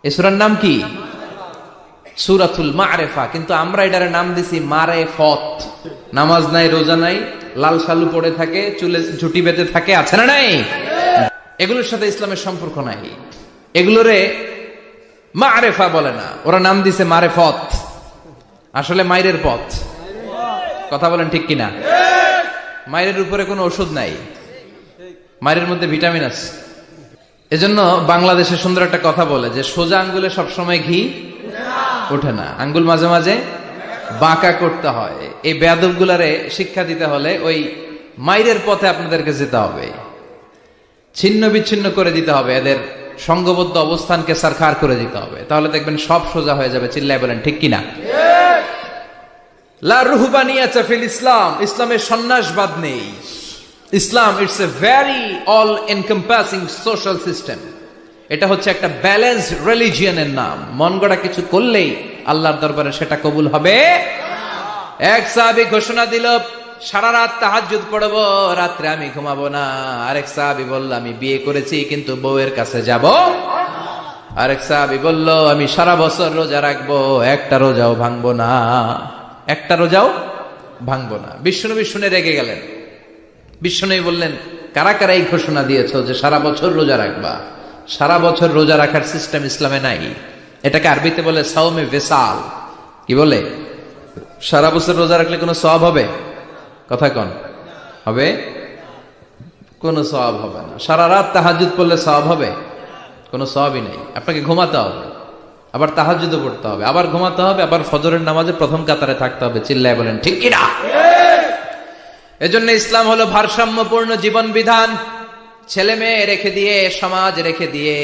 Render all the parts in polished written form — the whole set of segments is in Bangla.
এই সূরার নাম কি? সূরাতুল মা'রিফা। কিন্তু আমরা এটার নাম দিছি মারেফত। নামাজ নাই, রোজা নাই, লাল শালু পড়ে থাকে, চুলে ঝুটি বেঁধে থাকে, আছে না নাই? এগুলোর সাথে ইসলামের সম্পর্ক নাই। এগুলোরে মা'রিফা বলে না, ওরা নাম দিছে মারেফত। আসলে মাইরের পথ। কথা বলেন ঠিক কিনা? মাইরের উপরে কোনো ওষুধ নাই, মাইরের মধ্যে ভিটামিন আছে। এজন্য বাংলাদেশে সুন্দর একটা কথা বলে যে সোজা আঙ্গুলে সবসময় ঘি ওঠে না, আঙ্গুল মাঝে মাঝে বাঁকা করতে হয়। এই বেয়াদব গুলারে শিক্ষা দিতে হলে ওই মাইরের পথে আপনাদেরকে যেতে হবে, ছিন্ন বিচ্ছিন্ন করে দিতে হবে, এদের সংঘবদ্ধ অবস্থানকে সারখার করে দিতে হবে, তাহলে দেখবেন সব সোজা হয়ে যাবে। চিল্লায় বলেন ঠিক কিনা? লা রুহবানিয়াতা ফিল ইসলাম, ইসলামের সন্ন্যাসবাদ নেই। Islam it's a very all encompassing social system. এটা হচ্ছে একটা ব্যালেন্সড রিলিজিয়নের নাম। মন গড়া কিছু করলেই আল্লাহর দরবারে সেটা কবুল হবে। এক সাহাবী ঘোষণা দিল, সারা রাত তাহাজ্জুদ পড়ব, রাত্রে আমি ঘুমাবো না। আরেক সাহাবী বলল, আমি বিয়ে করেছি কিন্তু বউয়ের কাছে যাব। আরেক সাহাবী বলল, আমি সারা বছর রোজা রাখবো, একটা রোজাও ভাঙবো না, একটা রোজাও ভাঙবো না। বিশ্বনবী শুনে রেগে গেলেন। বিশ্বনবী বললেন, কারা কারা এই ঘোষণা দিয়েছো যে সারা বছর রোজা রাখবা? সারা বছর রোজা রাখার সিস্টেম ইসলামে নাই। এটাকে আরবিতে বলে সাওমে ভেসাল। কি বলে? সারা বছর রোজা রাখলে কোনো সওয়াব হবে? কথা কন, হবে? কোনো সওয়াব হবে না। সারা রাত তাহাজ্জুদ পড়লে সওয়াব হবে? কোনো সওয়াবই নেই। আপনাকে ঘুমাতে হবে, আবার তাহাজ্জুদও পড়তে হবে, আবার ঘুমাতে হবে, আবার ফজরের নামাজে প্রথম কাতারে থাকতে হবে। চিল্লায় বলেন ঠিক কিনা? এজন্য ইসলাম হলো ভারসাম্যপূর্ণ জীবন বিধান। ছেলে মেয়ে রেখে দিয়ে, সমাজ রেখে দিয়ে,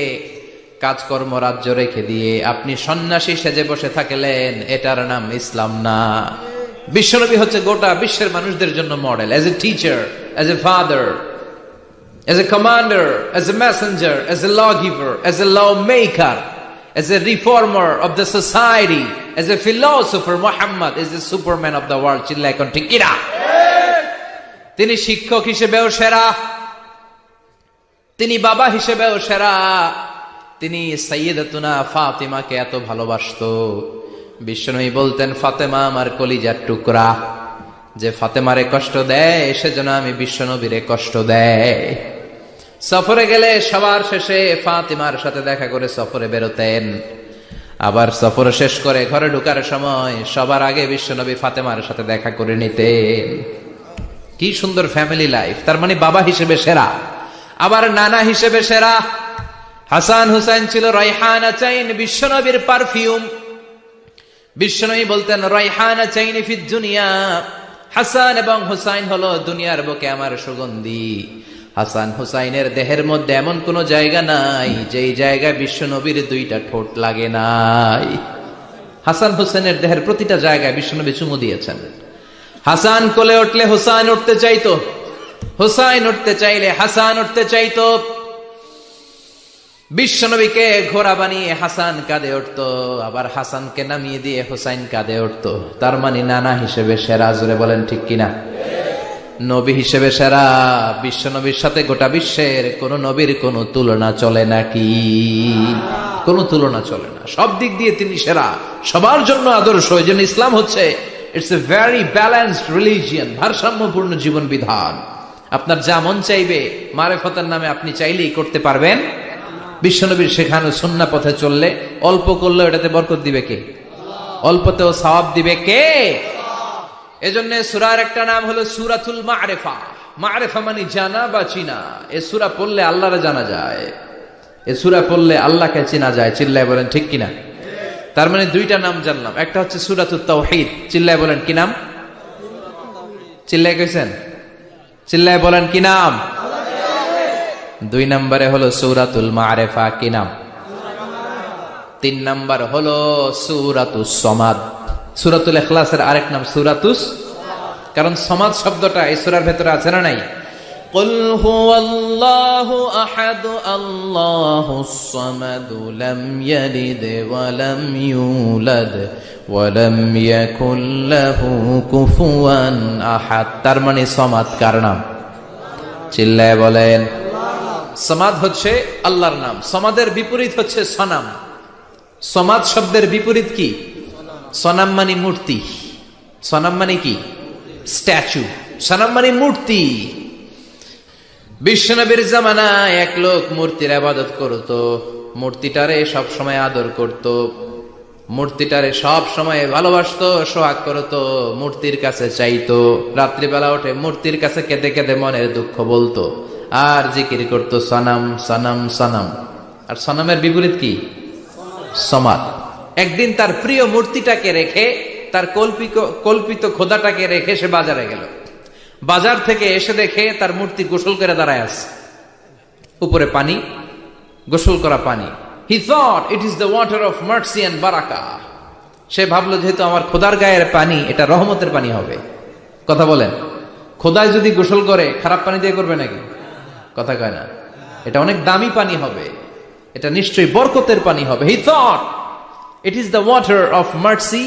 কাজকর্ম রাজ্য রেখে দিয়ে আপনি সন্ন্যাসী সেজে বসে থাকলেন, এটার নাম ইসলাম না। বিশ্বনবী হচ্ছে গোটা বিশ্বের মানুষদের জন্য model. As a teacher, as a father, as a commander, as a messenger, as a law giver, as a law maker, as a reformer of the society, as a philosopher, Muhammad is the superman of the world. চিল্লায় কোন ঠিক কিনা? তিনি শিক্ষক হিসেবেও সেরা, তিনি বাবা হিসেবেও সেরা। তিনি সাইয়্যিদাতুনা ফাতিমাকে এত ভালোবাসতো, বিশ্বনবী বলতেন, ফাতেমা আমার কলিজার টুকরা, যে ফাতেমারে কষ্ট দেয় সেজন্য আমি বিশ্বনবীরে কষ্ট দেয়। সফরে গেলে সবার শেষে ফাতিমার সাথে দেখা করে সফরে বেরোতেন, আবার সফর শেষ করে ঘরে ঢোকার সময় সবার আগে বিশ্বনবী ফাতেমার সাথে দেখা করে নিতেন। কি সুন্দর ফ্যামিলি লাইফ। তার মানে বাবা হিসেবে সেরা, আবার নানা হিসেবে সেরা। হাসান হুসাইন ছিল রাইহানা চাইন, বিশ্বনবীর পারফিউম। বিশ্বনবী বলতেন, রাইহানা চাইন ফিদ দুনিয়া, হাসান এবং হুসাইন হলো দুনিয়ার বুকে আমার সুগন্ধি। হাসান হুসাইনের দেহের মধ্যে এমন কোন জায়গা নাই যেই জায়গায় বিশ্বনবীর দুইটা ঠোঁট লাগে নাই। হাসান হুসাইনের দেহের প্রতিটা জায়গায় বিশ্বনবী চুমু দিয়েছেন। হাসান কোলে উঠলে হুসাইন উঠতে চাইতো, হুসাইন উঠতে চাইলে হাসান উঠতে চাইতো। বিশ্বনবীকে ঘোড়া বানিয়ে হাসান কাঁধে উঠতো, আবার হাসানকে নামিয়ে দিয়ে হুসাইন কাঁধে উঠতো। তার মানে নানা হিসেবে সেরা। জোরে বলেন ঠিক কিনা? নবী হিসেবে সেরা। বিশ্বনবীর সাথে গোটা বিশ্বের কোন নবীর কোন তুলনা চলে নাকি? কোন তুলনা চলে না। সব দিক দিয়ে তিনি সেরা, সবার জন্য আদর্শ। এই জন্য ইসলাম হচ্ছে it's a very balanced religion, ভারসাম্যপূর্ণ জীবন বিধান। আপনার যা মন চাইবে মারেফতের নামে আপনি চাইলেই করতে পারবেন। বিশ্বনবীর শেখানো সুন্নাহ পথে চললে অল্প করলেও এটাতে বরকত দিবে কে? অল্পতেও সওয়াব দিবে কে? এজন্য সূরার একটা নাম হলো সূরাতুল মা'রিফা। মা'রিফা মানে জানা বা চিনা। এই সূরা পড়লে আল্লাহরে জানা যায়, এই সূরা পড়লে আল্লাহকে চেনা যায়। চিল্লায় বলেন ঠিক কিনা? তার মানে দুইটা নাম জানলাম। একটা হচ্ছে সূরাতুত তাওহীদ। চিল্লায় বলেন কি নাম? চিল্লায় কইছেন? চিল্লায় বলেন কি নাম? দুই নম্বরে হলো সূরাতুল মা'রিফা। কি নাম? তিন নম্বর হলো সূরাতুস সমাদ। সূরাতুল ইখলাসের আরেক নাম সূরাতুস, কারণ সমাদ শব্দটা এই সূরার ভেতরে আছে না নাই? কুল হুয়াল্লাহু আহাদ আল্লাহুস সামাদ লাম ইয়ালিদ ওয়া লাম ইউলাদ ওয়া লাম ইয়াকুল লাহু কুফুয়ান আহাদ। তার মানে সমাদ কার নাম? চিল্লায় বলেন। সমাদ হচ্ছে আল্লাহর নাম। সমাদের বিপরীত হচ্ছে সনাম। সমাদ শব্দের বিপরীত কি? সনাম মানে মূর্তি। সনাম মানে কি? স্ট্যাচু। সনাম মানে মূর্তি। বিশ্বনবীর জামানায় এক লোক মূর্তির ইবাদত করত, মূর্তিটারে সব সময় আদর করত, মূর্তিটারে সব সময় ভালোবাসতো, সোহাগ করত, মূর্তির কাছে চাইতো, রাত্রিবেলা উঠে মূর্তির কাছে কেঁদে কেঁদে মনের দুঃখ বলতো, আর জিকির করতো সনাম সনাম সনাম। আর সনামের বিপরীত কি? সমাদ। একদিন তার প্রিয় মূর্তিটাকে রেখে, তার কল্পিত খোদাটাকে রেখে সে বাজারে গেল। বাজার থেকে এসে দেখে তার মূর্তি গোসল করে দাঁড়ায় আছে, উপরে পানি, গোসল করা পানি। He thought it is the water of mercy and barakah. সে ভাবলো যেহেতু আমার খোদার গায়ের পানি, এটা রহমতের পানি হবে। কথা বলেন, খোদায় যদি গোসল করে খারাপ পানি দিয়ে করবে নাকি? কথা কয় না। এটা অনেক দামি পানি হবে, এটা নিশ্চয়ই বরকতের পানি হবে। He thought it is the water of mercy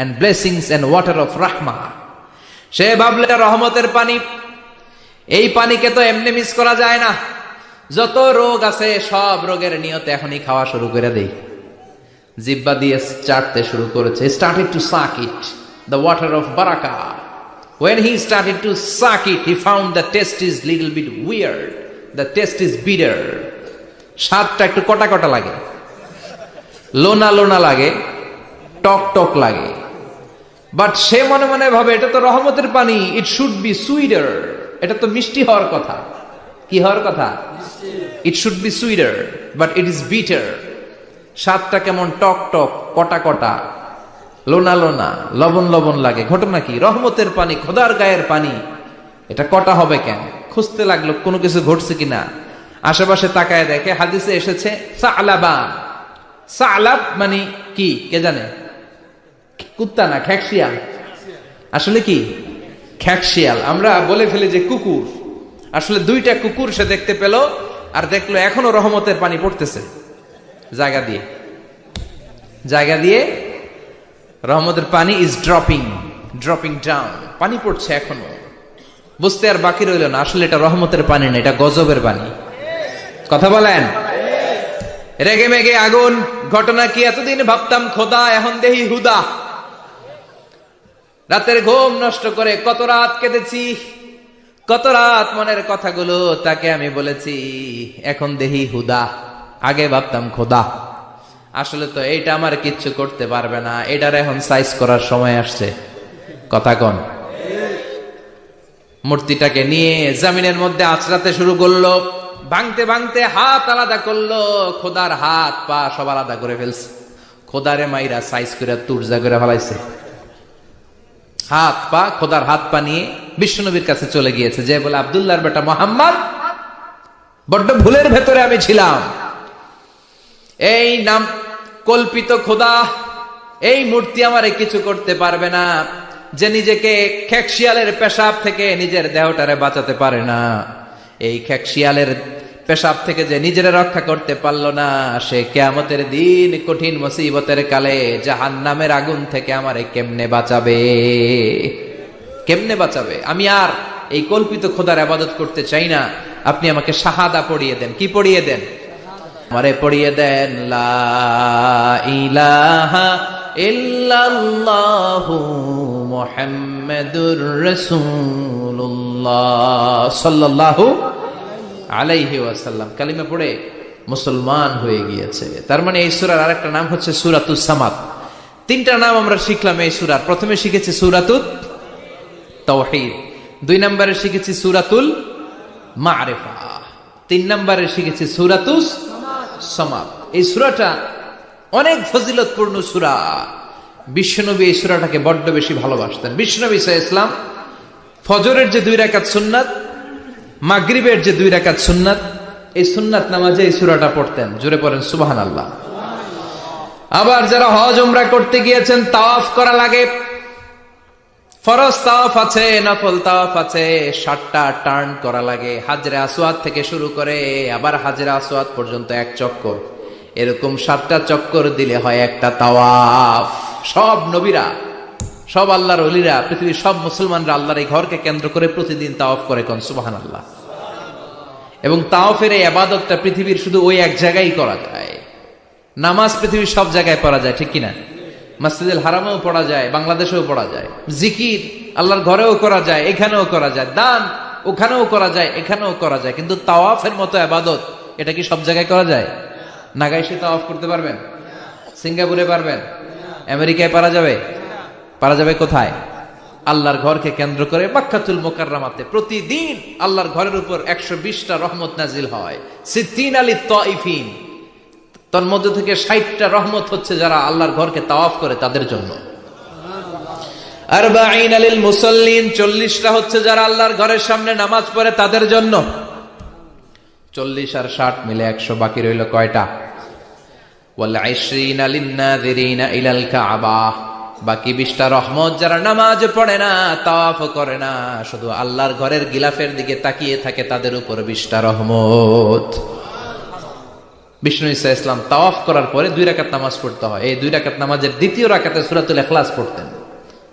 and blessings and water of rahmah. সে ভাবলে এটা রহমতের পানি, এই পানিকে তো এমনি মিস করা যায় না। যত রোগ আছে সব রোগের নিয়তে এখনই খাওয়া শুরু করে দেই। জিহ্বা দিয়ে চাটতে শুরু করেছে। Started to suck it, the water of barakah. When he started to suck it, he found the taste is little bit weird. The taste is bitter. স্বাদটা একটু কটা কটা লাগে, লোনা লোনা লাগে, টক টক লাগে। বাট সে মনে মনে ভাবে এটা তো রহমতের পানি, ইট শুড বি সুইটার, এটা তো মিষ্টি হওয়ার কথা। কি হওয়ার কথা? It should be sweeter, but it is bitter. স্বাদটা কেমন টক টক, কটা কটা, লোনা লোনা, লবণ লবণ লাগে। ঘটনা কি? রহমতের পানি, খোদার গায়ের পানি, এটা কটা হবে কেন? খুঁজতে লাগলো কোনো কিছু ঘটছে কিনা। আশেপাশে তাকায় দেখে হাদিসে এসেছে সালাবান। সালাব মানে কি কে জানে? কুত্তা না, খ্যাকশিয়াল। আসলে কি? খ্যাকশিয়াল। আমরা বলে ফেলি যে কুকুর, আসলে দুইটা কুকুর সে দেখতে পেল, আর দেখলো এখনো রহমতের পানি পড়তেছে জায়গা দিয়ে, জায়গা দিয়ে রহমতের পানি ইজ ড্রপিং, ড্রপিং ডাউন, পানি পড়ছে এখনো। বুঝতে আর বাকি রইল না, আসলে এটা রহমতের পানি না, এটা গজবের পানি। কথা বলেন। রেগে মেগে আগুন। ঘটনা কি? এতদিন ভাবতাম খোদা, এখন দেহি হুদা। রাতের ঘুম নষ্ট করে কত রাত কেঁদেছি, কত রাত মনের কথাগুলো তাকে আমি বলেছি, এখন দেহি হুদা। আগে ভাবতাম খোদা, আসলে তো এইটা আমার কিচ্ছু করতে পারবে না, এটার এখন সাইজ করার সময় আসছে। কথা কন। মূর্তিটাকে নিয়ে জমিনের মধ্যে আছড়াতে শুরু করলো, ভাঙতে ভাঙতে হাত আলাদা করলো, খোদার হাত পা সব আলাদা করে ফেলছে। খোদারে মাইরা সাইজ করে তুরজা করে ফেলাইছে। হাত পা, খোদার হাত পা নিয়ে বিশ্বনবীর কাছে চলে গিয়েছে, যে বলে আব্দুল্লাহর বেটা মোহাম্মদ, বড্ড ভুলের ভেতরে আমি ছিলাম। এই নাম কল্পিত খোদা, এই মূর্তি আমারে কিছু করতে পারবে না। যে নিজেকে খ্যাকশিয়ালের পেশাব থেকে নিজের দেহটারে বাঁচাতে পারে না, এই খ্যাকশিয়ালের পেশাব থেকে যে নিজের রক্ষা করতে পারলো না, সে কিয়ামতের দিন কঠিন মুসিবতের কালে জাহান্নামের আগুন থেকে আমারে কেমনে বাঁচাবে? কেমনে বাঁচাবে? আমি আর এই কল্পিত খোদার ইবাদত করতে চাই না। আপনি আমাকে শাহাদা পড়িয়ে দেন। কি পড়িয়ে দেন? আমারে পড়িয়ে দেন লা ইলাহা ইল্লাল্লাহু মুহাম্মাদুর রাসূলুল্লাহ সাল্লাল্লাহু আলাইহি ওয়াসাল্লাম। কালিমা পড়ে মুসলমান হয়ে গিয়েছে। তার মানে এই সূরার আরেকটা নাম হচ্ছে সূরাতুস সামাদ। তিনটা নাম আমরা শিখলাম এই সূরার। প্রথমে শিখেছি সূরাতুত তাওহীদ, 2 নম্বরে শিখেছি সূরাতুল মারিফা, 3 নম্বরে শিখেছি সূরাতুস সামাদ। এই সূরাটা অনেক ফজিলতপূর্ণ সূরা। বিশ্বনবী এই সূরাটাকে বড্ড বেশি ভালোবাসতেন। বিশ্বনবী সাল্লাল্লাহু আলাইহি ওয়াসাল্লাম ফজরের যে 2 রাকাত সুন্নাত, মাগরিবের যে 2 রাকাত সুন্নাত, এই সুন্নাত নামাজে এই সূরাটা পড়তেন। জোরে পড়েন সুবহানাল্লাহ। আবার যারা হজ উমরা করতে গিয়েছেন, তাওয়াফ করা লাগে, ফরজ তাওয়াফ আছে, নফল তাওয়াফ আছে, 7টা টার্ন করা লাগে। হাজরে আসওয়াদ থেকে শুরু করে আবার হাজরে আসওয়াদ পর্যন্ত 1 চক্কর, এরকম 7টা চক্কর দিলে হয় একটা তাওয়াফ। সব নবীরা, সব আল্লাহর ওলিরা, পৃথিবীর সব মুসলমানরা আল্লাহর এই ঘরকে কেন্দ্র করে প্রতিদিন তাওয়াফ করে। কোন সুবহানাল্লাহ। এবং তাওয়াফের এই ইবাদতটা পৃথিবীর শুধু ওই এক জায়গায় করা যায়। নামাজ পৃথিবীর সব জায়গায় পড়া যায়, ঠিক কিনা? মসজিদুল হারামেও পড়া যায়, বাংলাদেশেও পড়া যায়। জিকির আল্লাহর ঘরেও করা যায়, এখানেও করা যায়। দান ওখানেও করা যায়, এখানেও করা যায়। কিন্তু তাওয়াফের মতো ইবাদত, এটা কি সব জায়গায় করা যায়? নাগাইশে তাওয়াফ করতে পারবেন? সিঙ্গাপুরে পারবেন? আমেরিকায় পারা যাবে? পারা যাবে কোথায়? আল্লাহর ঘরকে কেন্দ্র করে মক্কাতুল মুকাররমাতে প্রতিদিন আল্লাহর ঘরের উপর 120টা রহমত নাজিল হয়। সিদ্দিন আলী তাইফিন, তার মধ্যে থেকে 60টা রহমত হচ্ছে যারা আল্লাহর ঘরকে তাওয়াফ করে তাদের জন্য। আরবাঈন লিল মুসাল্লিন, 40টা হচ্ছে যারা আল্লাহর ঘরের সামনে নামাজ পড়ে তাদের জন্য। 40 আর 60 মিলে 100, বাকি রইল কয়টা? ওয়াল 20 লিন নাযিরিনা ইলাল কাবা, বাকি 20টা রহমত যারা নামাজ পড়ে না, তাওয়াফ করে না, শুধু আল্লাহর ঘরের গিলাফের দিকে তাকিয়ে থাকে, তাদের উপর 20টা রহমত। বিষ্ণু ঈসা ইসলাম তাওয়াফ করার পরে 2 রাকাত নামাজ পড়তে হয়। এই 2 রাকাত নামাজের দ্বিতীয় রাকাতে সূরাতুল ইখলাস পড়তেন,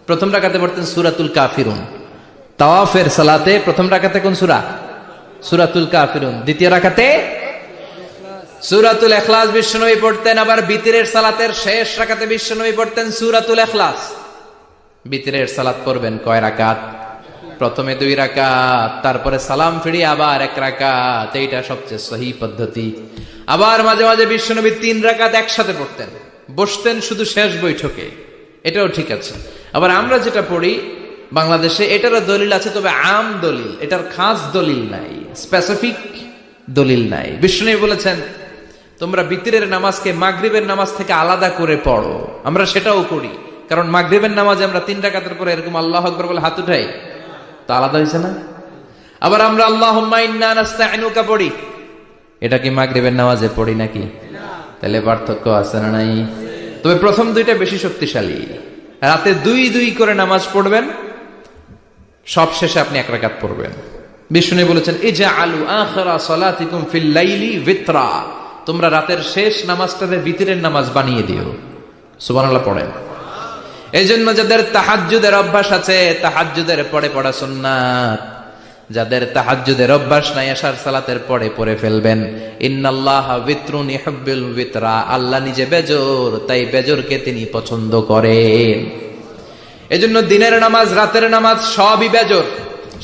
প্রথম রাকাতে পড়তেন সূরাতুল কাফিরুন। তাওয়াফের সালাতে প্রথম রাকাতে কোন সূরা? সূরাতুল কাফিরুন। দ্বিতীয় রাকাতে সূরাতুল ইখলাস বিশ্বনবী পড়তেন। আবার বিতরের সালাতের শেষ রাকাতে বিশ্বনবী পড়তেন সূরাতুল ইখলাস। বিতরের সালাত পড়বেন কয় রাকাত? প্রথমে 2 রাকাত, তারপরে সালাম ফিরিয়ে আবার 1 রাকাত। এইটা সবচেয়ে সহি পদ্ধতি। আবার মাঝে মাঝে বিশ্বনবী 3 রাকাত একসাথে পড়তেন, বসতেন শুধু শেষ বৈঠকে, এটাও ঠিক আছে। আবার আমরা যেটা পড়ি বাংলাদেশে, এটারও দলিল আছে, তবে আম দলিল, এটার খাস দলিল নাই, স্পেসিফিক দলিল নাই। বিশ্বনবী বলেছেন তোমরা বিতরের নামাজকে মাগরিবের নামাজ থেকে আলাদা করে পড়ো। আমরা সেটাও করি, কারণ মাগরিবের নামাজে আমরা 3 রাকাতের পরে এরকম আল্লাহু আকবার বলে হাত উঠাই, তো আলাদা হয়েছে না? আবার আমরা আল্লাহুম্মা ইন্না নাস্তাইনুকা পড়ি, এটা কি মাগরিবের নামাজে পড়ি নাকি? তাহলে পার্থক্য আছে না নাই? তবে প্রথম 2টা বেশি শক্তিশালী। রাতে 2 করে নামাজ পড়বেন, সব শেষে আপনি 1 রাকাত পড়বেন। বিষ্ণু বলেছেন ইজআলু আখিরা সালাতিকুম ফিল লাইলি বিতরা, তোমরা রাতের শেষ নামাজটাকে বিতরের নামাজ বানিয়ে দিও। সুবহানাল্লাহ পড়েন। এইজন্য যাদের তাহাজ্জুদের অভ্যাস আছে, তাহাজ্জুদের পরে পড়া সুন্নাত। যাদের তাহাজ্জুদের অভ্যাস নাই, আশার সালাতের পরে পড়ে ফেলবেন। ইন্নাল্লাহা বিতরুন ইউহিব্বুল বিতরা, আল্লাহ নিজে বেজর, তাই বেজরকে তিনি পছন্দ করেন। এজন্য দিনের নামাজ, রাতের নামাজ সবই বেজর।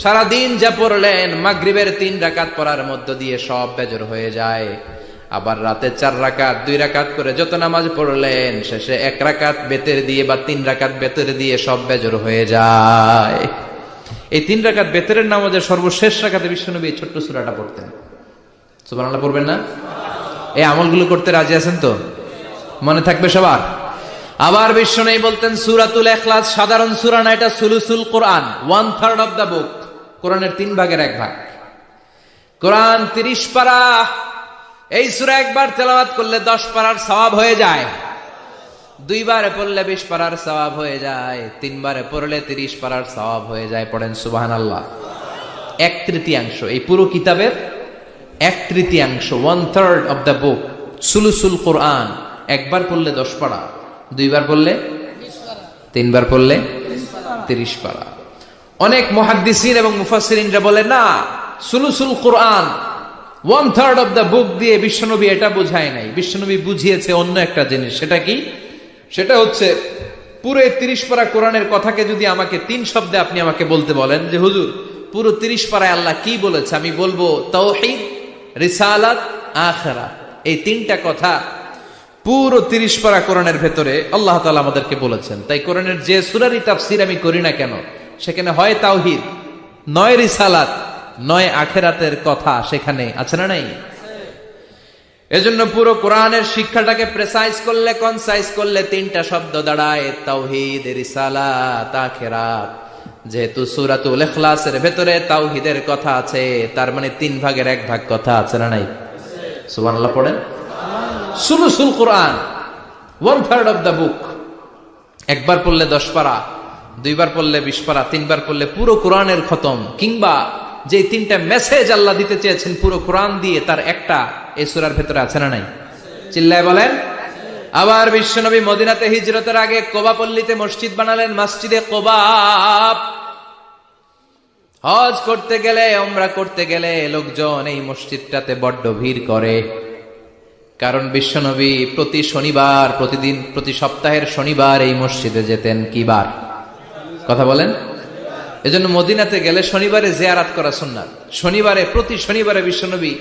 সারা দিন যা পড়লেন, মাগরিবের 3 রাকাত পড়ার মধ্য দিয়ে সব বেজর হয়ে যায়। আবার রাতে 4 রাকাত, 2 রাকাত করে যত নামাজ পড়লেন, শেষে 1 রাকাত বেতের দিয়ে বা 3 রাকাত বেতের দিয়ে সব বেজর হয়ে যায়। এই 3 রাকাত বেতরের নামাজের সর্বশেষ রাকাতে বিশ্বনবী এই ছোট্ট সূরাটা পড়তেন। সুবহানাল্লাহ পড়বেন না? এই আমলগুলো করতে রাজি আছেন তো? মনে থাকবে সবার? আবার বিশ্বনবী বলতেন সূরাতুল ইখলাস সাধারণ সূরা না, এটা সুলুসুল কোরআন, 1/3 অফ দা বুক। কোরআনের 3 ভাগের 1 ভাগ। কোরআন 30 পারা। এই সূরা একবার তেলাওয়াত করলে 10 পারার সওয়াব হয়ে যায়। 2 বারে পড়লে 20 পারার সওয়াব হয়ে যায়। 3 বারে পড়লে 30 পারার সওয়াব হয়ে যায়। পড়েন সুবহানাল্লাহ। 1/3, এই পুরো কিতাবের 1/3, 1/3 অফ দা বুক, সুলুসুল কোরআন। একবার পড়লে 10 পারা, 2 বার পড়লে 20 পারা, 3 বার পড়লে 30 পারা। অনেক মুহাদ্দিসিন এবং মুফাসসিরিনরা বলে না, সুলুসুল কোরআন 1/3 অফ দা বুক দিয়ে বিশ্বনবী এটা বোঝায় নাই। বিশ্বনবী বুঝিয়েছে অন্য একটা জিনিস। সেটা কি? সেটা হচ্ছে পুরো 30 পারা কোরআনের কথাকে যদি আমাকে 3 শব্দে আপনি আমাকে বলতে বলেন যে হুজুর পুরো 30 পারায় আল্লাহ কি বলেছে, আমি বলবো তাওহীদ, রিসালাত, আখিরাত। এই 3টা কথা পুরো 30 পারা কোরআনের ভেতরে আল্লাহ তাআলা আমাদেরকে বলেছেন। তাই কোরআনের যে সূরারই তাফসীর আমি করি না কেন, সেখানে হয় তাওহীদ, নয় রিসালাত, নয় আখিরাতের কথা সেখানে আছে না নাই? এজন্য পুরো কোরআনের শিক্ষাটাকে প্রেসাইজ করলে, কনসাইজ করলে 3টা শব্দ দাঁড়ায়, তাওহীদ, রিসালাত, আখিরাত। যেহেতু সূরাতুল ইখলাসের ভেতরে তাওহীদের কথা আছে, তার মানে 3 ভাগের 1 ভাগ কথা আছে না নাই? সুবহানাল্লাহ পড়েন। সুলুসুল কোরআন, 1/3 অফ দা বুক। একবার পড়লে 10 পারা, 2 বার পড়লে 20 পারা, 3 বার পড়লে পুরো কোরআনের খতম। কিংবা যে 3টা মেসেজ আল্লাহ দিতে চেয়েছেন পুরো কোরআন দিয়ে, তার একটা এই সূরার ভেতরে আছে না নাই? চিল্লায় বলেন। আবার বিশ্বনবী মদিনাতে হিজরতের আগে কোবা পল্লীতে মসজিদ বানালেন, মসজিদে কোবা। হজ করতে গেলে, উমরা করতে গেলে লোকজন এই মসজিদটাতে বড্ড ভিড় করে। কারণ বিশ্বনবী প্রতি শনিবার, প্রতি সপ্তাহের শনিবার এই মসজিদে যেতেন। কি বার? কথা বলেন। এজন্য মদিনাতে গেলে শনিবারে জিয়ারাত করা সুন্নাত। প্রতি শনিবারে বিশ্বনবী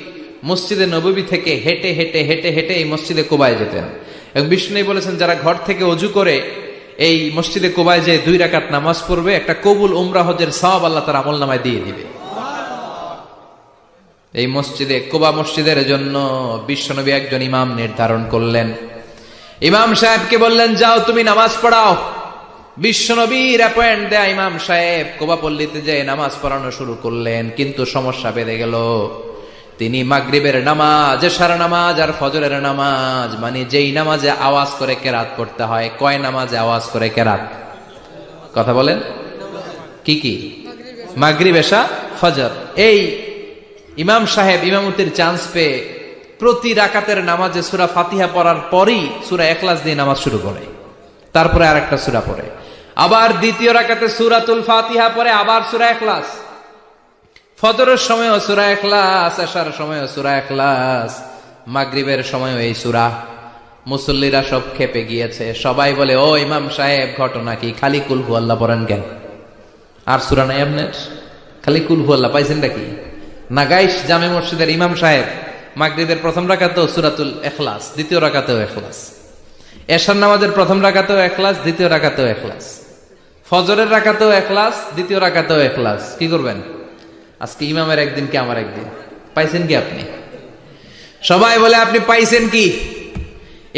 মসজিদে নববী থেকে হেঁটে হেঁটে হেঁটে হেঁটে এই মসজিদে কুবায় যেতেন। এবং বিশ্বনবী বলেছেন, যারা ঘর থেকে অজু করে এই মসজিদে কুবায় যে 2 রাকাত নামাজ পড়বে, একটা কবুল উমরা হজের সওয়াব আল্লাহ তার আমলনামায় দিয়ে দিবে। এই মসজিদে, কুবা মসজিদের জন্য বিশ্বনবী একজন ইমাম নির্ধারণ করলেন। ইমাম সাহেবকে বললেন, যাও তুমি নামাজ পড়াও। বিশ্বনবীর অ্যাপয়েন্ট দেয়া ইমাম সাহেব কুবা পল্লীতে যে নামাজ পড়ানো শুরু করলেন। কিন্তু সমস্যা বেড়ে গেল। তিনি মাগরিবের নামাজ, এশার নামাজ আর ফজরের নামাজ, মানে যেই নামাজে আওয়াজ করে কেরাত পড়তে হয়, কয় নামাজে আওয়াজ করে কেরাত? কথা বলেন। কি কি? মাগরিব, এশা, ফজর। এই ইমাম সাহেব ইমামতির চান্স পেয়ে প্রতি রাকাতের নামাজে সূরা ফাতিহা পড়ার পরই সূরা ইখলাস দিয়ে নামাজ শুরু করে, তারপরে আরেকটা সূরা পড়ে, আবার দ্বিতীয় রাকাতে সূরাতুল ফাতিহা পড়ে, আবার সূরা ইখলাস। ফজরের সময়ও সূরা ইখলাস, এশার সময়ও সূরা ইখলাস, মাগরিবের সময়ও এই সূরা। মুসল্লিরা সব খেপে গিয়েছে। সবাই বলে, ও ইমাম সাহেব, ঘটনা কি? খালি কুল হু আল্লাহ পড়েন কেন? আর সূরা নাই আপনার? খালি কুল হু আল্লাহ পাইছেন নাকি? নাগাইশ জামে মসজিদের ইমাম সাহেব মাগরিবের প্রথম রাকাতেও সূরাতুল ইখলাস, দ্বিতীয় রাকাতেও ইখলাস, এশার নামাজের প্রথম রাকাতেও ইখলাস, দ্বিতীয় রাকাতেও ইখলাস, ফজরের রাকাতেও ইখলাস, দ্বিতীয় রাকাতেও ইখলাস। কি করবেন? আজকে ইমামের একদিন কি আমার একদিন। পাইছেন কি আপনি? সবাই বলে, আপনি পাইছেন কি?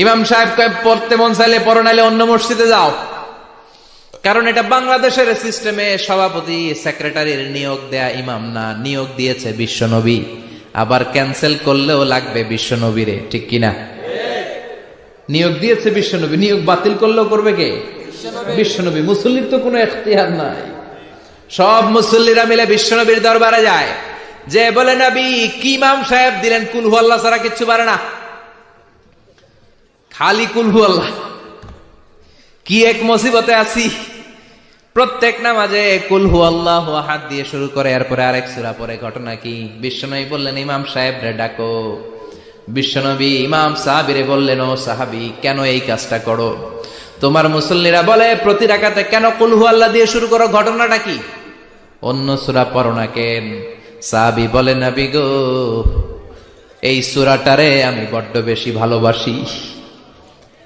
ইমাম সাহেব কয়, পড়তে মন চাইলে পড়ো, নাইলে অন্য মসজিদে যাও। কারণ এটা বাংলাদেশের সিস্টেমে সভাপতি সেক্রেটারির নিয়োগ দেয়া ইমাম না, নিয়োগ দিয়েছে বিশ্বনবী। আবার ক্যান্সেল করলেও লাগবে বিশ্বনবীরে, ঠিক কিনা? নিয়োগ দিয়েছে বিশ্বনবী, নিয়োগ বাতিল করলেও করবে কে? বিশ্বনবী। মুসল্লির তো কোনো এখতিয়ার নাই। সব মুসল্লিরা মিলে বিশ্বনবীর দরবারে যায়, যে বলে, নবী কি ইমাম সাহেব দিলেন, কুল হু আল্লাহ ছাড়া কিচ্ছু পারে না, খালি কুল হু আল্লাহ। কি এক মুসিবতে আছি, প্রত্যেক নামাজে কুল হু আল্লাহু আহাদ দিয়ে শুরু করে, এরপরে আরেক সূরা পড়ে। ঘটনা কি? বিশ্বনবী বললেন, ইমাম সাহেব রে ডাকো। বিশ্বনবী ইমাম সাহাবীরে বললেন, ও সাহাবী, কেন এই কাজটা করো? তোমার মুসল্লিরা বলে প্রতি রাকাতে কেন কুল হু আল্লাহ দিয়ে শুরু করো, ঘটনাটা কি? অন্য সূরা পড়ো না কেন? সাহাবী বলে, নবী গো, এই সূরাটারে আমি বড্ড বেশি ভালোবাসি।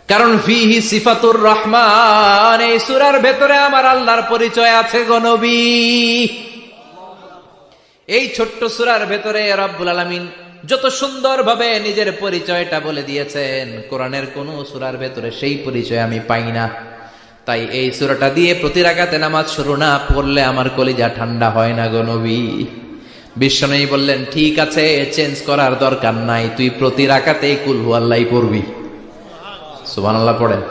কারণ ফিহি সিফাতুর রহমান, এই সূরার ভেতরে আমার আল্লাহর পরিচয় আছে গো নবী। এই ছোট্ট সূরার ভেতরে রব্বুল আলামিন যত সুন্দরভাবে নিজের পরিচয়টা বলে দিয়েছেন, কোরআনের কোন সূরার ভেতরে সেই পরিচয় আমি পাই না। তাই এই সূরাটা দিয়ে প্রতি রাকাতে নামাজ শুরু না পড়লে আমার কলিজা ঠান্ডা হয় না গো নবী। বিশ্বনবী বললেন, ঠিক আছে, চেঞ্জ করার দরকার নাই, তুই প্রতি রাকাতেই কুল হু আল্লাহই পড়বি। সুবহানাল্লাহ পড়েন।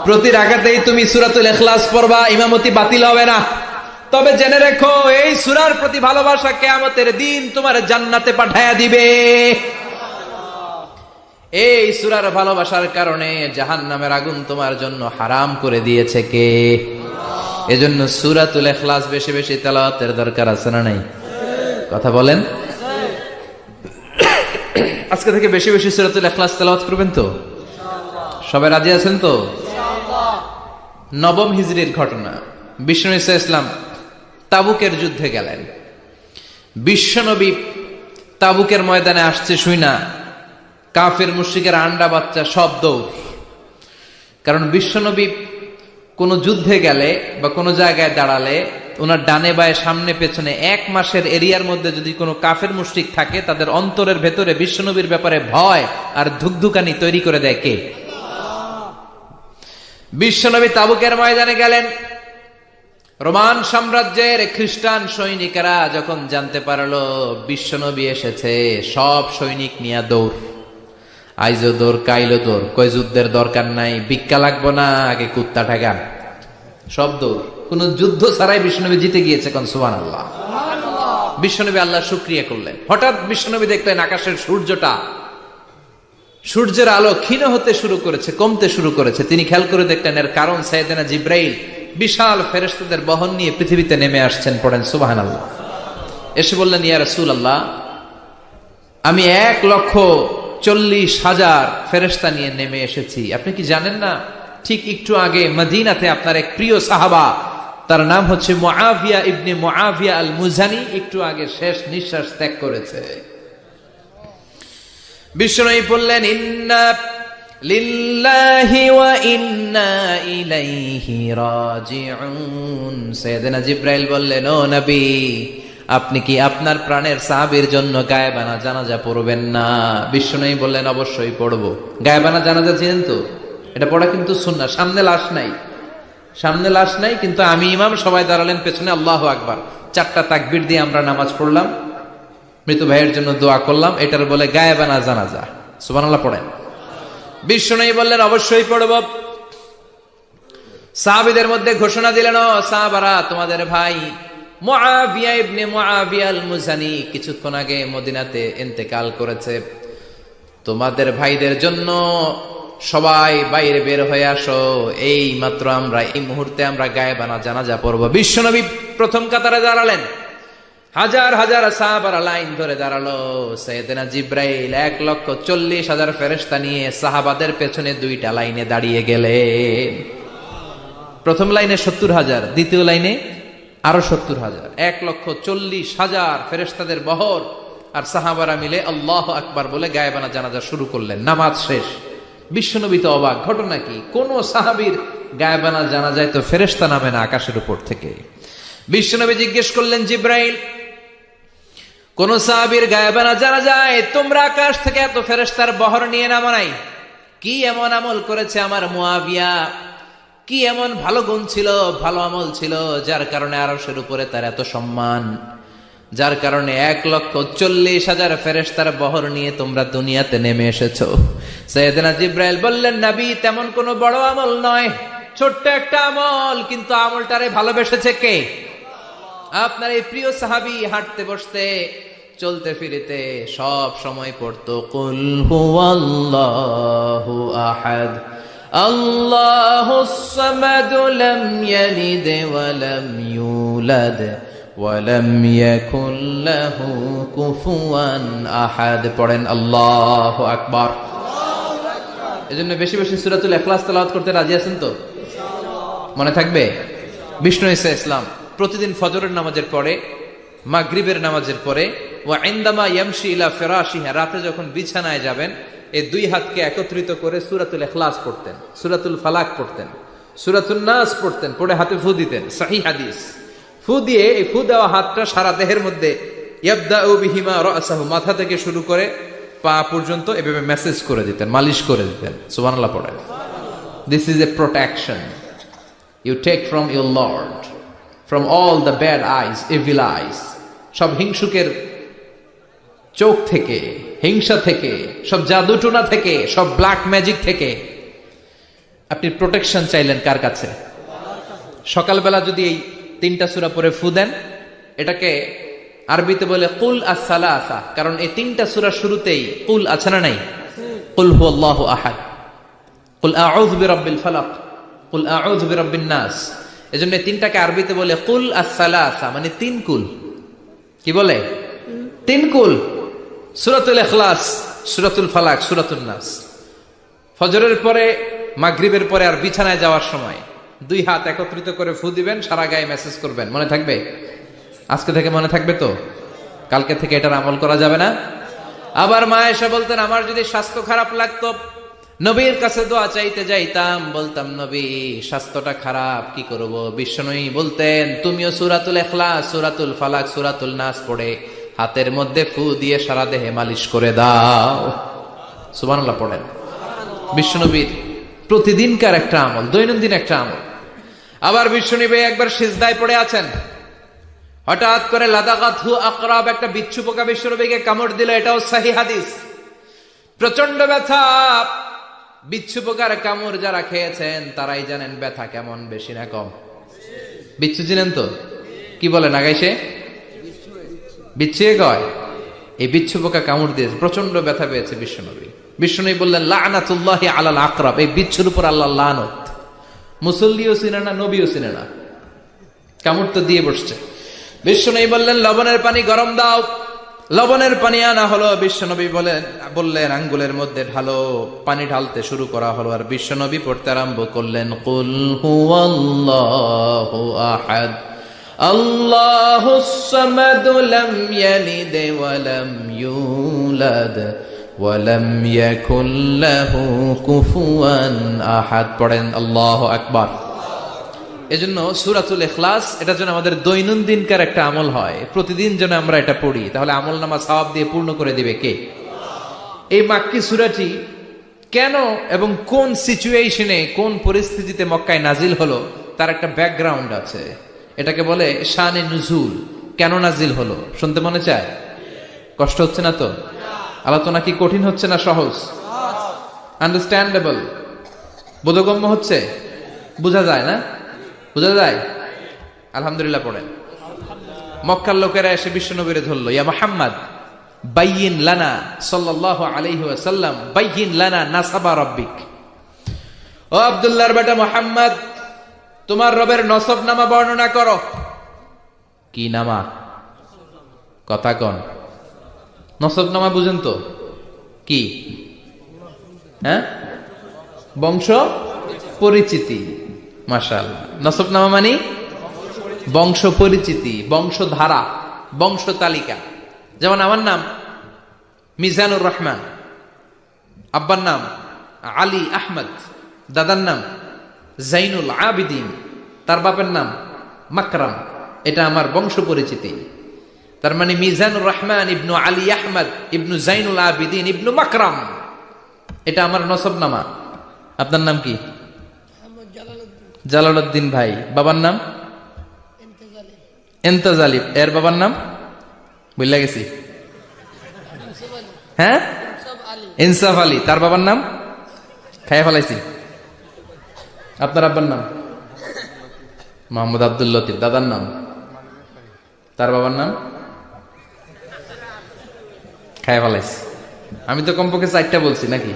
প্রতি রাকাতেই তুমি সূরাতুল ইখলাস পড়বা, ইমামতি বাতিল হবে না। তবে জেনে রেখো, এই সূরার প্রতি ভালোবাসা কিয়ামতের দিন তোমার জান্নাতে পাঠায়া দিবে। এই সূরার ভালোবাসার কারণে জাহান্নামের আগুন তোমার জন্য হারাম করে দিয়েছে কে? এজন্য সূরাতুল ইখলাস বেশি বেশি তেলাওয়াতের দরকার আছে না নাই? কথা বলেন। আজকে থেকে বেশি বেশি সূরাতুল ইখলাস তেলাওয়াত করবেন তো? সবাই রাজি আছেন তো? নবম হিজরির ঘটনা। বিশ্বনবী সাল্লাল্লাহু আলাইহি ওয়াসাল্লাম তাবুকের যুদ্ধে গেলেন। বিশ্বনবী তাবুকের ময়দানে আসছে শুইনা কাফের মুশরিকের আন্ডা বাচ্চা সব দৌড়। কারণ বিশ্বনবী কোন যুদ্ধে গেলে বা কোন জায়গায় দাঁড়ালে ওনার ডানে বায়ে সামনে পেছনে 1 মাসের এরিয়ার মধ্যে যদি কোনো কাফের মুশরিক থাকে, তাদের অন্তরের ভেতরে বিশ্বনবীর ব্যাপারে ভয় আর ধুকধুকানি তৈরি করে দেয় কে? বিশ্বনবী তাবুকের ময়দানে গেলেন। রোমান সাম্রাজ্যের খ্রিস্টান সৈনিকেরা যখন জানতে পারলো বিশ্বনবী এসেছে, সব সৈনিক নিয়ে দৌড়। আইজো দৌড়, কাইলো দৌড়, কই যুদ্ধের দরকার নাই, ভিক্ষা লাগবো না, আগে কুত্তা ঠেকান, সব দৌড়। কোন যুদ্ধ ছাড়াই বিশ্বনবী জিতে গিয়েছে। কোন সুবহানাল্লাহ। বিশ্বনবী আল্লাহর শুকরিয়া করলেন। হঠাৎ বিশ্বনবী দেখলেন আকাশের সূর্যের আলো ক্ষীণ হতে শুরু করেছে, কমতে শুরু করেছে। তিনি খেয়াল করে দেখলেন এর কারণ সাইয়েদনা জিব্রাইল বিশাল ফেরেশতাদের বহন নিয়ে পৃথিবীতে নেমে আসছেন। পড়েন সুবহানাল্লাহ। এসে বললেন, ইয়া রাসূলুল্লাহ, আমি 1 লক্ষ 40,000 ফেরেশতা নিয়ে নেমে এসেছি। আপনি কি জানেন না, ঠিক একটু আগে মদিনাতে আপনার এক প্রিয় সাহাবা, তার নাম হচ্ছে মুআবিয়া ইবনে মুআবিয়া আল মুজানি, একটু আগে শেষ নিঃশ্বাস ত্যাগ করেছে। বিষ্ণু বললেন, ইন্না লিল্লাহি ওয়া ইন্না ইলাইহি রাজিউন। সাইয়েদনা জিবরাইল বললেন, ও নবী, আপনি কি আপনার প্রাণের সাহাবীর জন্য গায়েবানা জানাজা পড়বেন না? বিষ্ণু বললেন, অবশ্যই পড়বো। গায়েবানা জানাজা চিনেন তো? এটা পড়া কিন্তু সুন্নাহ। সামনে লাশ নাই, সামনে লাশ নাই, কিন্তু আমি ইমাম, সবাই দাঁড়ালেন পেছনে, আল্লাহু আকবার, 4টা তাকবীর দিয়ে আমরা নামাজ পড়লাম, মৃত ভাইয়ের জন্য দোয়া করলাম, এটার বলে গায়েবানা জানাজা। সুবহানাল্লাহ পড়েন। বিষ্ণু বললেন, অবশ্যই পড়ব। সাহাবীদের মধ্যে ঘোষণা দিলেন, ও সাহাবারা, তোমাদের ভাই মুআবিয়া ইবনে মুআবিয়া আল মুজানি কিছুক্ষণ আগে মদিনাতে ইন্তেকাল করেছে। তোমাদের ভাইদের জন্য সবাই বাইরে বের হয়ে আসো, এই মাত্র আমরা, এই মুহূর্তে আমরা গায়েবানা জানাজা পড়ব। বিশ্বনবী প্রথম কাতারে দাঁড়ালেন, হাজার হাজার সাহাবারা লাইন ধরে দাঁড়ালো। সাইয়েদনা জিবরাইল 1,40,000 ফেরেশতা নিয়ে সাহাবাদের পেছনে 2টা লাইনে দাঁড়িয়ে গেলেন। প্রথম লাইনে 70,000, দ্বিতীয় লাইনে আরো 70,000, 1,40,000 ফেরেশতাদের বহর, আর সাহাবারা মিলে আল্লাহু আকবার বলে গায়েবানা জানাজা শুরু করলেন। নামাজ শেষ। বিশ্বনবী তো অবাক, ঘটনা কি? কোন সাহাবীর গায়েবানা জানাজায় তো ফেরেশতা নামে না আকাশের উপর থেকে। বিশ্বনবী জিজ্ঞেস করলেন, জিবরাইল, কোন সাহাবীর গায়েবানা জানাজায় তোমরা আকাশ থেকে এত ফেরেশতার বহর নিয়ে নামো নাই? কি এমন আমল করেছে আমার মুআবিয়া? কি এমন ভালো গুণ ছিল, ভালো আমল ছিল, যার কারণে আরশের উপরে তার এত সম্মান, যার কারণে 1,40,000 ফেরেশতার বহর নিয়ে তোমরা দুনিয়াতে নেমে এসেছো? সাইয়েদনা জিবরাইল বললেন, নবী, তেমন কোনো বড় আমল নয়, ছোট্ট একটা আমল, কিন্তু আমলটারে ভালোবেসেছে কে? আপনার এই প্রিয় সাহাবী হাঁটতে বসতে চলতে ফিরিতে সব সময় পড়তো, কুল হুয়াল্লাহু আহাদ আল্লাহুস সামাদ লাম ইয়ালিদ ওয়া লাম ইউলাদ ওয়া লাম ইয়াকুল লাহু কুফুয়ান আহাদ। পড়েন আল্লাহু আকবার। এজন্য বেশি বেশি সূরাতুল ইখলাস তেলাওয়াত করতে রাজি আছেন তো? মনে থাকবে? বিষ্ণু ঈসা ইসলাম প্রতিদিন ফজরের নামাজের পরে, মাগরিবের নামাজের পরে, ওয়া ইনদামা ইয়ামশি ইলা ফিরাশিহি, রাতে যখন বিছানায় যাবেন, এই 2 হাতকে একত্রিত করে সূরাতুল ইখলাস পড়তেন, সূরাতুল ফালাক পড়তেন, সূরাতুন নাস পড়তেন, পড়ে হাতে ফু দিতেন। সহিহ হাদিস। ফু দিয়ে এই ফু দেওয়া হাতটা সারা দেহের মধ্যে ইয়াবদাউ বিহিমা রাসাহু, মাথা থেকে শুরু করে পা পর্যন্ত এভাবে মেসেজ করে দিতেন, মালিশ করে দিতেন। সুবহানাল্লাহ পড়েন। This is a protection you take from your lord, from all the bad eyes, evil eyes, সব হিংসুকের চোখ থেকে, হিংসা থেকে, সব জাদুটোনা থেকে, সব ব্ল্যাক ম্যাজিক থেকে আপনি প্রোটেকশন চাইলেন কার কাছে? সকালবেলা যদি এই 3টা সূরা পড়ে ফু দেন, এটাকে আরবিতে বলে কুল আস-সালাসা, কারণ এই 3টা সূরা শুরুতেই কুল আছে না নাই? কুল হুয়াল্লাহু আহাদ, কুল আউযু বিরাব্বিল ফালাক, কুল আউযু বিরাব্বিন নাস। এজন্য 3টাকে আরবিতে বলে কুল আস-সালাসা, মানে 3 কুল। কি বলে? 3 কুল। সূরাতুল ইখলাস, সূরাতুল ফালাক, সূরাতুন নাস। ফজরের পরে, মাগরিবের পরে আর বিছানায় যাওয়ার সময় 2 হাত একত্রিত করে ফু দিবেন, সারা গায়ে মেসেজ করবেন। মনে থাকবে? আজকে থেকে মনে থাকবে তো? কালকে থেকে এটার আমল করা যাবে না? আবার মা এসে বলতেন, আমার যদি স্বাস্থ্য খারাপ লাগতো, নবীর কাছে দোয়া চাইতে যাইতাম, বলতাম, নবী স্বাস্থ্যটা খারাপ, কি করব? বিশ্বনবী বলতেন, তুমিও সূরাতুল ইখলাস, সূরাতুল ফালাক, সূরাতুল নাস পড়ে হাতের মধ্যে ফু দিয়ে সারা দেহে মালিশ করে দাও। সুবহানাল্লাহ পড়েন। বিশ্বনবীর প্রতিদিনকার একটা আমল, দৈনন্দিন একটা আমল। আবার বিশ্বনবী একবার সিজদায় পড়ে আছেন, হঠাৎ করে লাদাগাতহু আকরাব, একটা বিচ্ছু পোকা বিশ্বনবীকে কামড় দিল। এটাও সহিহ হাদিস। প্রচন্ড ব্যথা। বিচ্ছু পোকার কামড় যারা খেয়েছেন তারাই জানেন ব্যথা কেমন, বেশি না কম? বিচ্ছু চিনেন তো? কি বলে নাগাইছে? বিচ্ছু কয়। এই বিচ্ছু পোকা কামড় দিয়েছে, প্রচন্ড ব্যথা পেয়েছে বিশ্বনবী। বিশ্বনবী বললেন, লা'নাতুল্লাহি আলাল আকরাব, এই বিচ্ছুর উপর আল্লাহর লানত। মুসল্লিও চিনে না, নবীও চিনে না, কামড় তো দিয়ে বসছে। বিশ্বনবী বললেন, লবণের পানি গরম দাও, লবণের পানি আনা হলো, বিশ্বনবী বললেন আঙ্গুলের মধ্যে ঢালো। পানি ঢালতে শুরু করা হলো, আর বিশ্বনবী পড়তে আরম্ভ করলেন, কুল হুয়াল্লাহু আহাদ আল্লাহুস সামাদ লাম ইয়ালিদ ওয়া লাম ইউলাদ ওয়া লাম ইয়াকুল লাহু কুফুয়ান আহাদ। পড়েন আল্লাহু আকবার। এজন্য সূরাতুল ইখলাস এটার জন্য আমাদের দৈনন্দিনকার একটা আমল হয়, প্রতিদিন যেন আমরা এটা পড়ি, তাহলে আমল নামা সওয়াব দিয়ে পূর্ণ করে দিবে কে? এই মাক্কি সূরাটি কেন এবং কোন সিচুয়েশনে, কোন পরিস্থিতিতে মক্কায় নাজিল হলো তার একটা ব্যাকগ্রাউন্ড আছে। এটাকে বলে শানে নুজুল। কেন নাজিল হলো শুনতে মনে চায়? কষ্ট হচ্ছে না তো? আলোচনা কি কঠিন হচ্ছে না সহজ? আন্ডারস্ট্যান্ডেবল, বোধগম্য হচ্ছে? বোঝা যায় না? বোঝা যায়? আলহামদুলিল্লাহ পড়েন। মক্কার লোকেরা এসে বিশ্বনবীরে ধরলো, ইয়া মুহাম্মদ বাইয়িন লানা সাল্লাল্লাহু আলাইহি ওয়াসাল্লাম বাইয়িন লানা নাসাবা রাব্বিক। ও আব্দুল্লাহর বেটা মুহাম্মদ, তোমার রবের নসব নামা বর্ণনা করো। কি নামা? কথা কন। নসব নামা বুঝেন তো কি? হ্যাঁ, বংশ পরিচিতি। মাশাআল্লাহ। নসব নামা মানে বংশ পরিচিতি, বংশধারা, বংশ তালিকা। যেমন আমার নাম মিজানুর রহমান, আব্বার নাম আলী আহমদ, দাদার নাম জাইনুল আবিদিন, তার বাপের নাম মাকরাম। এটা আমার বংশ পরিচিতি। তার মানে মিজানুর রহমান ইবনু আলী আহমদ ইবনু জাইনুল আবিদিন ইবনু মাকরাম, এটা আমার নসব নামা। আপনার নাম কি? জালালউদ্দিন ভাই। বাবার নাম ইন্তেজালি। এর বাবার নাম বুঝলা গেছি? হ্যাঁ, ইনসাফ আলী। তার বাবার নাম খাইয়া ফেলাইছি। আপনার আব্বার নাম মোহাম্মদ আব্দুল লতিফ। দাদার নাম, তার বাবার নাম খাইয়া ফেলাইছি। আমি তো কমপক্ষে 4টা বলছি নাকি?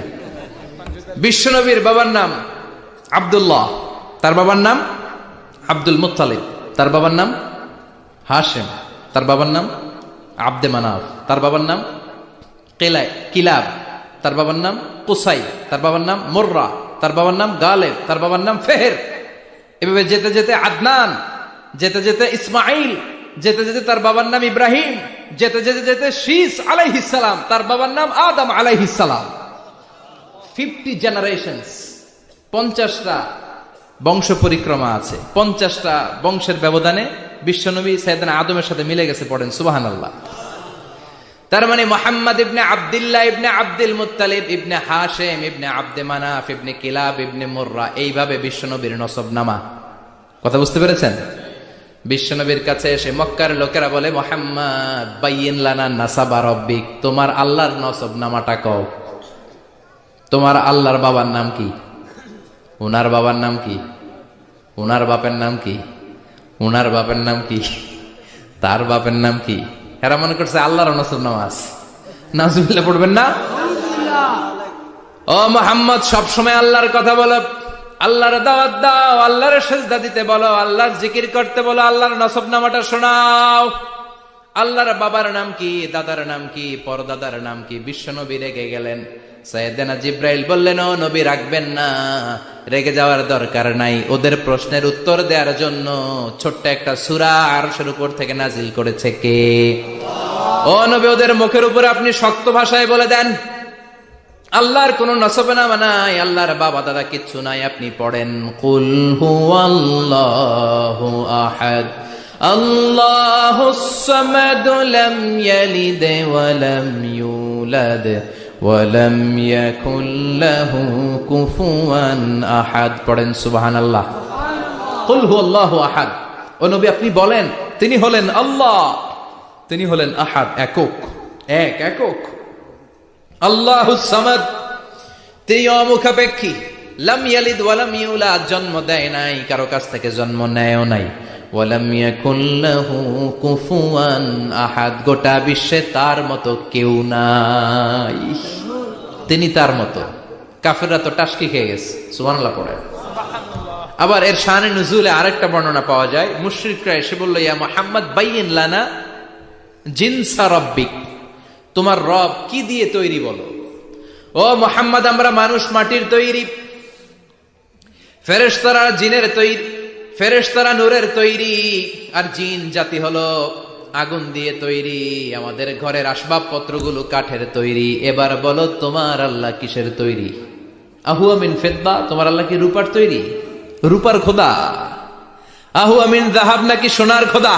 বিশ্বনবীর বাবার নাম আব্দুল্লাহ, তার বাবার নাম আব্দুল মুত্তালিব, তার বাবার নাম হাশিম, তার বাবার নাম আব্দে মানাফ, তার বাবার নাম কিলাব, তার বাবার নাম কুসাই, তার বাবার নাম মুররা, তার বাবার নাম গালেব, তার বাবার নাম ফেহের। এভাবে যেতে যেতে আদনান, যেতে যেতে ইসমাইল, যেতে যেতে তার বাবার নাম ইব্রাহিম, যেতে যেতে যেতে শীস আলাইহিস সালাম, তার বাবার নাম আদম আলাইহিস সালাম। 50 জেনারেশনস, 50টা বংশ পরিক্রমা আছে। 50টা বংশের ব্যবধানে বিশ্বনবী সাইয়েদনা আদমের সাথে মিলে গেছে। পড়েন সুবহানাল্লাহ। তার মানে মুহাম্মদ ইবনে আব্দুল্লাহ ইবনে আব্দুল মুত্তালিব ইবনে হাশিম ইবনে আব্দে মানাফ ইবনে কিলাব ইবনে মুররা, এইভাবে বিশ্বনবীর নসব নামা। কথা বুঝতে পেরেছেন? বিশ্বনবীর কাছে এসে মক্কার লোকেরা বলে, মুহাম্মদ বাইয়িন লানা নাসাবা রাব্বিক, তোমার আল্লাহর নসব নামাটা কও। তোমার আল্লাহর বাবার নাম কি? উনার বাবার নাম কি? উনার বাপের নাম কি? উনার বাপের নাম কি? তার বাপের নাম কি? এরা মনে করছে আল্লাহর নসব নামাজ। নাউজুবিল্লাহ পড়বেন না? ও মুহাম্মদ, সবসময় আল্লাহর কথা বলো, আল্লাহর দাওয়াত দাও, আল্লাহর সিজদা দিতে বলো, আল্লাহর জিকির করতে বলো, আল্লাহর নসব নামাটা শোনাও। আল্লাহর বাবার নাম কি? দাদার নাম কি? পরদাদার নাম কি? বিশ্বনবী রেগে গেলেন। সাইয়েদনা জিব্রাইল বললেন, ও নবী রাখবেন না, রেগে যাওয়ার দরকার নাই। ওদের প্রশ্নের উত্তর দেওয়ার জন্য ছোট্ট একটা সূরা আরশের উপর থেকে নাজিল করেছে কে? ও নবী, ওদের মুখের উপরে আপনি শক্ত ভাষায় বলে দেন, আল্লাহর কোন নসব নামা নাই, আল্লাহর বাবা দাদা কিচ্ছু নাই। আপনি পড়েন, কুল হুয়াল্লাহু আহাদ আল্লাহুস সামাদ লাম ইয়ালিদ ওয়া লাম ইউলাদ ওয়া লাম ইয়াকুল লাহু কুফুয়ান আহাদ। পড়েন সুবহানাল্লাহ। কুল হুয়াল্লাহু আহাদ। ও নবী আপনি বলেন, তিনি হলেন আল্লাহ, তিনি হলেন আহাদ, একক, একক। আল্লাহুস সামাদ, তিনি অমুখাপেক্ষী। লাম ইয়ালিদ ওয়া লাম ইউলাদ, জন্ম দেয় নাই, কারো কাছ থেকে জন্ম নেয়ও নাই। ওয়া লাম ইয়াকুল লাহু কুফুয়ান আহাদ, গোটা বিশ্বে তার মতো কেউ নাই, তিনি তার মতো। কাফেররা তো টাসকি খেয়ে গেছে। সুবহানাল্লাহ পড়ে। আবার এর শানে নুজুলে আরেকটা বর্ণনা পাওয়া যায়। মুশরিকরা এসে বলল, ইয়া মুহাম্মদ বাইয়িন লানা জিনসা রাব্বিক, তোমার রব কি দিয়ে তৈরি বলো। ও মুহাম্মদ, আমরা মানুষ মাটির তৈরি, ফেরেশতারা জিনের তৈরি, ফেরেশতারা নূরের তৈরি, আর জিন জাতি হলো আগুন দিয়ে তৈরি, আমাদের ঘরের আসবাবপত্রগুলো কাঠের তৈরি। এবার বলো তোমার আল্লাহ কিসের তৈরি? আহুয়া মিন ফিদ্দা, তোমার আল্লাহ কি রূপার তৈরি? রূপার খোদা? আহুয়া মিন যাহাব, নাকি সোনার খোদা,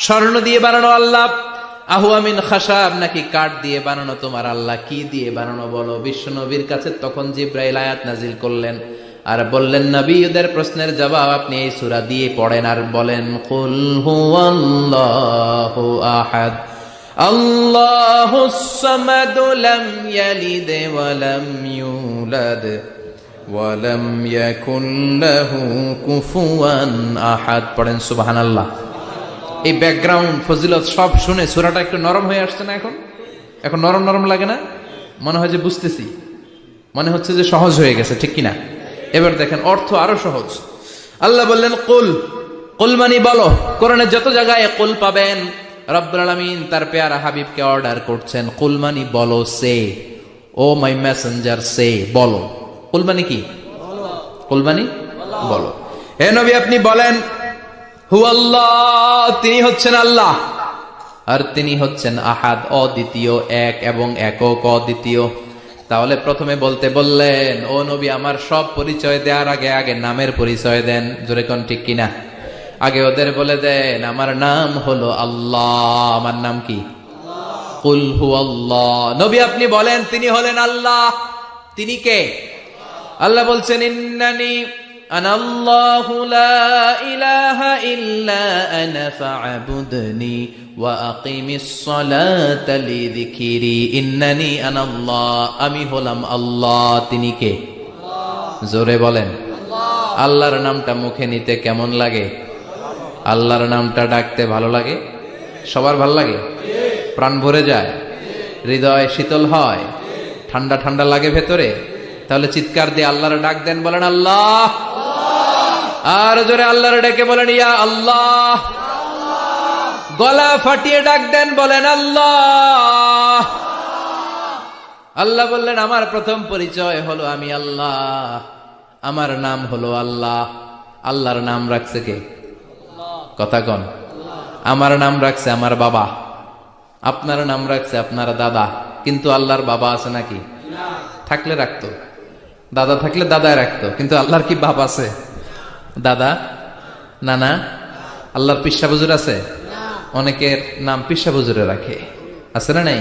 স্বর্ণ দিয়ে বানানো আল্লাহ? আহুয়া মিন খাশাব, নাকি কাঠ দিয়ে বানানো তোমার আল্লাহ? কি দিয়ে বানানো বলো? বিশ্ব নবীর কাছে তখন জিব্রাইল আয়াত নাজিল করলেন আর বললেন, নবী, ওদের প্রশ্নের জবাব আপনি এই সূরা দিয়ে পড়েন আর বলেন, কুল হুয়াল্লাহু আহাদ আল্লাহুস সামাদ লাম ইয়ালিদ ওয়া লাম ইউলাদ ওয়া লাম ইয়াকুল লাহু কুফুয়ান আহাদ। পড়েন সুবহানাল্লাহ। এই ব্যাকগ্রাউন্ড ফজিলত সব শুনে সূরাটা একটু নরম হয়ে আসছে না? এখন নরম নরম লাগে না? মনে হয় যে বুঝতেছি, মনে হচ্ছে যে সহজ হয়ে গেছে, ঠিক কিনা? এবার দেখেন অর্থ আরো সহজ। আল্লাহ বললেন কুল, কুল মানে বলো। কোরআনের যত জায়গায় কুল পাবেন, রব্বুল আলামিন তার পেয়ারা হাবিবকে অর্ডার করছেন, কুল মানে বলো, সে, ও মাই মেসেঞ্জার, সে, বলো। কুল মানে কি? কুল মানে বলো। হে নবী, আপনি বলেন, হুয়াল্লাহ, তিনি হচ্ছেন আল্লাহ, আর তিনি হচ্ছেন আহাদ, অদ্বিতীয়, এক এবং একক, অদ্বিতীয়। তাহলে প্রথমে বলতে বললেন, ও নবী, আমার সব পরিচয় দেওয়ার আগে আগে নামের পরিচয় দেন। জোরে কোন ঠিক কিনা? আগে ওদের বলে দেন, আমার নাম হলো আল্লাহ। আমার নাম কি? কুল হুয়াল্লাহ। নবী, আপনি বলেন, তিনি হলেন আল্লাহ। তিনি কে? আল্লাহ বলছেন, ইন্নানি আনাল্লাহু লা ইলাহা ইল্লা আনা ফা'বুদনি ওয়া আকিমিস সালাতা লিযিকরি। ইন্নানি আনাল্লাহ, আমি হলাম আল্লাহ। তিনি কে? জোরে বলেন। আল্লাহর নামটা মুখে নিতে কেমন লাগে? আল্লাহর নামটা ডাকতে ভালো লাগে? সবার ভালো লাগে? প্রাণ ভরে যায়, হৃদয় শীতল হয়, ঠান্ডা ঠান্ডা লাগে ভেতরে? তাহলে চিৎকার দিয়ে আল্লাহর ডাক দেন, বলেন আল্লাহ। আর জোরে আল্লাহর ডেকে বলেন, ইয়া আল্লাহ। গলা ফাটিয়ে ডাক দেন, বলেন আল্লাহ। আল্লাহ বললেন, আমার প্রথম পরিচয় হলো আমি আল্লাহ, আমার নাম হলো আল্লাহ। আল্লাহর নাম রাখছে কে? কথা কন। আমার নাম রাখছে আমার বাবা, আপনার নাম রাখছে আপনার দাদা। কিন্তু আল্লাহর বাবা আছে নাকি? থাকলে রাখতো, দাদা থাকলে দাদায় রাখতো। কিন্তু আল্লাহর কি বাপ আছে? দাদা, নানা? আল্লাহর পিসা হুজুর আছে? অনেকের নাম পিসা হুজুরে রাখে, আছে না নাই?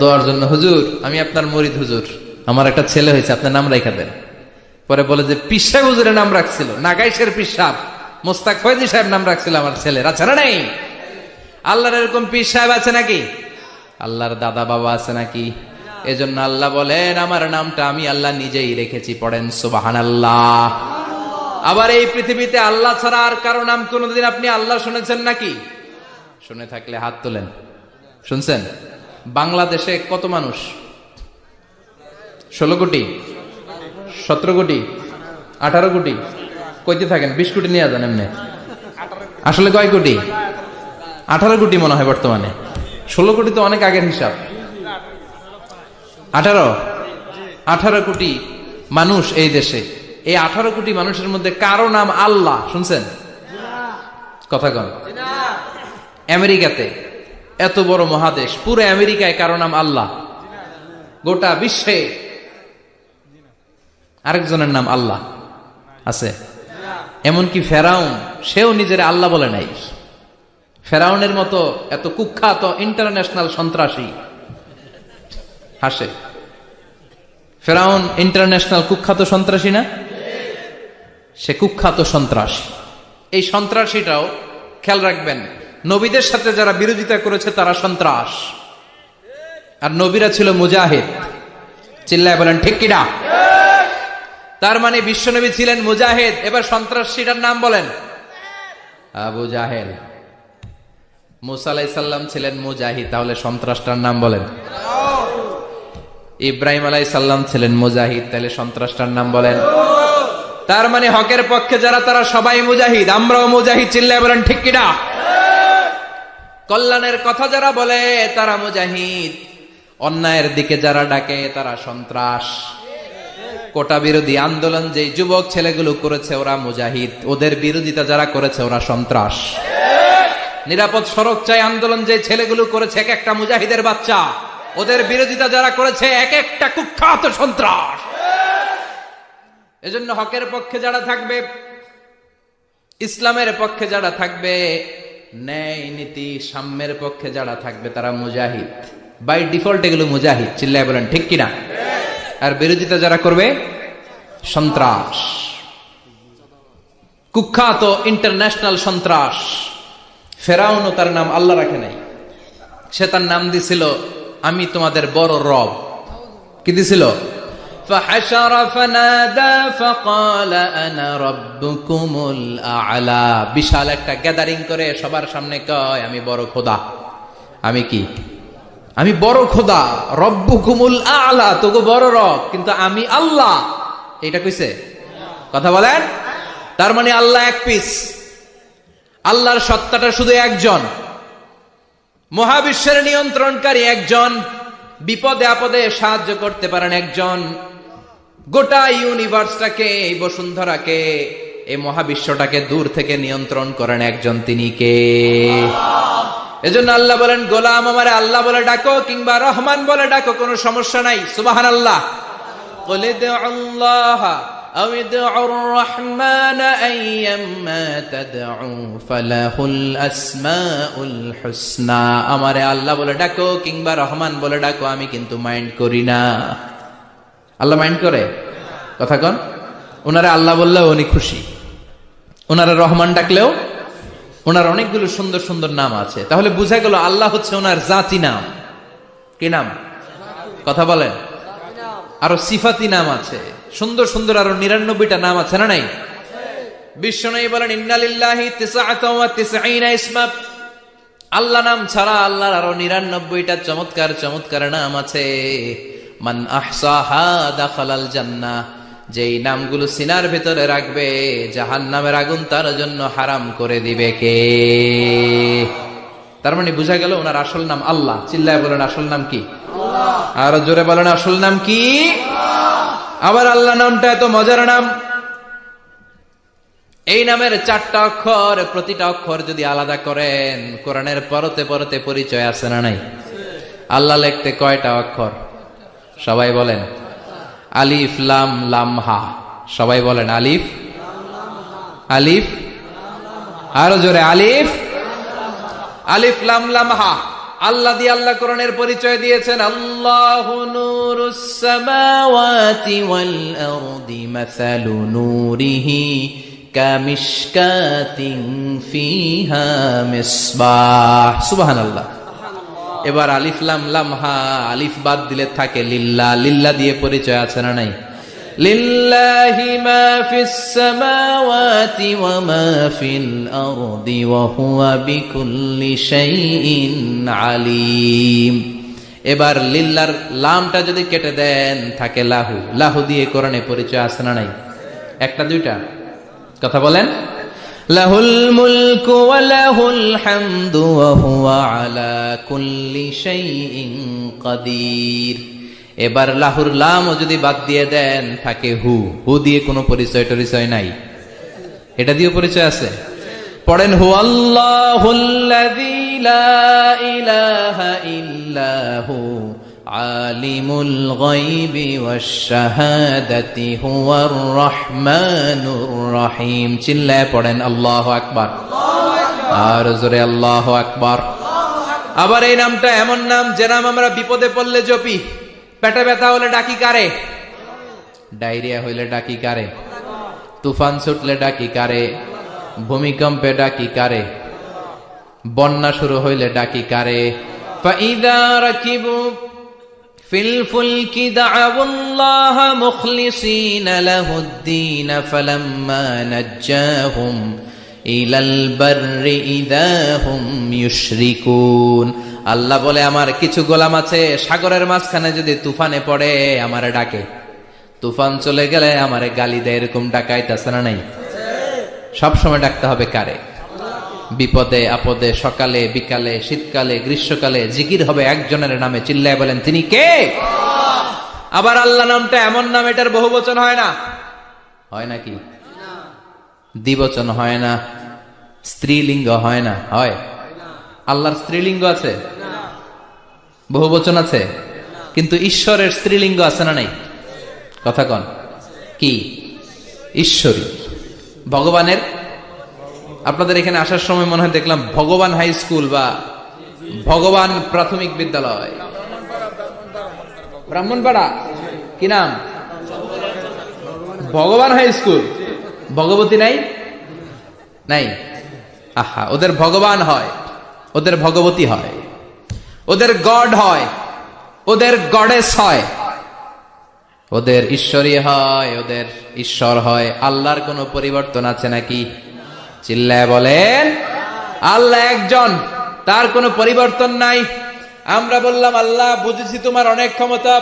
দোয়ার জন্য, হুজুর আমি আপনার মরিদ, হুজুর আমার একটা ছেলে হয়েছে, আপনার নাম রাখা দেন। পরে বলে যে পিসা হুজুরের নাম রাখছিল, নাগাইশের পিসাব মোস্তাক ফয়জি সাহেব নাম রাখছিল আমার ছেলের, আছে না নাই? আল্লাহর এরকম পীর সাহেব আছে নাকি? আল্লাহর দাদা বাবা আছে নাকি? এজন্য আল্লাহ বলেন, আমার নামটা আমি আল্লাহ নিজেই রেখেছি। পড়েন সুবহানাল্লাহ। আবার এই পৃথিবীতে আল্লাহ ছাড়া আর কারো নাম কোনদিন আপনি আল্লাহ শুনেছেন নাকি? শুনে থাকলে হাত তোলেন। শুনছেন? বাংলাদেশে কত মানুষ? 16 কোটি, 17 কোটি, 18 কোটি? কইতে থাকেন, 20 কোটি নিয়ে যান এমনি। আসলে কয় কোটি? 18 কোটি মনে হয় বর্তমানে। 16 কোটি তো অনেক আগের হিসাব। 18 কোটি মানুষ এই দেশে। এই 18 কোটি মানুষের মধ্যে কারো নাম আল্লাহ শুনছেন? কথা কন। আমেরিকাতে, এত বড় মহাদেশ, পুরো আমেরিকায় কারো নাম আল্লাহ? গোটা বিশ্বে আরেকজনের নাম আল্লাহ আছে? এমনকি ফেরাউন, সেও নিজের আল্লাহ বলে নাই। ফেরাউনের মতো এত কুখ্যাত ইন্টারন্যাশনাল সন্ত্রাসী হাসে। ফেরাউন ইন্টারন্যাশনাল কুখ্যাত সন্ত্রাসী না? সে কুখ্যাত সন্ত্রাসী। এই সন্ত্রাসীটাও খেয়াল রাখবেন, নবীদের সাথে যারা বিরোধিতা করেছে তারা সন্ত্রাস, আর নবীরা ছিল মুজাহিদ। চিল্লায় বলেন ঠিক কিনা? তার মানে বিশ্বনবী ছিলেন মুজাহিদ। এবার সন্ত্রাসীটার নাম বলেন, আবু জাহেল। মুসা আলাইহিস সালাম ছিলেন মুজাহিদ, তাহলে সন্ত্রাসটার নাম বলেন। ইব্রাহিম আলাইহিস সালাম ছিলেন মুজাহিদ, তাহলে সন্ত্রাসটার নাম বলেন। তার মানে হকের পক্ষে যারা তারা সবাই মুজাহিদ, আমরাও মুজাহিদ। চিল্লায় বলেন ঠিক কিনা? কল্যাণের কথা যারা বলে তারা মুজাহিদ, অন্যায়ের দিকে যারা ডাকে তারা সন্ত্রাস। কোটা বিরোধী আন্দোলন যে যুবক ছেলেগুলো করেছে ওরা মুজাহিদ, ওদের বিরোধিতা যারা করেছে ওরা সন্ত্রাস। নিরাপদ সড়ক চাই আন্দোলন যে ছেলেগুলো করেছে এক একটা মুজাহিদের বাচ্চা, ওদের বিরোধিতা যারা করেছে এক একটা কুখ্যাত সন্ত্রাস। এজন্য হকের পক্ষে যারা থাকবে, ইসলামের পক্ষে যারা থাকবে, ন্যায় নীতি সাম্যের পক্ষে যারা থাকবে তারা মুজাহিদ। বাই ডিফল্ট এগুলো মুজাহিদ, চিল্লায় বলেন ঠিক কিনা? আর বিরোধিতা যারা করবে সন্ত্রাস, কুখ্যাত ইন্টারন্যাশনাল সন্ত্রাস। ফেরাউনও তার নাম আল্লাহ রাখে নাই, সে তার নাম দিছিল আমি তোমাদের বড় রব। কি দিছিল? فحشر فنادى فقال انا ربكم الاعلى। বিশাল একটা গ্যাদারিং করে সবার সামনে কয় আমি বড় খোদা। আমি কি? আমি বড় খোদা, রব্বুকুমুল আ'লা, তোগো বড় রব, কিন্তু আমি আল্লাহ। এটা কইছে? কথা বলেন। তার মানে আল্লাহ এক পিস, আল্লাহর সত্তাটা শুধু একজন, মহাবিশ্বের নিয়ন্ত্রণকারী একজন, বিপদে আপদে সাহায্য করতে পারেন একজন, গোটা ইউনিভার্সটাকে, এই বসুন্ধরাকে, এই মহাবিশ্বটাকে দূর থেকে নিয়ন্ত্রণ করেন একজন, তিনি কে? এজন্য আল্লাহ বলেন গোলাম আমারে আল্লাহ বলে ডাকো কিংবা রহমান বলে ডাকো, কোনো সমস্যা নাই। সুবহানাল্লাহ। কুল ইদউল্লাহ আও ইদউর রহমান আইয়াম্মা তাদউ ফালাহুল আসমাউল হুসনা। আমারে আল্লাহ বলে ডাকো কিংবা রহমান বলে ডাকো, আমি কিন্তু মাইন্ড করি না। আল্লাহ মাইন্ড করে? কথা কন। ওনারে আল্লাহ বললেও উনি খুশি, ওনারে রহমান ডাকলেও। ওনার অনেকগুলো সুন্দর সুন্দর নাম আছে, তাহলে বুঝা গেল আল্লাহ হচ্ছে ওনার জাতি নাম। কি নাম? কথা বলেন। আরো সিফাতি নাম আছে, সুন্দর সুন্দর আরো 99টা নাম আছে না নাই? বিশ্বনবী বলেন ইন্নালিল্লাহি 99 ইসমা। আল্লাহ নাম ছাড়া আল্লাহর আরো 99টা চমৎকার চমৎকার নাম আছে। মান আহসাহা দাখালাল জান্নাহ। যেই নামগুলো সিনার ভেতরে রাখবে জাহান্নামের আগুন তার জন্য হারাম করে দিবে কে? তার মানে বুঝা গেল ওনার আসল নাম আল্লাহ। চিল্লায় বলেন আসল নাম কি? আল্লাহ। আর জোরে বলেন আসল নাম কি? আল্লাহ। আবার আল্লাহ নামটা এত মজার নাম, এই নামের 4টা অক্ষর, প্রতিটা অক্ষর যদি আলাদা করেন কোরআনের পরতে পরতে পরিচয় আছে না নাই? আল্লাহ লিখতে কয়টা অক্ষর? সবাই বলেন। আলিফ লাম লাম হা। সবাই বলেন আলিফ আলিফ, আরো জোরে আলিফ আলিফ লাম লাম হা। আল্লাহ দিয়ে আল্লাহ কোরআনের পরিচয় দিয়েছেন আল্লাহু নূরুস সামাওয়াতি ওয়াল আরদি মাসালু নূরিহি কামিশকাতিন ফিহা মিসবাহ। সুবহানাল্লাহ। এবার আলিফ লাম লাম হা, আলিফ বাদ দিলে থাকে লিল্লাহ। লিল্লাহ দিয়ে পরিচয় আছে না নাই? লিল্লাহি মা ফিস সামাওয়াতি ওয়া মা ফিল আরদি ওয়া হুয়া বিকুল্লি শাইইন আলিম। এবার লিল্লাহর লামটা যদি কেটে দেন থাকে লাহু। লাহু দিয়ে কোরআনে পরিচয় আছে না নাই? একটা দুইটা? কথা বলেন। লাহুল মুলকু ওয়া লাহুল হামদু ওয়া হুয়া আলা কুল্লি শাইইন কাদির। এবার লাহুর লামও যদি বাদ দিয়ে দেন থাকে হু। হু দিয়ে কোনো পরিচয় টরিচয় নাই, এটা দিয়ে পরিচয় আছে। পড়েন হু আল্লাহুল্লাযী লা ইলাহা ইল্লা হু আলিমুল গায়বি ওয়াশ শাহাদাতি হুয়ার রহমানুর রহিম। চিল্লায় পড়েন আল্লাহু আকবার। আর জোরে আল্লাহু আকবার। আবার এই নামটা এমন নাম যে নাম আমরা বিপদে পড়লে জপি। পেটে ব্যথা হলে ডাকি কারে? ডায়রিয়া হইলে ডাকি কারে? তুফান ছুটলে ডাকি কারে? ভূমিকম্পে ডাকি কারে? বন্যা শুরু হইলে ডাকি কারে? ফাইদা রাকিবু ফিল ফুলকি দা'উল্লাহ মুখলিসিনা লাহুদ্দিন ফালাম্মা নাজ্জাহুম ইলাল বাররি ইযা হুম ইউশরিকুন। আল্লাহ বলে আমার কিছু গোলাম আছে সাগরের মাঝখানে যদি তুফানে পড়ে আমারে ডাকে, তুফান চলে গেলে আমারে গালি দেয়। এরকম ডাকাইতেছে না নাই? সব সময় ডাকতে হবে কারে? বিপদে আপদে, সকালে বিকালে, শীতকালে গ্রীষ্মকালে জিকির হবে একজনের নামে। চিল্লায় বলেন তিনি কে? আবার আল্লাহ নামটা এমন নাম, এটার বহুবচন হয় না, হয় নাকি? দ্বিবচন হয় না, স্ত্রীলিঙ্গ হয় না, হয়? আল্লাহর স্ত্রীলিঙ্গ আছে, বহুবচন আছে, কিন্তু ঈশ্বরের স্ত্রীলিঙ্গ আছে না নাই? কথা কন, কি? ঈশ্বরী। ভগবানের, আপনাদের এখানে আসার সময় মনে হয় দেখলাম ভগবান হাই স্কুল বা ভগবান প্রাথমিক বিদ্যালয়, ব্রাহ্মণপাড়া, কি নাম? ভগবান হাই স্কুল। ভগবতী নাই? নাই। আহা, ওদের ভগবান হয়, ওদের ভগবতী হয়, ওদের গড হয়, ওদের গডেস হয়, ওদের ঈশ্বরী হয়, ওদের ঈশ্বর হয়। আল্লাহর কোনো পরিবর্তন আছে নাকি? চিল্লায় বলেন আল্লাহ একজন, তার কোনো পরিবর্তন নাই। আমরা বললাম আল্লাহ বুঝেছি তোমার অনেক ক্ষমতা,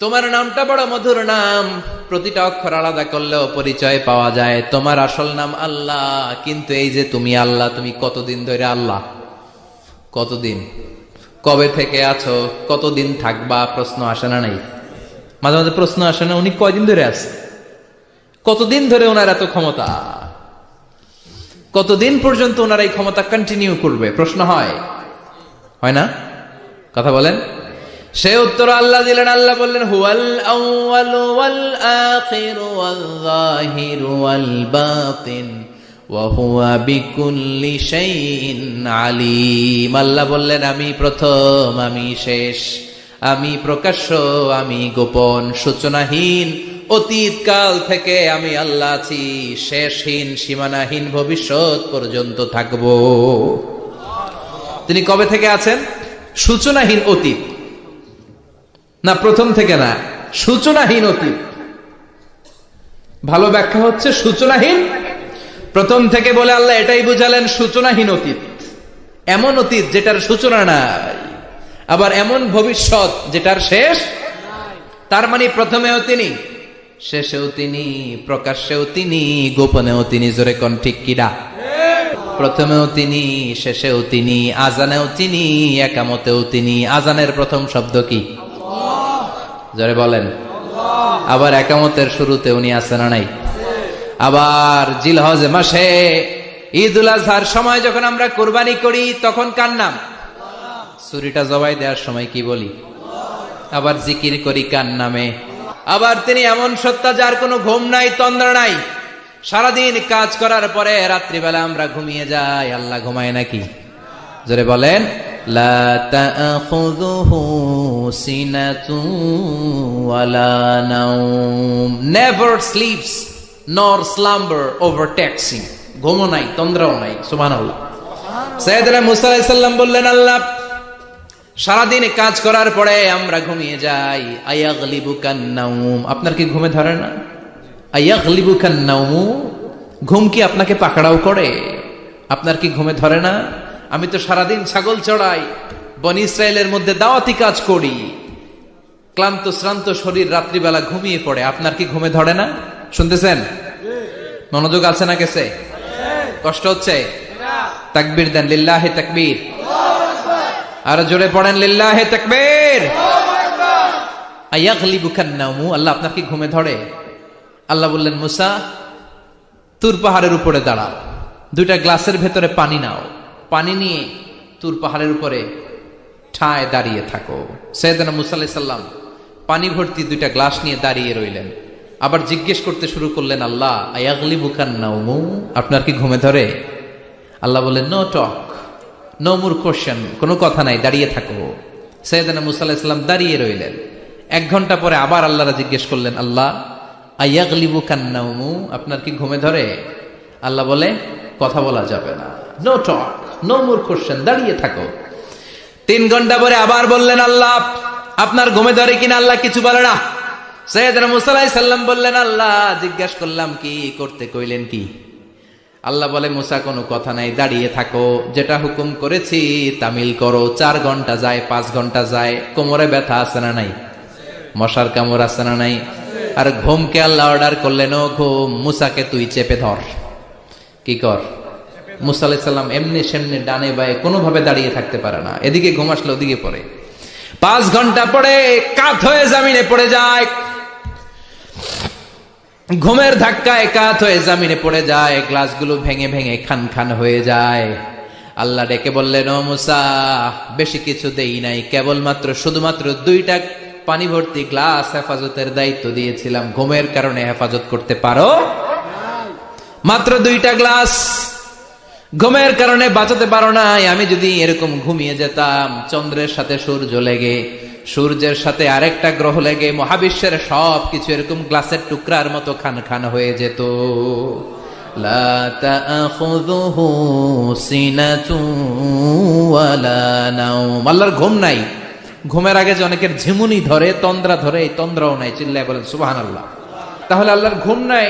তোমার নামটা বড় মধুর নাম, প্রতিটা অক্ষর আলাদা করলেও পরিচয় পাওয়া যায়। তোমার আসল নাম আল্লাহ, কিন্তু এই যে তুমি আল্লাহ, তুমি কতদিন ধরে আল্লাহ? কতদিন? কবে থেকে আছো? কতদিন থাকবা? প্রশ্ন আসে না নাই? মাঝে মাঝে প্রশ্ন আসে না, উনি কয়দিন ধরে আছে? কতদিন ধরে ওনার এত ক্ষমতা? কতদিন পর্যন্ত ওনার এই ক্ষমতা কন্টিনিউ করবে? প্রশ্ন হয়, হয় না? কথা বলেন। সে উত্তর আল্লাহ দিলেন। আল্লাহ বললেন হুয়াল আউয়ালু ওয়াল আখিরু ওয়াল যাহিরু ওয়াল বাতিন ওয়া হুয়া বিকুল্লি শাইইন আলিম। আল্লাহ বললেন আমি প্রথম, আমি শেষ, আমি প্রকাশ্য, আমি গোপন, সূচনাহীন, অতীত কাল থেকে আমি আল্লাহ আছি, শেষহীন, সীমানাহীন, ভবিষ্যৎ পর্যন্ত থাকবো। তিনি কবে থেকে আছেন? সূচনাহীন অতীত না, প্রথম থেকে না, সূচনাহীন অতীত। ভালো ব্যাখ্যা হচ্ছে সূচনাহীন প্রথম থেকে বলে আল্লাহ এটাই বুঝালেন সূচনাহীন অতীত। এমন অতীত যেটার সূচনা নাই, আবার এমন ভবিষ্যৎ যেটার শেষ। তার মানে প্রথমেও তিনি, শেষেও তিনি, প্রকাশ্যেও তিনি, গোপনেও তিনি। জোরে কোন ঠিক কিনা? প্রথমেও তিনি, শেষেও তিনি, আজানেও তিনি, একামতেও তিনি। আজানের প্রথম শব্দ কি? জোরে বলেন। আবার একামতের শুরুতে উনি আছেন না নাই? আবার জিলহজ মাসে ঈদুল আজহার সময় যখন আমরা কুরবানি করি তখন কার নাম? ছুরিটা জবাই দেওয়ার সময় কি বলি? আবার জিকির করি কার নামে? আবার তিনি এমন সত্তা যার কোনো ঘুম নাই, তন্দ্রা নাই। সারাদিন কাজ করার পরে রাত্রিবেলা আমরা ঘুমিয়ে যাই, আল্লাহ ঘুমায় নাকি? জোরে বলেন। লা তাখুযুহু সিনাতুন ওয়ালা নাওম, নেভার স্লিপস নর স্লাম্বার ওভারটেকস হিম। ঘুমও নাই, তন্দ্রাও নাই। সুবহানাল্লাহ। সাইয়েদনা মুসা আলাইহিস সালাম বললেন আল্লাহ সারাদিন কাজ করার পরে আমরা ঘুমিয়ে যাই, আয়াগলিবুকান নাওম, আপনার কি ঘুমে ধরে না? আয়াগলিবুকান নাওম, ঘুম কি আপনাকে পাকড়াও করে? আপনার কি ঘুমে ধরে না? আমি তো সারাদিন ছাগল চড়াই, বনি ইসরায়েলের মধ্যে দাওয়াতি কাজ করি, ক্লান্ত শ্রান্ত শরীর রাত্রিবেলা ঘুমিয়ে পড়ে, আপনার কি ঘুমে ধরে না? শুনতেছেন? মনোযোগ আছে না গেছে? কষ্ট হচ্ছে? তাকবীর দেন, লিল্লাহি তাকবীর। আর জোরে পড়েন লিল্লাহি তাকবীর। আয়াগলিবুকান নাওম, আল্লাহ আপনার কি ঘুমে ধরে? আল্লাহ বললেন মুসা তুর পাহাড়ের উপরে দাঁড়াও, দুইটা গ্লাসের ভেতরে পানি নাও, পানি নিয়ে তুর পাহাড়ের উপরে ঠায় দাঁড়িয়ে থাকো। সাইয়েদনা মুসা আলাইহিস সালাম পানি ভর্তি দুইটা গ্লাস নিয়ে দাঁড়িয়ে রইলেন। আবার জিজ্ঞেস করতে শুরু করলেন আল্লাহ আয়াগলিবুকান নাওম, আপনার কি ঘুমে ধরে? আল্লাহ বললেন no talk, no more question, কোনো কথা নাই, দাঁড়িয়ে থাকো। সাইয়েদনা মুসা আলাইহিস সালাম দাঁড়িয়ে রইলেন। 1 ঘন্টা পরে আবার আল্লাহরা জিজ্ঞেস করলেন আল্লাহ আয়াগলিবুকান নাওম, আপনার কি ঘুমে ধরে? আল্লাহ বলে কথা বলা যাবে না, no talk, no more question, দাঁড়িয়ে থাকো। 3 ঘন্টা পরে আবার বললেন আল্লাহ আপনার ঘুমে ধরে কিনা? আল্লাহ কিছু বলে না। সাইয়েদনা মুসা আলাইহিস সালাম বললেন আল্লাহ জিজ্ঞাসা করলাম কি করতে কইলেন কি? আল্লাহ বলে মুসা কোনো কথা নাই, দাঁড়িয়ে থাকো, যেটা হুকুম করেছি তামিল করো। 4 ঘন্টা যায়, 5 ঘন্টা যায়, কোমরে ব্যথা আছে না নাই? মশার কামড় আছে না নাই? আর ঘুমকে আল্লাহ অর্ডার করলেন ও ঘুম, মুসাকে তুই চেপে ধর। কি কর? মুসা আলাইহিস সালাম এমনি সেমনি ডানে বায়ে কোনোভাবে দাঁড়িয়ে থাকতে পারে না, এদিকে ঘুম আসলে ওদিকে পড়ে। 5 ঘন্টা পরে কাত হয়ে জমিনে পড়ে যায়, ঘুমের ধাক্কায় কাত হয়ে জমিনে পড়ে যায়, গ্লাসগুলো ভেঙে ভেঙে খান খান হয়ে যায়। আল্লাহ ডেকে বললেন, ও মুসা, বেশি কিছু দেই নাই, কেবলমাত্র শুধুমাত্র 2টা পানি ভর্তি গ্লাস হেফাজতের দায়িত্ব দিয়েছিলাম, ঘুমের কারণে হেফাজত করতে পারো? মাত্র 2টা গ্লাস, ঘুমের কারণে বাঁচাতে পারো নাই। আমি যদি এরকম ঘুমিয়ে যেতাম, চন্দ্রের সাথে সূর্য লেগে, সূর্যের সাথে আরেকটা গ্রহ লেগে মহাবিশ্বের সব কিছু এরকম গ্লাসের টুকরার মতো খান খান হয়ে যেত। লা তাখুযুহু সিনাতুন ওয়ালা নাওম, আল্লাহর ঘুম নাই। ঘুমের আগে যে অনেকের ঝিমুনি ধরে, তন্দ্রা ধরে, এই তন্দ্রাও নাই। চিল্লায় বলেন সুবহানাল্লাহ। তাহলে আল্লাহর ঘুম নাই,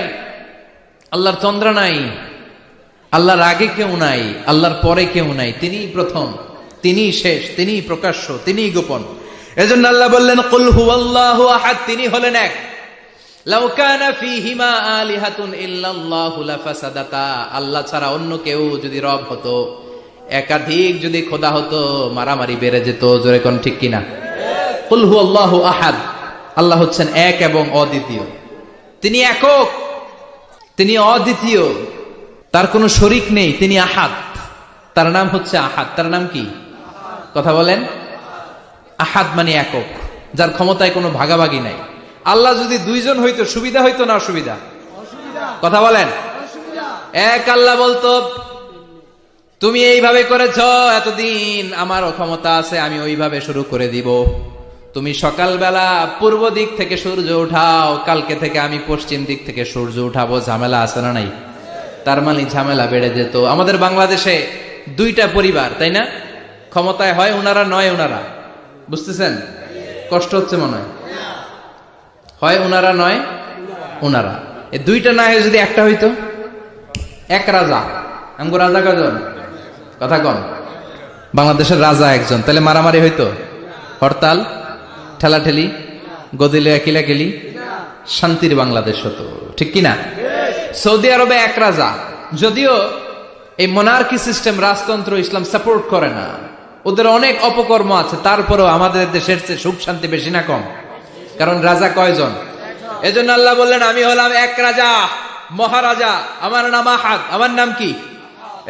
আল্লাহর তন্দ্রা নাই, আল্লাহর আগে কেউ নাই, আল্লাহর পরে কেউ নাই। তিনিই প্রথম, তিনিই শেষ, তিনিই প্রকাশ্য, তিনিই গোপন। এজন্য আল্লাহ বললেন, কুল হুয়াল্লাহু আহাদ, তিনি হলেন এক। লাউ কানা ফীহিমা আলিহাতুন ইল্লাল্লাহু লাফাসাদাতা, আল্লাহ ছাড়া অন্য কেউ যদি রব হতো, একাধিক যদি খোদা হতো, মারামারি বেড়ে যেত। জোরে কোন ঠিক কিনা? কুল হুয়াল্লাহু আহাদ, আল্লাহ হচ্ছেন এক এবং অদ্বিতীয়। তিনি একক, তিনি অদ্বিতীয়, তার কোনো শরীক নেই, তিনি আহাদ। তার নাম হচ্ছে আহাদ। তার নাম কি? কথা বলেন। আহাদ মানে একক, যার ক্ষমতায় কোনো ভাগাভাগি নাই। আল্লাহ যদি 2 জন হইতো সুবিধা হইতো না অসুবিধা? কথা বলেন। এক আল্লাহ বলতো, তুমি এইভাবে করেছ এতদিন, আমারও ক্ষমতা আছে, আমি ওইভাবে শুরু করে দিব। তুমি সকালবেলা পূর্ব দিক থেকে সূর্য উঠাও, কালকে থেকে আমি পশ্চিম দিক থেকে সূর্য উঠাবো। ঝামেলা আছে না নাই? তার মানে ঝামেলা বেড়ে যেত। আমাদের বাংলাদেশে 2টা পরিবার, তাই না? ক্ষমতায় হয় ওনারা, নয় ওনারা। বুঝতেছেন? কষ্ট হচ্ছে মনে হয়। হয় ওনারা, নয় ওনারা। এই 2টা না হয়ে যদি একটা হইতো, এক রাজা। আমগো রাজা কজন? কথা কন। বাংলাদেশের রাজা একজন, তাহলে মারামারি হইতো, হরতাল, ঠেলাঠেলি, গদিলে কিলাকিলি, শান্তির বাংলাদেশ হতো। ঠিক কিনা? সৌদি আরবে এক রাজা, যদিও এই মোনার্কি সিস্টেম, রাজতন্ত্র ইসলাম সাপোর্ট করে না, ওদের অনেক অপকর্ম আছে, তারপরেও আমাদের দেশের চেয়ে সুখ শান্তি বেশি না কম? কারণ রাজা কয়জন? এজন্য আল্লাহ বললেন, আমি হলাম এক রাজা, মহারাজা, আমার নাম আহাদ। আমার নাম কি?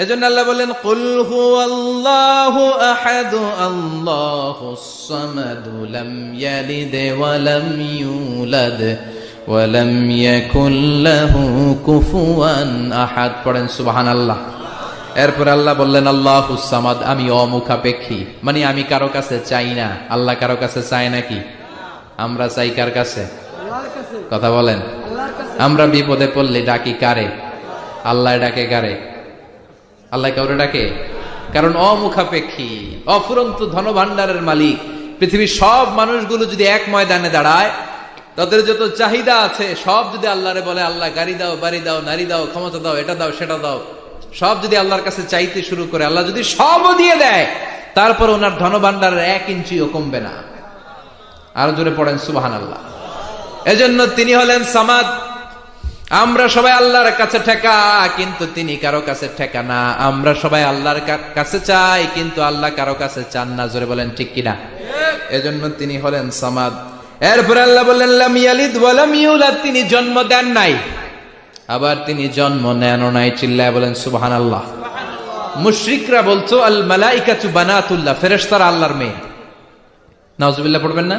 এজন্য আল্লাহ বললেন, কুল হুয়াল্লাহু আহাদ আল্লাহুস সামাদ লাম ইয়ালিদ ওয়া লাম ইউলাদ ওয়া লাম ইয়াকুল লাহু কুফুয়ান আহাদ। পড়েন সুবহানাল্লাহ। এরপর আল্লাহ বললেন, আল্লাহুস সামাদ, আমি অমুখাপেক্ষী, মানে আমি কারো কাছে চাই না। আল্লাহ কারো কাছে চায় নাকি? আমরা চাই কার কাছে? কথা বলেন। আমরা বিপদে পড়লে ডাকি কারে? আল্লাহ ডাকে কারে? আল্লাহ কাউরে ডাকে? কারণ অমুখাপেক্ষী, অফুরন্ত ধনভাণ্ডারের মালিক। পৃথিবীর সব মানুষগুলো যদি এক ময়দানে দাঁড়ায়, তাদের যত চাহিদা আছে সব যদি আল্লাহরে বলে, আল্লাহ গাড়ি দাও, বাড়ি দাও, নারী দাও, ক্ষমতা দাও, এটা দাও, সেটা দাও, সব যদি আল্লাহর কাছে চাইতে শুরু করে, আল্লাহ যদি সবও দিয়ে দেয়, তারপর ওনার ধনভাণ্ডারের 1 ইঞ্চিও কমবে না। আরো জোরে পড়েন সুবহানাল্লাহ। এজন্য তিনি হলেন সামাদ। আমরা সবাই আল্লাহর কাছে ঠেকা, কিন্তু তিনি কারো কাছে ঠেকা না। আমরা সবাই আল্লাহর কাছে চাই, কিন্তু আল্লাহ কারো কাছে চান না। জোরে বলেন ঠিক কিনা? এজন্য তিনি হলেন সামাদ। এরপর আল্লাহ বললেন, লাম ইয়ালিদ ওয়া লাম ইউলাদ, তিনি জন্ম দেন নাই, আবার তিনি জন্ম নেনও নাই। চিল্লায় বলেন সুবহানাল্লাহ। মুশরিকরা বলতো, আল মালাইকাতু বানাতুল্লাহ, ফেরেশতারা আল্লাহর মেয়ে। নাউজুবিল্লাহ পড়বেন না?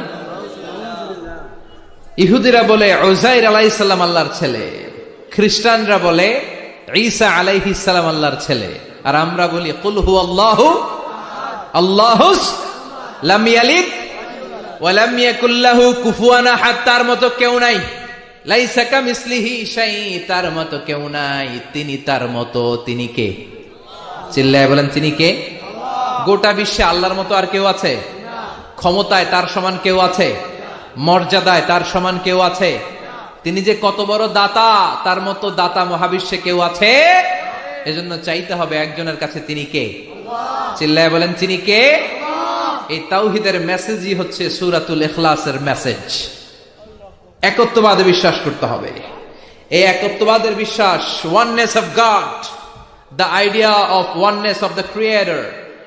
ইহুদিরা বলে উযাইর আলাইহিস সালাম আল্লাহর ছেলে, খ্রিস্টানরা বলে ঈসা আলাইহিস সালাম আল্লাহর ছেলে, আর আমরা বলি কুল হুয়াল্লাহু আল্লাহুস লাম ইয়ালিদ ওয়া লাম ইয়াকুল লাহু কুফুয়ান আহাদ, তার মতো কেউ নাই। লাইসা কামিসলিহি শাই, তার মতো কেউ নাই। তিনি তার মতো, তিনি কে? চিল্লায় বলেন তিনি কে? গোটা বিশ্বে আল্লাহর মতো আর কেউ আছে? ক্ষমতায় তার সমান কেউ আছে? মর্যাদায় তার সমান কেউ আছে? তিনি যে কত বড় দাতা, তার মতো দাতা মহাবিশ্বে কেউ আছে? এজন্য চাইতে হবে একজনের কাছে, তিনি কে? চিল্লায় বলেন তিনি কে? এই তাওহীদের মেসেজই হচ্ছে সূরাতুল ইখলাসের মেসেজ। একত্ববাদে বিশ্বাস করতে হবে। এই একত্ববাদের বিশ্বাস, oneness of god, the idea of oneness of the creator,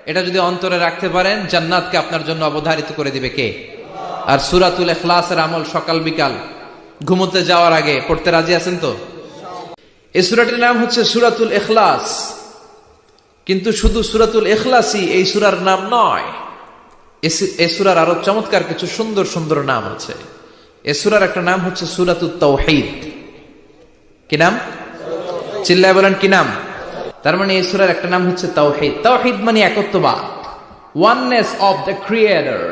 এটা যদি অন্তরে রাখতে পারেন, জান্নাতকে আপনার জন্য অবধারিত করে দিবে কে? আর সূরাতুল ইখলাসের আমল সকাল বিকাল ঘুমোতে যাওয়ার আগে পড়তে রাজি আছেন তো? এই সূরাটির নাম হচ্ছে সূরাতুল ইখলাস। কিন্তু শুধু সূরাতুল ইখলাসই এই সূরার নাম নয়, এই সূরার আরো চমৎকার কিছু সুন্দর সুন্দর নাম আছে। এই সূরার একটা নাম হচ্ছে সূরাতুত তাওহীদ। কি নাম? চিল্লায় বলেন কি নাম? তার মানে এই সূরার একটা নাম হচ্ছে তাওহীদ। তাওহীদ মানে একত্ববাদ, ওয়াননেস অফ দ্য ক্রিয়েটর,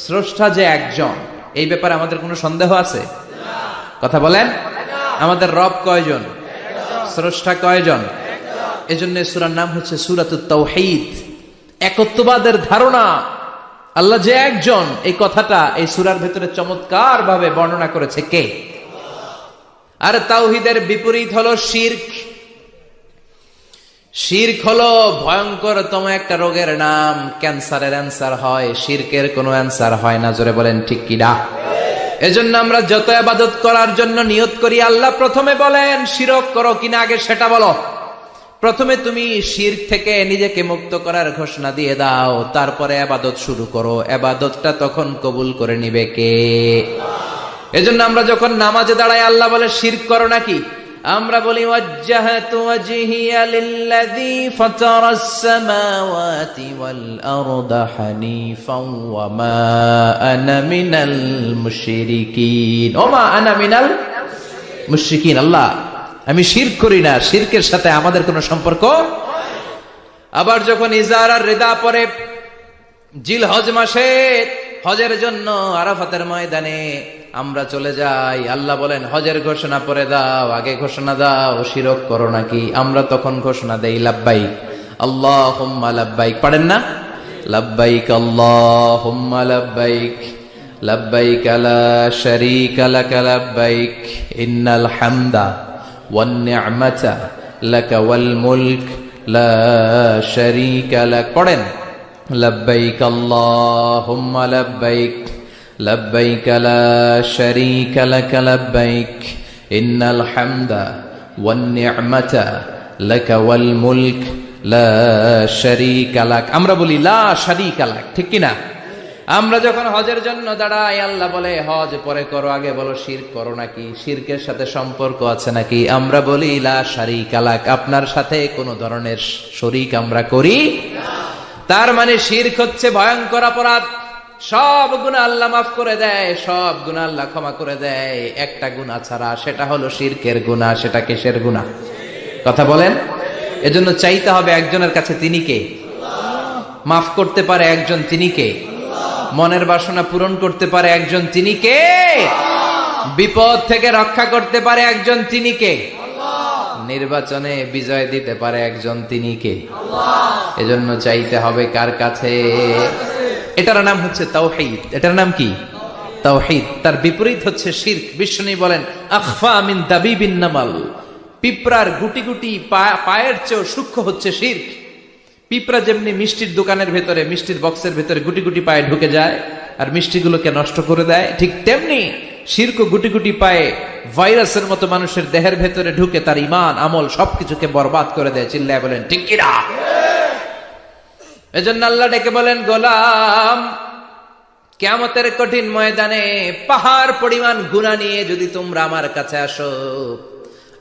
স্রষ্টা যে একজন, এই ব্যাপারে আমাদের কোনো সন্দেহ আছে? কথা বলেন। আমাদের রব কয়জন? স্রষ্টা কয়জন? এজন্য সূরার নাম হচ্ছে সূরাতুত তাওহীদ। একত্ববাদের ধারণা, আল্লাহ যে একজন, এই কথাটা এই সূরার ভেতরে চমৎকার ভাবে বর্ণনা করেছে কে? আর তাওহীদের বিপরীত হলো শিরক। শিরক হলো ভয়ঙ্করতম একটা রোগের নাম। ক্যান্সারের অ্যান্সার হয়, শিরকের কোনো অ্যান্সার হয় না। জোরে বলেন ঠিক কি না? এজন্য আমরা যত ইবাদত করার জন্য নিয়ত করি, আল্লাহ প্রথমে বলেন শিরক করো কিনা আগে সেটা বলো। প্রথমে তুমি শিরক থেকে নিজেকে মুক্ত করার ঘোষণা দিয়ে দাও, তারপরে ইবাদত শুরু করো। ইবাদতটা তখন কবুল করে নিবে কে? এজন্য আমরা যখন নামাজে দাঁড়াই, আল্লাহ বলে শিরক করো নাকি? আমরা বলি ওয়াজ্জাহাতু ওয়াজহিয়া লিল্লাযী ফাতারাস সামাওয়াতি ওয়াল আরদা হানিফাও ওয়া মা আনা মিনাল মুশরিকিন। ওমা আনা মিনাল মুশরিকিন। আল্লাহ, আমি শিরক করি না, শিরকের সাথে আমাদের কোনো সম্পর্ক। আবার যখন ইজার আর রিদা পরে জিলহজ মাসে হজের জন্য আরাফাতের ময়দানে আমরা চলে যাই, আল্লাহ বলেন হজের ঘোষণা পরে দাও, আগে ঘোষণা দাও শিরক করো নাকি? আমরা তখন ঘোষণা দেই লাব্বাইক আল্লাহুম্মা লাব্বাইক। পারেন না? লাব্বাইক আল্লাহুম্মা লাব্বাইক, লাব্বাইক লা শারীকা লাকা লাব্বাইক, ইন্নাল হামদা ওয়ান নি'মাতা লাকা ওয়াল মুলক লা শারীকা লাক। পড়েন লাব্বাইক আল্লাহুম্মা লাব্বাইক, লাব্বাইক লা শারীকা লাকা লাব্বাইক, ইন্নাল হামদা ওয়ান নি'মাতা লাকা ওয়াল মুলক লা শারীকা লাক। আমরা বলি লা শারীকা লাক, ঠিক কি না? আমরা যখন হজের জন্য দাঁড়াই, আল্লাহ বলে হজ পরে করো, আগে বলো শিরক করো নাকি? শিরকের সাথে সম্পর্ক আছে নাকি? আমরা বলি লা শারীকা লাক, আপনার সাথে কোনো ধরনের শরীক আমরা করি না। তার মানে শিরক হচ্ছে ভয়ঙ্কর অপরাধ। সব গুনাহ আল্লাহ মাফ করে দেয়, সব গুনাহ আল্লাহ ক্ষমা করে দেয়, একটা গুনাহ ছাড়া, সেটা হলো শিরকের গুনাহ। সেটা কিসের গুনাহ? কথা বলেন। এজন্য চাইতে হবে একজনের কাছে, তিনি কে? মাফ করতে পারে একজন, তিনি কে? মনের বাসনা পূরণ করতে পারে একজন, তিনি কে? বিপদ থেকে রক্ষা করতে পারে একজন, তিনি কে? নির্বাচনে বিজয় দিতে পারে একজন, তিনি কে? এজন্য চাইতে হবে কার কাছে? এটার নাম হচ্ছে তাওহীদ। এটার নাম কি? তাওহীদ। তার বিপরীত হচ্ছে শিরক। বিষ্ণু বলেন আখফা মিন দাবিবিন নামাল, পিঁপড়ার গুটি গুটি পায়ের চেয়ে সূক্ষ্ম হচ্ছে শিরক। পিঁপড়া যেমনি মিষ্টির দোকানের ভেতরে, মিষ্টির বক্সের ভেতরে গুটি গুটি পায়ে ঢুকে যায় আর মিষ্টিগুলোকে নষ্ট করে দেয়, ঠিক তেমনি শিরক গুটি গুটি পায়ে ভাইরাসের মতো মানুষের দেহের ভেতরে ঢুকে তার ঈমান আমল সবকিছুকে বরবাদ করে দেয়। চিল্লায় বলেন ঠিক কি না? এজন্য আল্লাহ ডেকে বলেন গোলাম, কিয়ামতের কঠিন ময়দানে পাহাড় পরিমাণ গুনাহ নিয়ে যদি তোমরা আমার কাছে আসো,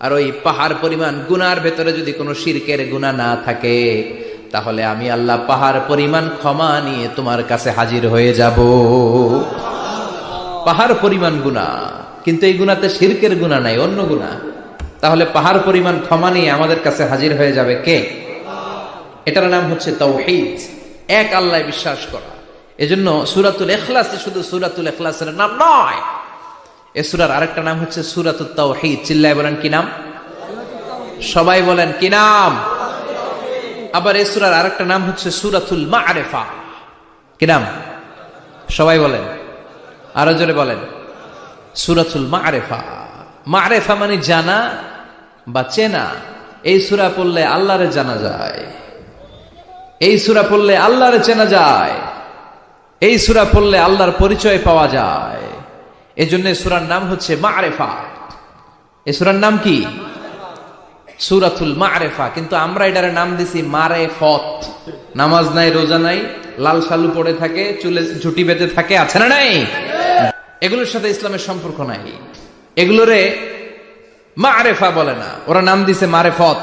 আর ওই পাহাড় পরিমাণ গুনার ভেতরে যদি কোনো শিরকের গুনাহ না থাকে, তাহলে আমি আল্লাহ পাহাড় পরিমাণ ক্ষমা নিয়ে তোমার কাছে হাজির হয়ে যাব। পাহাড় পরিমাণ গুনাহ, কিন্তু এই গুনাতে শিরকের গুনাহ নাই, অন্য গুনাহ। তাহলে পাহাড় পরিমাণ ক্ষমা নিয়ে আমাদের কাছে হাজির হয়ে যাবে কে? এটার নাম হচ্ছে তাওহীদ, এক আল্লাহ বিশ্বাস করা। এজন্য সূরাতুল ইখলাস শুধু সূরাতুল ইখলাসের নাম নয়, এই সূরার আরেকটা নাম হচ্ছে সূরাতুত তাওহীদ। চিল্লায় বলেন কি নাম? সবাই বলেন কি নাম? আবার এই সূরার আরেকটা নাম হচ্ছে সূরাতুল মা'রিফা। কি নাম? সবাই বলেন, আরো জোরে বলেন। সূরাতুল মা'রিফা। মা'রিফা মানে জানা বা চেনা। এই সূরা পড়লে আল্লাহরে জানা যায়, এই সূরা পড়লে আল্লাহরে চেনা যায়, এই সূরা পড়লে আল্লাহর পরিচয় পাওয়া যায়। এজন্য সূরার নাম হচ্ছে মা'রিফা। এই সূরার নাম কি? সূরাতুল মারেফা, কিন্তু আমরা এটার নাম দিছি মারেফত। নামাজ নাই, রোজা নাই, লাল শালু পড়ে থাকে, চুলে ঝুটি বেঁধে থাকে, আছে না নাই? এগুলোর সাথে ইসলামের সম্পর্ক নাই, এগুলোরে মারেফা বলে না, ওরা নাম দিছে মারেফত।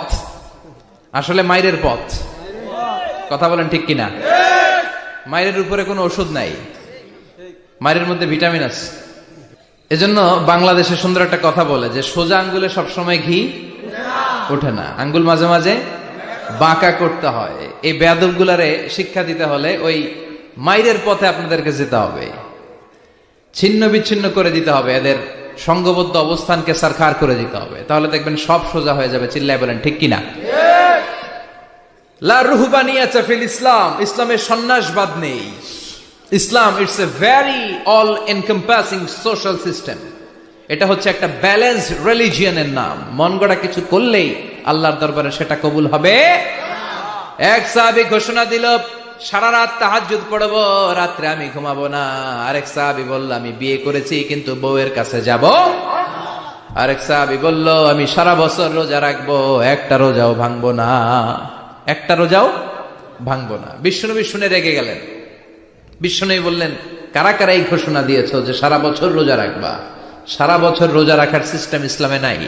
আসলে মাইরের পথ। কথা বলেন ঠিক কিনা? মাইরের উপরে কোনো ওষুধ নাই, মাইরের মধ্যে ভিটামিন আছে। এজন্য বাংলাদেশে সুন্দর একটা কথা বলে যে সোজা আঙ্গুলে সবসময় ঘি ওঠে না, আঙ্গুল মাঝে মাঝে বাঁকা করতে হয়। এই বেয়াদব গুলারে শিক্ষা দিতে হলে ওই মাইরের পথে আপনাদেরকে যেতে হবে, ছিন্ন বিচ্ছিন্ন করে দিতে হবে, এদের সংঘবদ্ধ অবস্থানকে সারখার করে দিতে হবে, তাহলে দেখবেন সব সোজা হয়ে যাবে। চিল্লায় বলেন ঠিক কিনা? লা রুহবানিয়াতা ফিল ইসলাম, ইসলামের সন্ন্যাসবাদ নেই। Islam it's a very all encompassing social system. এটা হচ্ছে একটা ব্যালেন্সড রিলিজিয়নের নাম। মন গড়া কিছু করলেই আল্লাহর দরবারে সেটা কবুল হবে। এক সাহাবী ঘোষণা দিল, সারা রাত তাহাজ্জুদ পড়ব, রাত্রে আমি ঘুমাবো না। আরেক সাহাবী বলল, আমি বিয়ে করেছি কিন্তু বউয়ের কাছে যাব। আরেক সাহাবী বলল, আমি সারা বছর রোজা রাখবো, একটা রোজাও ভাঙবো না, একটা রোজাও ভাঙবো না। বিশ্বনবী শুনে রেগে গেলেন। বিশ্বনবী বললেন, কারা কারা এই ঘোষণা দিয়েছো যে সারা বছর রোজা রাখবা? সারা বছর রোজা রাখার সিস্টেম ইসলামে নাই।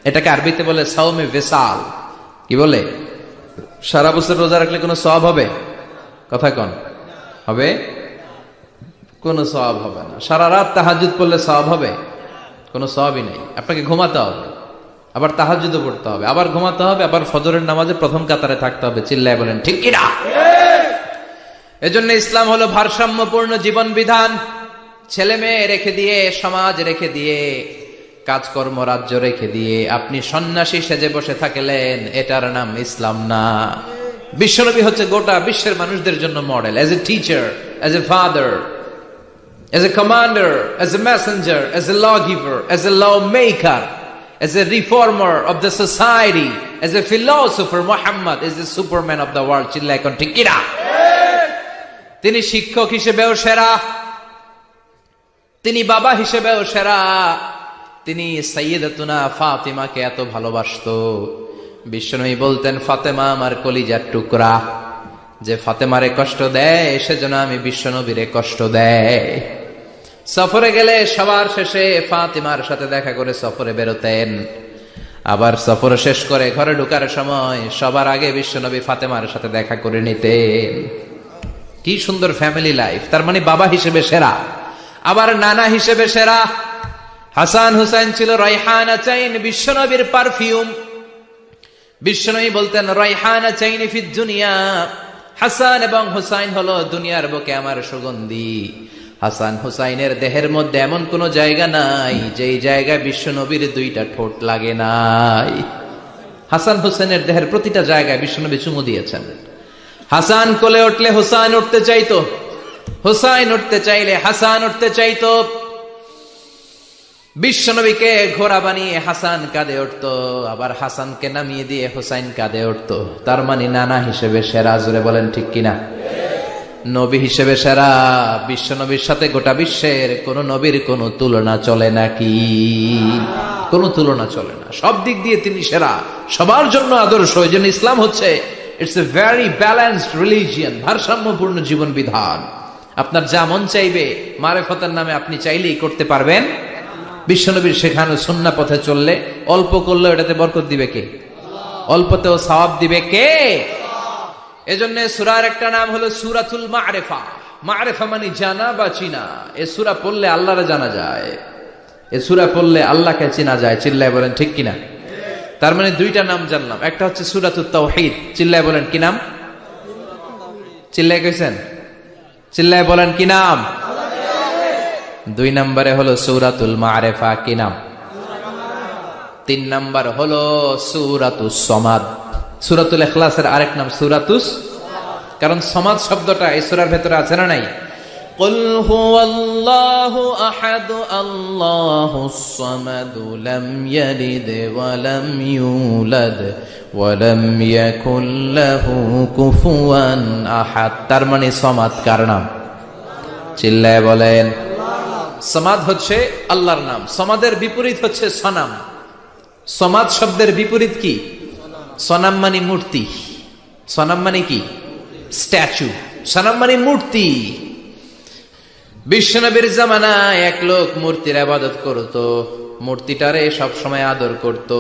এটাকে আরবিতে বলে সাওমে ভেসাল। কি বলে? সারা বছর রোজা রাখলে কোনো সওয়াব হবে? কথা কন, হবে? কোনো সওয়াব হবে না। সারা রাত তাহাজ্জুদ পড়লে সওয়াব হবে? কোনো সওয়াবই নেই। আপনাকে ঘুমাতে হবে, আবার তাহাজ্জুদও পড়তে হবে, আবার ঘুমাতে হবে, আবার ফজরের নামাজে প্রথম কাতারে থাকতে হবে। চিল্লায় বলেন ঠিক কিনা? এজন্য ইসলাম হলো ভারসাম্যপূর্ণ জীবন বিধান। ছেলে মেয়ে রেখে দিয়ে, সমাজ রেখে দিয়ে, কাজকর্ম রাজ্য রেখে দিয়ে আপনি সন্ন্যাসী সেজে বসে থাকলেন, এটার নাম ইসলাম না। বিশ্বনবী হচ্ছে গোটা বিশ্বের মানুষদের জন্য model, as a teacher, as a father, as a commander, as a messenger, as a lawgiver, as a lawmaker, as a reformer of the society, as a philosopher. Muhammad is the superman of the world. চিল্লায় কোন ঠিক কিনা? তিনি শিক্ষক হিসেবেও সেরা, তিনি বাবা হিসেবেও সেরা। তিনি সাইয়্যিদাতুনা ফাতিমাকে এত ভালোবাসতো, বিশ্বনবী বলতেন, ফাতেমা আমার কলিজার টুকরা, যে ফাতেমারে কষ্ট দেয় সেজন্য আমি বিশ্বনবীরে কষ্ট দেয়। সফরে গেলে সবার শেষে ফাতিমার সাথে দেখা করে সফরে বেরোতেন, আবার সফর শেষ করে ঘরে ঢোকার সময় সবার আগে বিশ্বনবী ফাতেমার সাথে দেখা করে নিতেন। কি সুন্দর ফ্যামিলি লাইফ। তার মানে বাবা হিসেবে সেরা, আবার নানা হিসেবে সেরা। হাসান হুসাইন ছিল রাইহানা চাইন, বিশ্বনবীর পারফিউম। বিশ্বনবী বলতেন, রাইহানা চাইনি ফিদ দুনিয়া, হাসান এবং হুসাইন হলো দুনিয়ার বুকে আমার সুগন্ধি। হাসান হুসাইনের দেহের মধ্যে এমন কোন জায়গা নাই যেই জায়গায় বিশ্বনবীর দুইটা ঠোঁট লাগে নাই। হাসান হুসাইনের দেহের প্রতিটা জায়গায় বিশ্বনবী চুমু দিয়েছেন। হাসান কোলে উঠলে হুসাইন উঠতে চাইতো, হুসাইন উঠতে চাইলে হাসান উঠতে চাইতো। বিশ্বনবীকে ঘোড়া বানিয়ে হাসান কাঁধে উঠতো, আবার হাসানকে নামিয়ে দিয়ে হুসাইন কাঁধে উঠতো। তার মানে নানা হিসেবে সেরা। জোরে বলেন ঠিক কিনা? নবী হিসেবে সেরা। বিশ্বনবীর সাথে গোটা বিশ্বের কোন নবীর কোন তুলনা চলে নাকি? কোন তুলনা চলে না। সব দিক দিয়ে তিনি সেরা, সবার জন্য আদর্শ। এই জন্য ইসলাম হচ্ছে it's a very balanced religion, ভারসাম্যপূর্ণ জীবন বিধান। আপনার যা মন চাইবে মারেফতের নামে আপনি চাইলেই করতে পারবেন। বিশ্বনবীর শেখানো সুন্নাহ পথে চললে অল্প করলে এটাতে বরকত দিবে কে? অল্পতেও সওয়াব দিবে কে? এজন্য সূরার একটা নাম হলো সূরাতুল মারেফা। মারেফা মানে জানা বা চিনা। এই সূরা পড়লে আল্লাহরে জানা যায়, এই সূরা পড়লে আল্লাহকে চেনা যায়। চিল্লায় বলেন ঠিক কিনা? তার মানে দুইটা নাম জানলাম, একটা হচ্ছে সূরাতুত তাওহীদ। চিল্লায় বলেন কি নাম? চিল্লায় কইছেন? চিল্লায় বলেন কি নাম? দুই নম্বরে হলো সূরাতুল মারেফা। কি নাম? তিন নম্বর হলো সূরাতুস সমাদ। সূরাতুল ইখলাসের আরেক নাম সূরাতুস, কারণ সমাদ শব্দটা এই সূরার ভেতরে আছে না নাই? কুল হুয়াল্লাহু আহাদ আল্লাহুস সামাদ লাম ইয়ালিদ ওয়া লাম ইউলাদ ওয়া লাম ইয়াকুল লাহু কুফুয়ান আহাদ। তার মানে সমাদ কার নাম? চিল্লায় বলেন। সমাদ হচ্ছে আল্লাহর নাম। সমাদের বিপরীত হচ্ছে সনাম। সমাদ শব্দের বিপরীত কি? সনাম মানে মূর্তি, সনাম মানে কি? স্ট্যাচু। সনাম মানে মূর্তি। বিশ্বনবীর জামানায় এক লোক মূর্তির ইবাদত করত, মূর্তিটারে সব সময় আদর করত,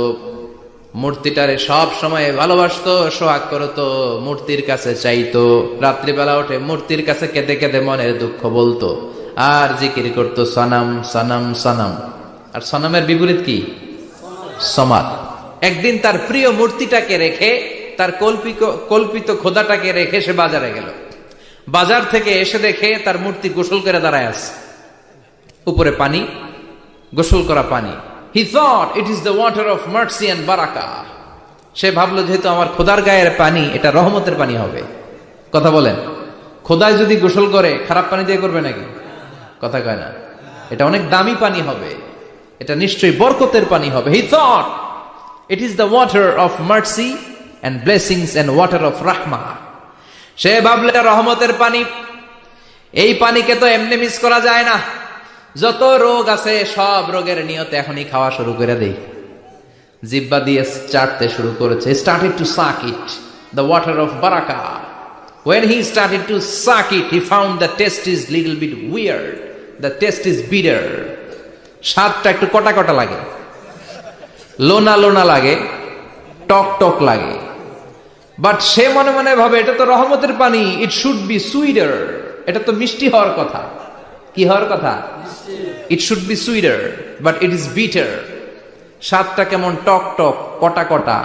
মূর্তিটারে সব সময় ভালোবাসতো, সোহাগ করতো, মূর্তির কাছে চাইতো, রাত্রিবেলা উঠে মূর্তির কাছে কেঁদে কেঁদে মনের দুঃখ বলতো, আর জিকির করতো সনাম সনাম সনাম। আর সনামের বিপরীত কি? সমাদ। একদিন তার প্রিয় মূর্তিটাকে রেখে, তার কল্পিত খোদাটাকে রেখে সে বাজারে গেল। বাজার থেকে এসে দেখে তার মূর্তি গোসল করে দাঁড়ায় আছে, উপরে পানি, গোসল করা পানি। He thought it is the water of mercy and barakah. সে ভাবলো যেহেতু আমার খোদার গায়ের পানি, এটা রহমতের পানি হবে। কথা বলেন, খোদায় যদি গোসল করে খারাপ পানি দিয়ে করবে নাকি? কথা কয় না। এটা অনেক দামি পানি হবে, এটা নিশ্চয়ই বরকতের পানি হবে। He thought it is the water of mercy and blessings and water of rahmah. সে ভাবলো এটা রহমতের পানি, এই পানিকে তো এমনি মিস করা যায় না। যত রোগ আছে সব রোগের নিয়তে এখনই খাওয়া শুরু করে দেই। জিহ্বা দিয়ে চাটতে শুরু করেছে। Started to suck it, the water of barakah. When he started to suck it, he found the taste is little bit weird. The taste is bitter. স্বাদটা একটু কটা কটা লাগে, লোনা লোনা লাগে, টক টক লাগে। বাট সে মনে মনে ভাবে এটা তো রহমতের পানি, ইট শুড বি সুইটার। এটা তো মিষ্টি হওয়ার কথা। কি হওয়ার কথা? It should be sweeter, but it is bitter. স্বাদটা কেমন টক টক, কটা কটা,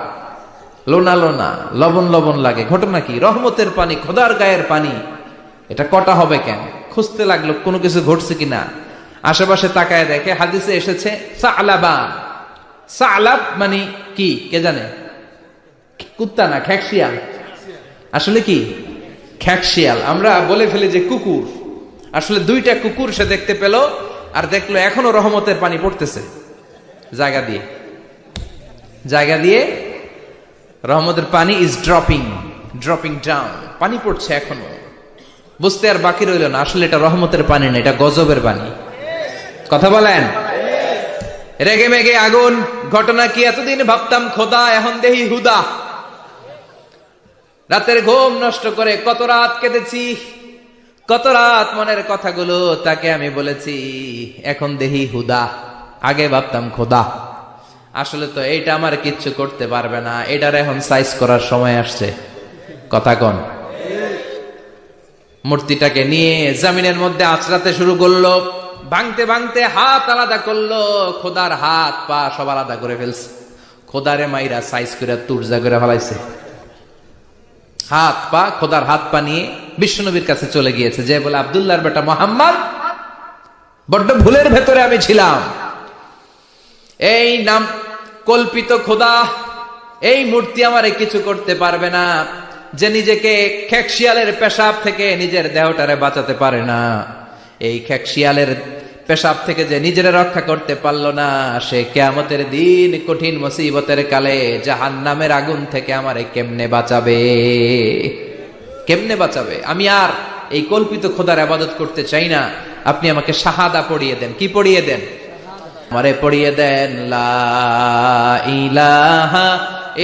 লোনা লোনা, লবণ লবণ লাগে। ঘটনা কি? রহমতের পানি, খোদার গায়ের পানি, এটা কটা হবে কেন? খুঁজতে লাগলো কোনো কিছু ঘটছে কিনা। আশেপাশে তাকায় দেখে হাদিসে এসেছে সালাবান। সালাব মানে কি কে জানে? কুত্তা না, খ্যাকশিয়াল। আসলে কি? খ্যাকশিয়াল। আমরা বলে ফেলি যে কুকুর, আসলে দুইটা কুকুর সে দেখতে পেল, আর দেখলো এখনো রহমতের পানি পড়তেছে জায়গা দিয়ে, জায়গা দিয়ে রহমতের পানি ইজ ড্রপিং ডাউন, পানি পড়ছে এখনো। বুঝতে আর বাকি রইল না, আসলে এটা রহমতের পানি না, এটা গজবের পানি। কথা বলেন। রেগে মেগে আগুন। ঘটনা কি? এতদিন ভাবতাম খোদা, এখন দেহি হুদা। রাতের ঘুম নষ্ট করে কত রাত কেঁদেছি, কত রাত মনের কথাগুলো তাকে আমি বলেছি, এখন দেহি হুদা। আগে ভাবতাম খোদা, আসলে তো এইটা আমার কিচ্ছু করতে পারবে না, এটার এখন সাইজ করার সময় আসছে। কথা কন। মূর্তিটাকে নিয়ে জমিনের মধ্যে আছড়াতে শুরু করলো, ভাঙতে ভাঙতে হাত আলাদা করলো, খোদার হাত পা সব আলাদা করে ফেলছে। খোদারে মাইরা সাইজ করে তুরজা করে ফেলাইছে। হাত পা, খোদার হাত পা নিয়ে বিশ্বনবীর কাছে চলে গিয়েছে, যে বলে আব্দুল্লাহর বেটা মোহাম্মদ, বড্ড ভুলের ভেতরে আমি ছিলাম। এই নাম কল্পিত খোদা, এই মূর্তি আমারে কিছু করতে পারবে না। যে নিজেকে খ্যাকশিয়ালের পেশাব থেকে নিজের দেহটারে বাঁচাতে পারে না, এই খ্যাকশিয়ালের পেশাব থেকে যে নিজের রক্ষা করতে পারলো না, সে কিয়ামতের দিন কঠিন মুসিবতের কালে জাহান্নামের আগুন থেকে আমারে কেমনে বাঁচাবে? কেমনে বাঁচাবে? আমি আর এই কল্পিত খোদার ইবাদত করতে চাই না। আপনি আমাকে শাহাদা পড়িয়ে দেন। কি পড়িয়ে দেন? আমারে পড়িয়ে দেন লা ইলাহা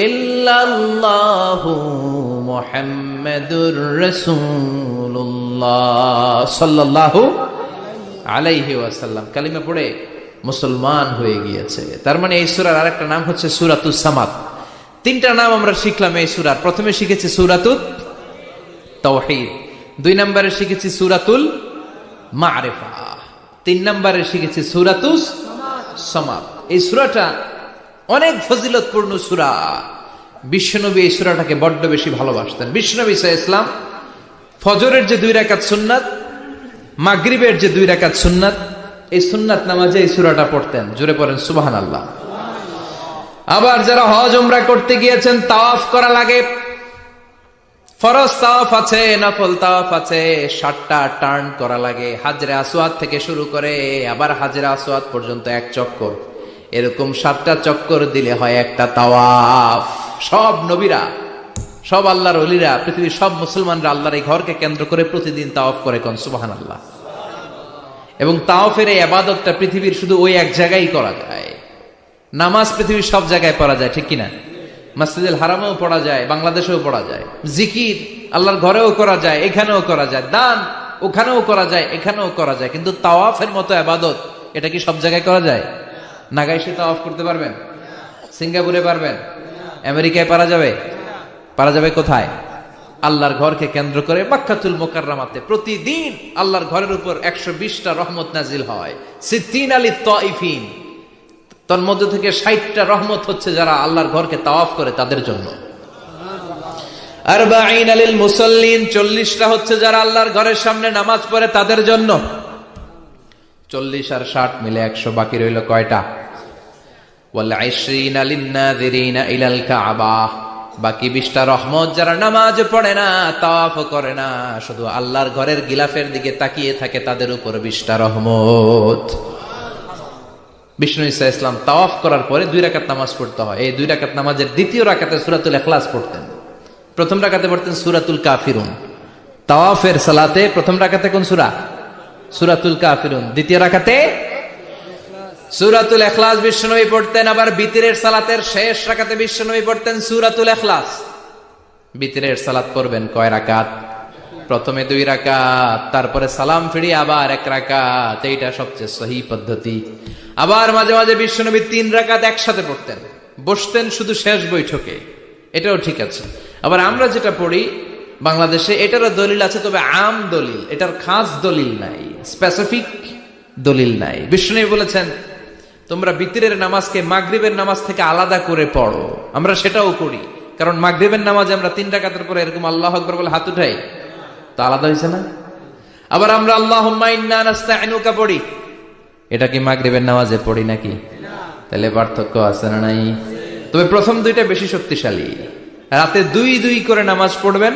ইল্লাল্লাহু মুহাম্মাদুর রাসূলুল্লাহ সাল্লাল্লাহু আলাইহি ওয়াসাল্লাম। কালিমা পড়ে মুসলমান হয়ে গিয়েছে। তার মানে এই সূরার আরেকটা নাম হচ্ছে সূরাতুস সামাদ। তিনটা নাম আমরা শিখলাম এই সূরার। প্রথমে শিখেছি সূরাতুত তাওহীদ, 2 নম্বরে শিখেছি সূরাতুল মারিফা, 3 নম্বরে শিখেছি সূরাতুস সামাদ। এই সূরাটা অনেক ফজিলতপূর্ণ সূরা। বিশ্বনবী এই সূরাটাকে বড্ড বেশি ভালোবাসতেন। বিশ্বনবী সাল্লাল্লাহু আলাইহি ওয়াসাল্লাম ফজরের যে 2 রাকাত সুন্নাত, মাগরিবের যে 2 রাকাত সুন্নাত, এই সুন্নাত নামাজে এই সূরাটা পড়তেন। জোরে পড়েন সুবহানাল্লাহ। আবার যারা হজ উমরা করতে গিয়েছেন, তাওয়াফ করা লাগে, ফরজ তাওয়াফ আছে, নফল তাওয়াফ আছে, 7টা টার্ন করা লাগে। হাজরে আসওয়াদ থেকে শুরু করে আবার হাজরে আসওয়াদ পর্যন্ত 1 চক্কর, এরকম 7টা চক্কর দিলে হয় একটা তাওয়াফ। সব নবীরা, সব আল্লাহর ওলিরা, পৃথিবীর সব মুসলমানরা আল্লাহর এই ঘরকে কেন্দ্র করে প্রতিদিন তাওয়াফ করে। কোন সুবহানাল্লাহ। এবং তাওয়াফের এই ইবাদতটা পৃথিবীর শুধু ওই এক জায়গায় করা যায়। নামাজ পৃথিবীর সব জায়গায় পড়া যায়, ঠিক কিনা? মসজিদুল হারামেও পড়া যায়, বাংলাদেশেও পড়া যায়। জিকির আল্লাহর ঘরেও করা যায়, এখানেও করা যায়। দান ওখানেও করা যায়, এখানেও করা যায়। কিন্তু তাওয়াফের মতো ইবাদত এটা কি সব জায়গায় করা যায়? নাগাইশে তাওয়াফ করতে পারবেন? সিঙ্গাপুরে পারবেন? আমেরিকায় পারা যাবে? পারা যাবে কোথায়? আল্লাহর ঘরকে কেন্দ্র করে মক্কাতুল মুকাররমাতে প্রতিদিন আল্লাহর ঘরের উপর 120টা রহমত নাজিল হয়। সিদ্দিন আলী তাইফিন, তার মধ্যে থেকে 60টা রহমত হচ্ছে যারা আল্লাহর ঘরকে তাওয়াফ করে তাদের জন্য। 40 আলিল মুসাল্লিন, 40টা হচ্ছে যারা আল্লাহর ঘরের সামনে নামাজ পড়ে তাদের জন্য। 40 আর 60 মিলে 100, বাকি রইল কয়টা? ওয়াল 20 লিন নাযিরিনা ইলাল কাবা, বাকি 20টা রহমত যারা নামাজ পড়ে না, তাওয়াফ করে না, শুধু আল্লাহর ঘরের গিলাফের দিকে তাকিয়ে থাকে তাদের উপর 20টা রহমত। বিষ্ণু ঈসা ইসলাম তাওয়াফ করার পরে 2 রাকাত নামাজ পড়তে হয়। এই 2 রাকাত নামাজের দ্বিতীয় রাকাতে সূরাতুল ইখলাস পড়তেন, প্রথম রাকাতে পড়তেন সূরাতুল কাফিরুন। তাওয়াফের সালাতে প্রথম রাকাতে কোন সূরা? সূরাতুল কাফিরুন। দ্বিতীয় রাকাতে সূরাতুল ইখলাস বিশ্বনবী পড়তেন। আবার বিতরের সালাতের শেষ রাকাতে বিশ্বনবী পড়তেন সূরাতুল ইখলাস। বিতরের সালাত পড়বেন কয় রাকাত? প্রথমে 2 রাকাত, তারপরে সালাম ফিরিয়ে আবার 1 রাকাত। এইটা সবচেয়ে সহি পদ্ধতি। আবার মাঝে মাঝে বিশ্বনবী 3 রাকাত একসাথে পড়তেন, বসতেন শুধু শেষ বৈঠকে, এটাও ঠিক আছে। আবার আমরা যেটা পড়ি বাংলাদেশে, এটারও দলিল আছে, তবে আম দলিল, এটার খাস দলিল নাই, স্পেসিফিক দলিল নাই। বিশ্বনবী বলেছেন তোমরা বিতরের নামাজকে মাগরিবের নামাজ থেকে আলাদা করে পড়ো। আমরা সেটাও করি, কারণ মাগরিবের নামাজে আমরা 3 রাকাতের পরে এরকম আল্লাহু আকবার বলে হাত উঠাই, তা আলাদা হয়েছে না? আবার আমরা আল্লাহুম্মা ইন্না নাস্তাইনুকা পড়ি, এটা কি মাগরিবের নামাজে পড়ি নাকি? তাহলে পার্থক্য আছে না নাই? তবে প্রথম 2টা বেশি শক্তিশালী। রাতে 2 করে নামাজ পড়বেন,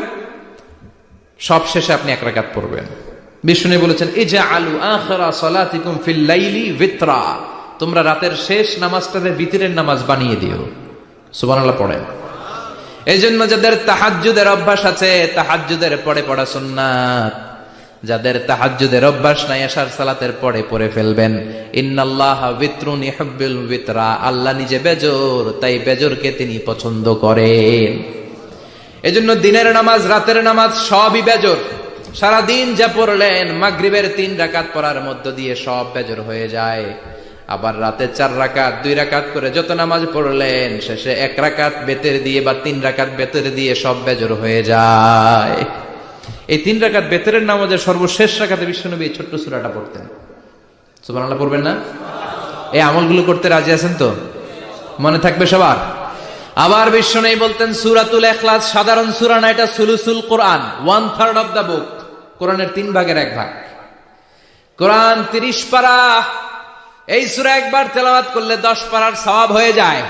সব শেষে আপনি 1 রাকাত পড়বেন। বিষ্ণু বলেছেন ইজআলু আখিরা সালাতিকুম ফিল লাইলি বিতরা, তোমরা রাতের শেষ নামাজটাকে বিতরের নামাজ বানিয়ে দিও। সুবহানাল্লাহ পড়েন। এই জন্য যাদের তাহাজ্জুদের অভ্যাস আছে, তাহাজ্জুদের পরে পড়া সুন্নাত। যাদের তাহাজ্জুদের অভ্যাস নাই, এশার সালাতের পরে পড়ে ফেলবেন। ইন্নাল্লাহা বিতরুন ইউহিব্বুল বিতরা, আল্লাহ নিজে বেজর, তাই বেজরকে তিনি পছন্দ করেন। এজন্য দিনের নামাজ, রাতের নামাজ সবই বেজর। সারা দিন যা পড়লেন, মাগরিবের 3 রাকাত পড়ার মধ্য দিয়ে সব বেজর হয়ে যায়। আবার রাতে 4 রাকাত, 2 রাকাত করে যত নামাজ পড়লেন, শেষে 1 রাকাত বেতের দিয়ে বা 3 রাকাত বেতের দিয়ে সব বেজর হয়ে যায়। এই 3 রাকাত বেতরের নামাজের সর্বশেষ রাকাতে বিশ্বনবী এই ছোট্ট সূরাটা পড়তেন। সুবহানাল্লাহ পড়বেন না? এই আমলগুলো করতে রাজি আছেন তো? মনে থাকবে সবার? আবার বিশ্বনবী বলতেন সূরাতুল ইখলাস সাধারণ সূরা না, এটা সুলুসুল কোরআন, 1/3 অফ দা বুক। কোরআনের 3 ভাগের 1 ভাগ। কোরআন 30 পারা। এই সূরা একবার তেলাওয়াত করলে 10 পারার সওয়াব হয়ে যায়।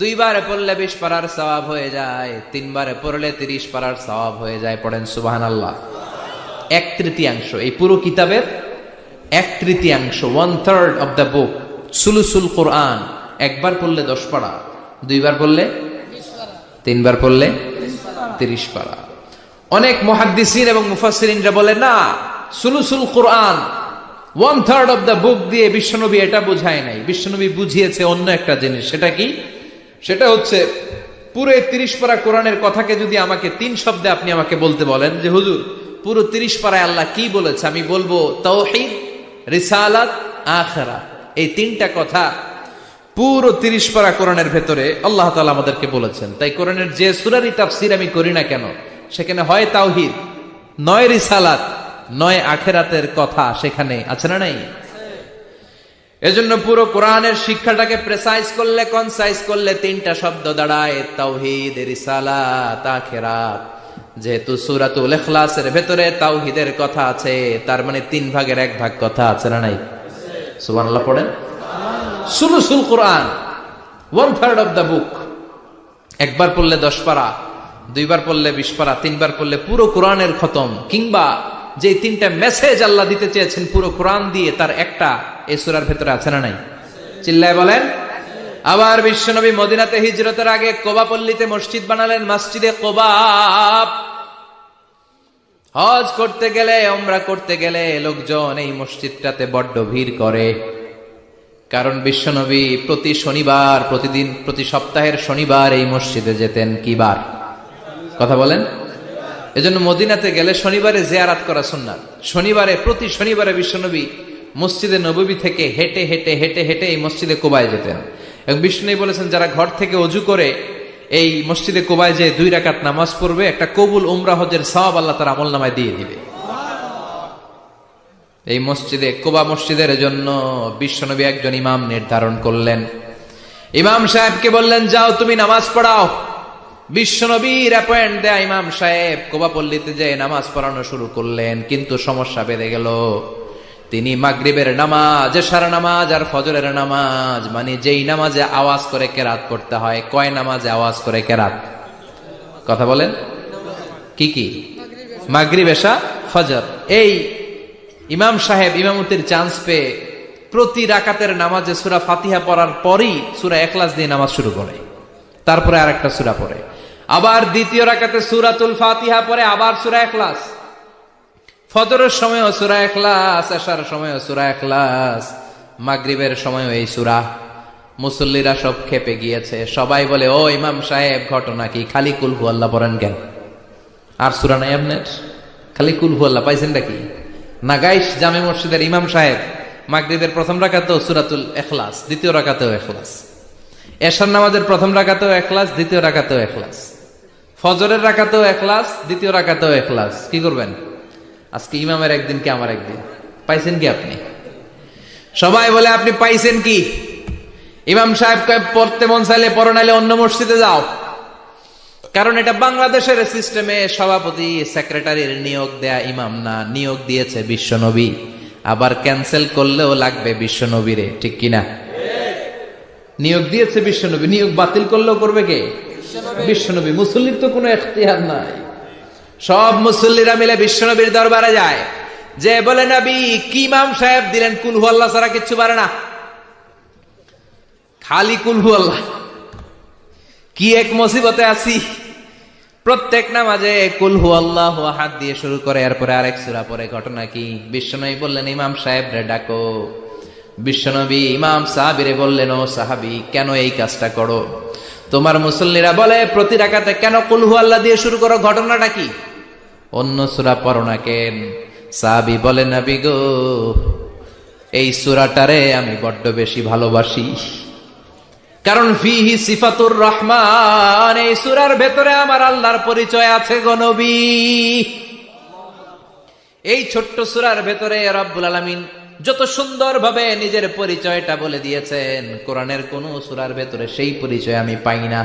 2 বারে পড়লে 20 পারার সওয়াব হয়ে যায়। 3 বারে পড়লে 30 পারার সওয়াব হয়ে যায়। পড়েন সুবহানাল্লাহ। 1/3 এই পুরো কিতাবের 1/3, 1/3 অফ দা বুক, সুলুসুল কোরআন। একবার পড়লে 10 পারা, 2 বার পড়লে 20 পারা, 3 বার পড়লে 30 পারা। অনেক মুহাদ্দিসিন এবং মুফাসসিরিনরা বলে না, সুলুসুল কোরআন 1/3 অফ দা বুক দিয়ে বিশ্বনবী এটা বোঝায় নাই। বিশ্বনবী বুঝিয়েছে অন্য একটা জিনিস। সেটা কি? সেটা হচ্ছে পুরো 30 পারা কোরআনের কথাকে যদি আমাকে 3 শব্দে আপনি আমাকে বলতে বলেন যে হুজুর পুরো 30 পারায় আল্লাহ কি বলেছে, আমি বলবো তাওহীদ, রিসালাত, আখিরাত। এই 3টা কথা পুরো 30 পারা কোরআনের ভেতরে আল্লাহ তাআলা আমাদেরকে বলেছেন। তাই কোরআনের যে সূরারই তাফসীর আমি করি না কেন, সেখানে হয় তাওহীদ, নয় রিসালাত, নয় আখিরাতের কথা সেখানে আছে না নাই? এজন্য পুরো কোরআনের শিক্ষাটাকে প্রেসাইজ করলে, কনসাইজ করলে 3টা শব্দ দাঁড়ায়, তাওহীদ, রিসালাত, আখিরাত। যেহেতু সূরাতুল ইখলাসের ভেতরে তাওহীদের কথা আছে, তার মানে 3 ভাগের 1 ভাগ কথা আছে না নাই? সুবহানাল্লাহ পড়েন। সুলুসুল কোরআন 1/3 অফ দা বুক। একবার পড়লে 10 পারা, 2 বার পড়লে 20 পারা, 3 বার পড়লে পুরো কোরআনের খতম। কিংবা যে 3টা মেসেজ আল্লাহ দিতে চেয়েছেন পুরো কোরআন দিয়ে, তার একটা এই সূরার ভেতরে আছে না নাই? চিল্লায় বলেন। আবার বিশ্বনবী মদিনাতে হিজরতের আগে কোবা পল্লীতে মসজিদ বানালেন, মসজিদে কোবা। হজ করতে গেলে, উমরা করতে গেলে লোকজন এই মসজিদটাতে বড্ড ভিড় করে। কারণ বিশ্বনবী প্রতি শনিবার, প্রতিদিন, প্রতি সপ্তাহের শনিবার এই মসজিদে যেতেন। কি বার? কথা বলেন। এজন্য মদিনাতে গেলে শনিবারে জিয়ারাত করা সুন্নাত। শনিবারে, প্রতি শনিবারে বিশ্বনবী মসজিদে নববী থেকে হেঁটে হেঁটে হেঁটে হেঁটে এই মসজিদে কুবায় যেতেন। এবং বিষ্ণু বলেছেন, যারা ঘর থেকে অজু করে এই মসজিদে কুবায় যে 2 রাকাত নামাজ পড়বে, একটা কবুল উমরা হজের সওয়াব আল্লাহ তার আমলনামায় দিয়ে দিবে। এই মসজিদে, কুবা মসজিদের জন্য বিশ্বনবী একজন ইমাম নির্ধারণ করলেন। ইমাম সাহেবকে বললেন, যাও তুমি নামাজ পড়াও। বিশ্বনবীর অ্যাপয়েন্ট দেয়া ইমাম সাহেব কুবা পল্লীতে যে নামাজ পড়ানো শুরু করলেন। কিন্তু সমস্যা বেড়ে গেল। তিনি মাগরিবের নামাজ, এশার নামাজ আর ফজরের নামাজ, মানে যেই নামাজে আওয়াজ করে কেরাত পড়তে হয়, কয় নামাজে আওয়াজ করে কেরাত? কথা বলেন। কি কি? মাগরিব, এশা, ফজর। এই ইমাম সাহেব ইমামতির চান্স পেয়ে প্রতি রাকাতের নামাজে সূরা ফাতিহা পড়ার পরই সূরা ইখলাস দিয়ে নামাজ শুরু করে, তারপরে আরেকটা সূরা পড়ে, আবার দ্বিতীয় রাকাতে সূরাতুল ফাতিহা পড়ে, আবার সূরা ইখলাস। ফজরের সময়ও সূরা ইখলাস, এশার সময়ও সূরা ইখলাস, মাগরিবের সময়ও এই সূরা। মুসল্লিরা সব খেপে গিয়েছে। সবাই বলে, ও ইমাম সাহেব, ঘটনা কি? খালি কুল হু আল্লাহ পড়েন কেন? আর সূরা নাই আপনার? খালি কুল হু আল্লাহ পাইছেন নাকি? নাগাইশ জামে মসজিদের ইমাম সাহেব মাগরিবের প্রথম রাকাতেও সূরাতুল ইখলাস, দ্বিতীয় রাকাতেও ইখলাস। এশার নামাজের প্রথম রাকাতেও ইখলাস, দ্বিতীয় রাকাতেও ইখলাস। ফজরের রাকাতেও ইখলাস, দ্বিতীয় রাকাতেও ইখলাস। কি করবেন? আজকে ইমামের একদিন কি আমার একদিন। পাইছেন কি আপনি? সবাই বলে, আপনি পাইছেন কি? ইমাম সাহেব কয়, পড়তে মন চাইলে পড়ো, নাইলে অন্য মসজিদে যাও। কারণ এটা বাংলাদেশের সিস্টেমে সভাপতি সেক্রেটারির নিয়োগ দেয়া ইমাম না, নিয়োগ দিয়েছে বিশ্বনবী। আবার ক্যান্সেল করলেও লাগবে বিশ্বনবীরে, ঠিক কিনা? নিয়োগ দিয়েছে বিশ্বনবী, নিয়োগ বাতিল করলেও করবে কে? বিশ্বনবী। মুসল্লির তো কোনো এখতিয়ার নাই। সব মুসল্লিরা মিলে বিশ্বনবীর দরবারে যায়, যে বলে, নবী কি ইমাম সাহেব দিলেন, কুল হু আল্লাহ ছাড়া কিচ্ছু পারে না, খালি কুল হু আল্লাহ। কি এক মুসিবতে আছি। প্রত্যেক নামাজে কুল হু আল্লাহ আহাদ দিয়ে শুরু করে, এরপরে আরেক সূরা পড়ে। ঘটনা কি? বিশ্বনবী বললেন, ইমাম সাহেব রে ডাকো। বিশ্বনবী ইমাম সাহাবীরে বললেন, ও সাহাবী, কেন এই কাজটা করো? তোমার মুসল্লিরা বলে, প্রতি রাকাতে কেন কুল হু আল্লাহ দিয়ে শুরু করো? ঘটনাটা কি? অন্য সূরা পড়ো না কেন? সাহাবী বলে, নবী গো, এই সূরাটারে আমি বড্ড বেশি ভালোবাসি। কারণ ফিহি সিফাতুর রহমান, এই সূরার ভেতরে আমার আল্লাহর পরিচয় আছে গো নবী। এই ছোট্ট সূরার ভেতরে রব্বুল আলামিন যত সুন্দরভাবে নিজের পরিচয়টা বলে দিয়েছেন, কোরআনের কোন সূরার ভেতরে সেই পরিচয় আমি পাই না।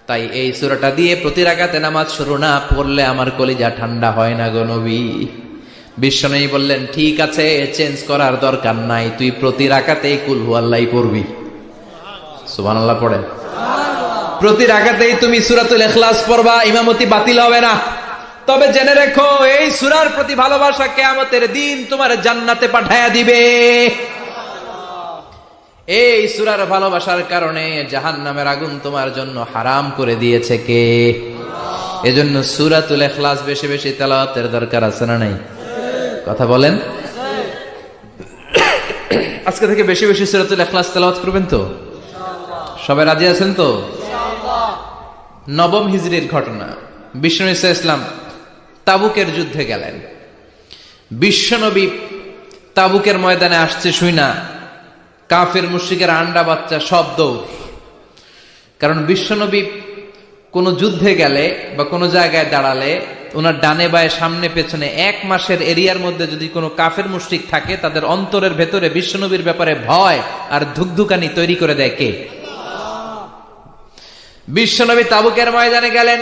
তাই এই সূরাটা দিয়ে প্রতি রাকাতে নামাজ শুরু না পড়লে আমার কলিজা ঠান্ডা হয় না গো নবী। বিশ্বনবী বললেন, ঠিক আছে, চেঞ্জ করার দরকার নাই, তুই প্রতি রাকাতেই কুল হু আল্লাহই পড়বি। সুবহানাল্লাহ পড়েন। প্রতি রাকাতেই তুমি সূরাতুল ইখলাস পড়বা, ইমামতি বাতিল হবে না। তবে জেনে রেখো, এই সূরার প্রতি ভালোবাসা কিয়ামতের দিন তোমার জান্নাতে পাঠায়া দিবে। এই সূরার ভালোবাসার কারণে জাহান্নামের আগুন তোমার জন্য হারাম করে দিয়েছে কে? এজন্য সূরাতুল ইখলাস বেশি বেশি তেলাওয়াতের দরকার আছে না নাই? কথা বলেন। আজকে থেকে বেশি বেশি সূরাতুল ইখলাস তেলাওয়াত করবেন তো? সবাই রাজি আছেন তো? নবম হিজরির ঘটনা। বিশ্বনবী সাল্লাল্লাহু আলাইহি ওয়াসাল্লাম তাবুকের যুদ্ধে গেলেন। বিশ্বনবী তাবুকের ময়দানে আসছে শুইনা কাফের মুশরিকের আন্ডা বাচ্চা সব দৌড়। কারণ বিশ্বনবী কোন যুদ্ধে গেলে বা কোন জায়গায় দাঁড়ালে ওনার ডানে বায়ে সামনে পেছনে 1 মাসের এরিয়ার মধ্যে যদি কোনো কাফের মুশরিক থাকে, তাদের অন্তরের ভেতরে বিশ্বনবীর ব্যাপারে ভয় আর ধুকধুকানি তৈরি করে দেয় কে? বিশ্বনবী তাবুকের ময়দানে গেলেন।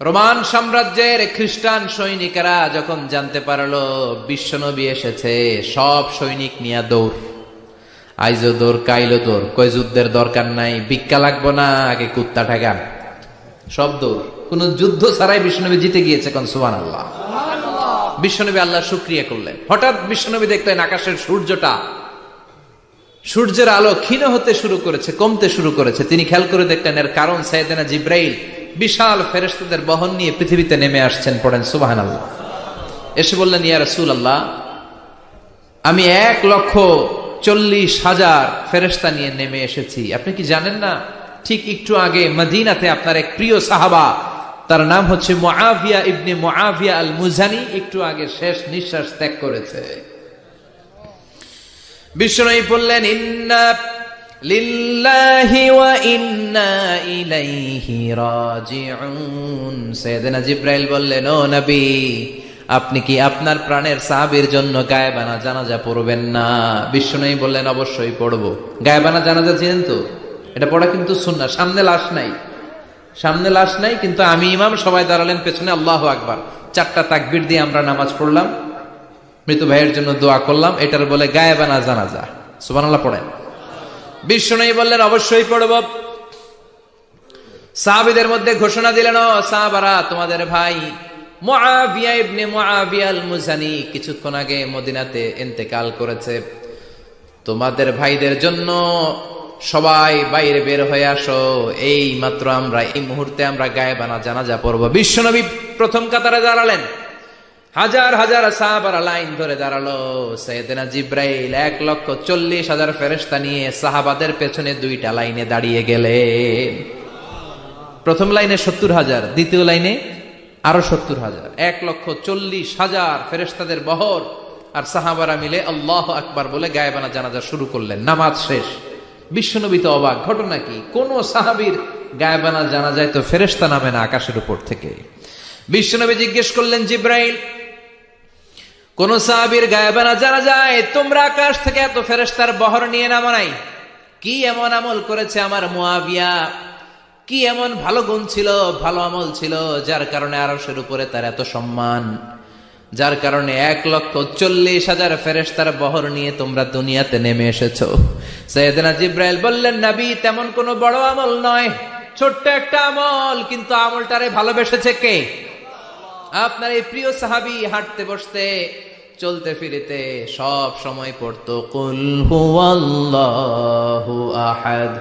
রোমান সাম্রাজ্যের খ্রিস্টান সৈনিকেরা যখন জানতে পারলো বিশ্বনবী এসেছে, সব সৈনিক নিয়ে দৌড়। আইজো দৌড়, কাইলো দৌড়, কই যুদ্ধের দরকার নাই, ভিক্ষা লাগবো না, আগে কুত্তা ঠেকান। সব দৌড়। কোন যুদ্ধ ছাড়াই বিশ্বনবী জিতে গিয়েছে। কোন সুবহানাল্লাহ। বিশ্বনবী আল্লাহর শুকরিয়া করলেন। হঠাৎ বিশ্বনবী দেখলেন আকাশের সূর্যের আলো ক্ষীণ হতে শুরু করেছে, কমতে শুরু করেছে। তিনি খেয়াল করে দেখলেন এর কারণ সাইয়েদনা জিবরাইল বিশাল ফেরেশতাদের বহন নিয়ে পৃথিবীতে নেমে আসছেন। পড়েন সুবহানাল্লাহ। এসে বললেন, ইয়া রাসূলুল্লাহ, আমি 1 লক্ষ 40,000 ফেরেশতা নিয়ে নেমে এসেছি। আপনি কি জানেন না, ঠিক একটু আগে মদিনাতে আপনার এক প্রিয় সাহাবা, তার নাম হচ্ছে মুআবিয়া ইবনে মুআবিয়া আল মুজানি, একটু আগে শেষ নিঃশ্বাস ত্যাগ করেছে। বিষ্ণু বললেন, ইন্না লিল্লাহি ওয়া ইন্না ইলাইহি রাজিউন। সাইয়েদনা জিবরাইল বললেন, ও নবী, আপনি কি আপনার প্রাণের সাহাবীর জন্য গায়েবানা জানাজা পড়বেন না? বিষ্ণু বললেন, অবশ্যই পড়বো। গায়েবানা জানাজা চিনেন তো? এটা পড়া কিন্তু সুন্নাহ। সামনে লাশ নাই, সামনে লাশ নাই, কিন্তু আমি ইমাম, সবাই দাঁড়ালেন পেছনে, আল্লাহু আকবার, 4টা তাকবীর দিয়ে আমরা নামাজ পড়লাম, মৃত ভাইয়ের জন্য দোয়া করলাম, এটার বলে গায়েবানা জানাজা। সুবহানাল্লাহ পড়েন। বিষ্ণু বললেন, অবশ্যই পড়ব। সাহাবীদের মধ্যে ঘোষণা দিলেন, ও সাহাবারা, তোমাদের ভাই মুআবিয়া ইবনে মুআবিয়া আল মুজানি কিছুক্ষণ আগে মদিনাতে ইন্তেকাল করেছে। তোমাদের ভাইদের জন্য সবাই বাইরে বের হয়ে আসো, এই মাত্র আমরা, এই মুহূর্তে আমরা গায়েবানা জানাজা পড়ব। বিশ্বনবী প্রথম কাতারে দাঁড়ালেন, হাজার হাজার সাহাবারা লাইন ধরে দাঁড়ালো। সাইয়েদনা জিবরাইল 1,40,000 ফেরেশতা নিয়ে সাহাবাদের পেছনে 2টা লাইনে দাঁড়িয়ে গেলেন। প্রথম লাইনে 70,000, দ্বিতীয় লাইনে আরো 70,000, 1,40,000 ফেরেশতাদের বহর। আর সাহাবারা মিলে আল্লাহু আকবার বলে গায়েবানা জানাজা শুরু করলেন। নামাজ শেষ। বিশ্বনবী তো অবাক, ঘটনা কি? কোন সাহাবীর গায়েবানা জানাজায় তো ফেরেশতা নামে না আকাশের উপর থেকে। বিশ্বনবী জিজ্ঞেস করলেন, জিবরাইল, কোন সাহাবীর গায়েবানা জানাজায় তোমরা আকাশ থেকে এত ফেরেশতার বহর নিয়ে নামো নাই? কি এমন আমল করেছে আমার মুআবিয়া? কি এমন ভালো গুণ ছিল, ভালো আমল ছিল, যার কারণে আরশের উপরে তার এত সম্মান, যার কারণে 1,40,000 ফেরেশতার বহর নিয়ে তোমরা দুনিয়াতে নেমে এসেছো? সাইয়েদনা জিবরাইল বললেন, নবী, তেমন কোনো বড় আমল নয়, ছোট্ট একটা আমল, কিন্তু আমলটারে ভালোবেসেছে কে? আপনার এই প্রিয় সাহাবী হাঁটতে বসতে চলতে ফিরিতে সব সময় পড়তো, কুল হুয়াল্লাহু আহাদ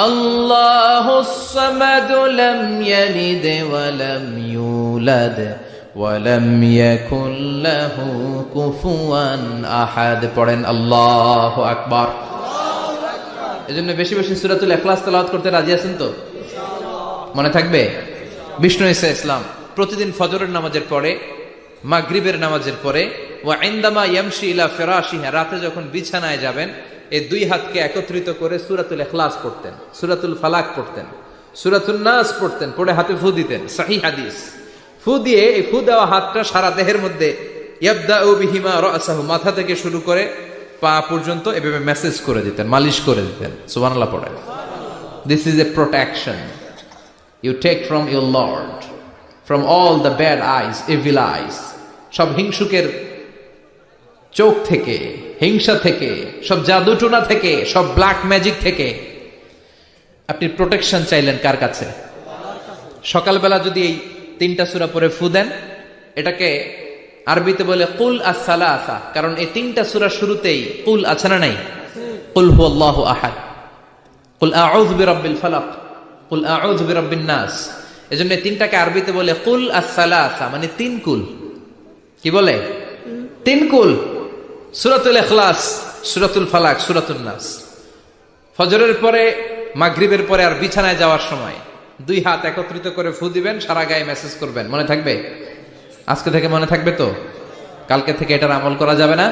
আল্লাহুস সামাদ লাম ইয়ালিদ ওয়া লাম ইউলাদ ওয়া লাম ইয়াকুল লাহু কুফুয়ান আহাদ। পড়েন আল্লাহু আকবার। এজন্য বেশি বেশি সূরাতুল ইখলাস তেলাওয়াত করতে রাজি আছেন তো? মনে থাকবে? বিষ্ণু ঈসা ইসলাম প্রতিদিন ফজরের নামাজের পরে, মাগরিবের নামাজের পরে, ওয়া ইনদামা ইয়ামশি ইলা ফিরাশিহি, রাতে যখন বিছানায় যাবেন, এই 2 হাতকে একত্রিত করে সূরাতুল ইখলাস পড়তেন, সূরাতুল ফালাক পড়তেন, সূরাতুন নাস পড়তেন, পড়ে হাতে ফু দিতেন। সহিহ হাদিস। ফু দিয়ে এই ফু দেওয়া হাতটা সারা দেহের মধ্যে, ইয়াবদাউ বিহিমা রাসাহু, মাথা থেকে শুরু করে পা পর্যন্ত এভাবে মেসেজ করে দিতেন, মালিশ করে দিতেন। সুবহানাল্লাহ পড়েন। This is a protection you take from your lord, from all the bad eyes, evil eyes, সব হিংসুকের চোখ থেকে, হিংসা থেকে, সব জাদুটোনা থেকে, সব ব্ল্যাক ম্যাজিক থেকে আপনি প্রোটেকশন চাইলেন কার কাছে? সকালবেলা যদি এই 3টা সূরা পড়ে ফু দেন, এটাকে আরবিতে বলে কুল আস-সালাসা, কারণ এই 3টা সূরা শুরুতেই কুল আছে না নাই? কুল হুয়াল্লাহু আহাদ, কুল আউযু বিরাব্বিল ফালাক, কুল আউযু বিরাব্বিন নাস। এজন্য 3টাকে আরবিতে বলে কুল আস-সালাসা, মানে 3 কুল। কি বলে? 3 কুল। সূরাতুল ইখলাস, সূরাতুল ফালাক, সূরাতুন নাস। ফজরের পরে, মাগরিবের পরে আর বিছানায় যাওয়ার সময় 2 হাত একত্রিত করে ফু দিবেন, সারা গায়ে মেসেজ করবেন। মনে থাকবে? আজকে থেকে মনে থাকবে তো? কালকে থেকে এটার আমল করা যাবে না?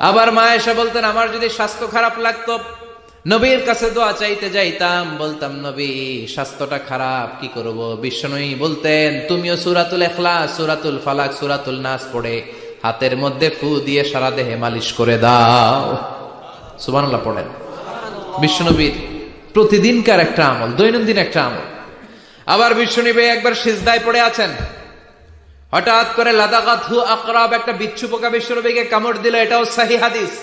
আবার মা এসে বলতেন, আমার যদি স্বাস্থ্য খারাপ লাগতো, নবীর কাছে দোয়া চাইতে যাইতাম, বলতাম, নবী স্বাস্থ্যটা খারাপ, কি করব? বিশ্বনবী বলতেন, তুমিও সূরাতুল ইখলাস, সূরাতুল ফালাক, সূরাতুল নাস পড়ে হাতের মধ্যে ফু দিয়ে সারা দেহে মালিশ করে দাও। সুবহানাল্লাহ পড়েন। বিশ্বনবীর প্রতিদিনকার একটা আমল, দৈনন্দিন একটা আমল। আবার বিশ্বনবী একবার সিজদায় পড়ে আছেন, হঠাৎ করে লাদাগাতহু আকরাব, একটা বিচ্ছু পোকা বিশ্বনবীকে কামড় দিল। এটাও সহিহ হাদিস।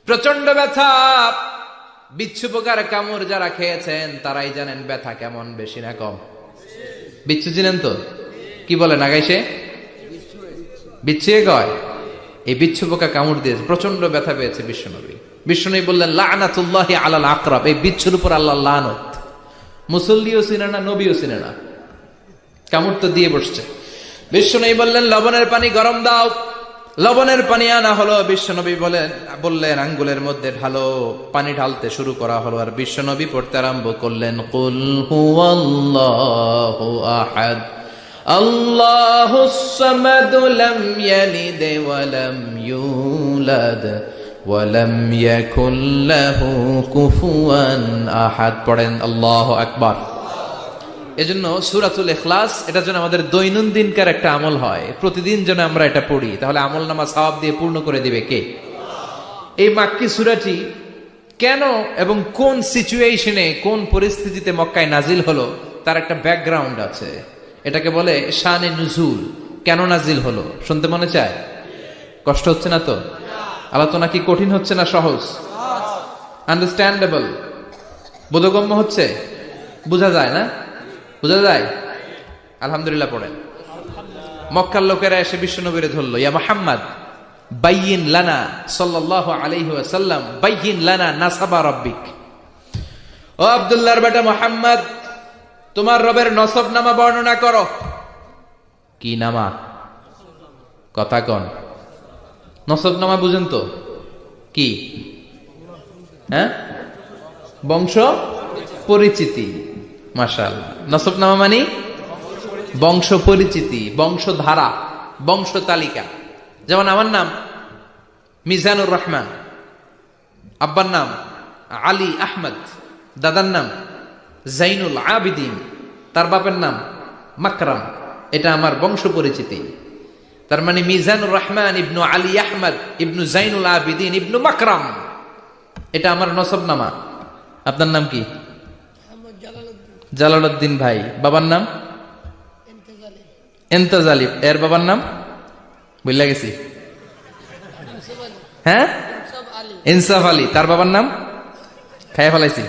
প্রচন্ড ব্যথা। বিচ্ছু পোকার কামড় যারা খেয়েছেন তারাই জানেন ব্যথা কেমন, বেশি না কম? বিচ্ছু চিনেন তো? কি বলে নাগাইছে? বিচ্ছু কয়। এই বিচ্ছু পোকা কামড় দিয়েছে, প্রচন্ড ব্যথা পেয়েছে বিশ্বনবী। বিশ্বনবী বললেন, লা'নাতুল্লাহি আলাল আকরাব, এই বিচ্ছুর উপর আল্লাহর লানত। মুসল্লিও চিনে না, নবীও চিনে না, কামড় তো দিয়ে বসছে। বিশ্বনবী বললেন, লবণের পানি গরম দাও, লবণের পানি আনা হলো, বিশ্বনবী বললেন আঙ্গুলের মধ্যে ঢালো। পানি ঢালতে শুরু করা হলো, আর বিশ্বনবী পড়তে আরম্ভ করলেন, কুল হুয়াল্লাহু আহাদ আল্লাহুস সামাদ লাম ইয়ালিদ ওয়া লাম ইউলাদ ওয়া লাম ইয়াকুল লাহু কুফুয়ান আহাদ। পড়েন আল্লাহু আকবার। এজন্য সূরাতুল ইখলাস এটা যেন আমাদের দৈনন্দিনকার একটা আমল হয়, প্রতিদিন যেন আমরা এটা পড়ি, তাহলে আমলনামা সওয়াব দিয়ে পূর্ণ করে দিবে কে? এই মাক্কি সূরাটি কেন এবং কোন সিচুয়েশনে, কোন পরিস্থিতিতে মক্কায় নাজিল হলো তার একটা ব্যাকগ্রাউন্ড আছে। এটাকে বলে শানে নুজুল। কেন নাজিল হলো শুনতে মনে চায়? কষ্ট হচ্ছে না তো? আলোচনা কি কঠিন হচ্ছে না সহজ? আন্ডারস্ট্যান্ডেবল, বোধগম্য হচ্ছে? বোঝা যায় না? বোঝা যায়? আলহামদুলিল্লাহ পড়েন। মক্কার লোকেরা এসে বিশ্বনবীরে ধরল, ইয়া মুহাম্মদ বাইয়িন লানা সাল্লাল্লাহু আলাইহি ওয়াসাল্লাম বাইয়িন লানা নাসাবা রাব্বিক। ও আব্দুল্লাহর বেটা মুহাম্মদ, তোমার রবের নসবনামা বর্ণনা করো। কি নামা? কথা কন। নসবনামা বুঝেন তো কি? হ্যাঁ, বংশ পরিচিতি। মাশাআল্লাহ। নসবনামা মানে বংশ পরিচিতি, বংশধারা, বংশ তালিকা। যেমন আমার নাম মিজানুর রহমান, আব্বার নাম আলী আহমদ, দাদার নাম জাইনুল আবিদিন, তার বাপের নাম মাকরাম। এটা আমার বংশ পরিচিতি। তার মানে মিজানুর রহমান ইবনু আলী আহমদ ইবনু জাইনুল আবিদিন ইবনু মাকরাম, এটা আমার নসবনামা। আপনার নাম কি? জালালউদ্দিন ভাই। বাবার নাম ইন্তেজালি। এর বাবার নাম বুঝলা গেছি। হ্যাঁ, ইনসাফ আলী। তার বাবার নাম খাইয়া ফেলাইছি।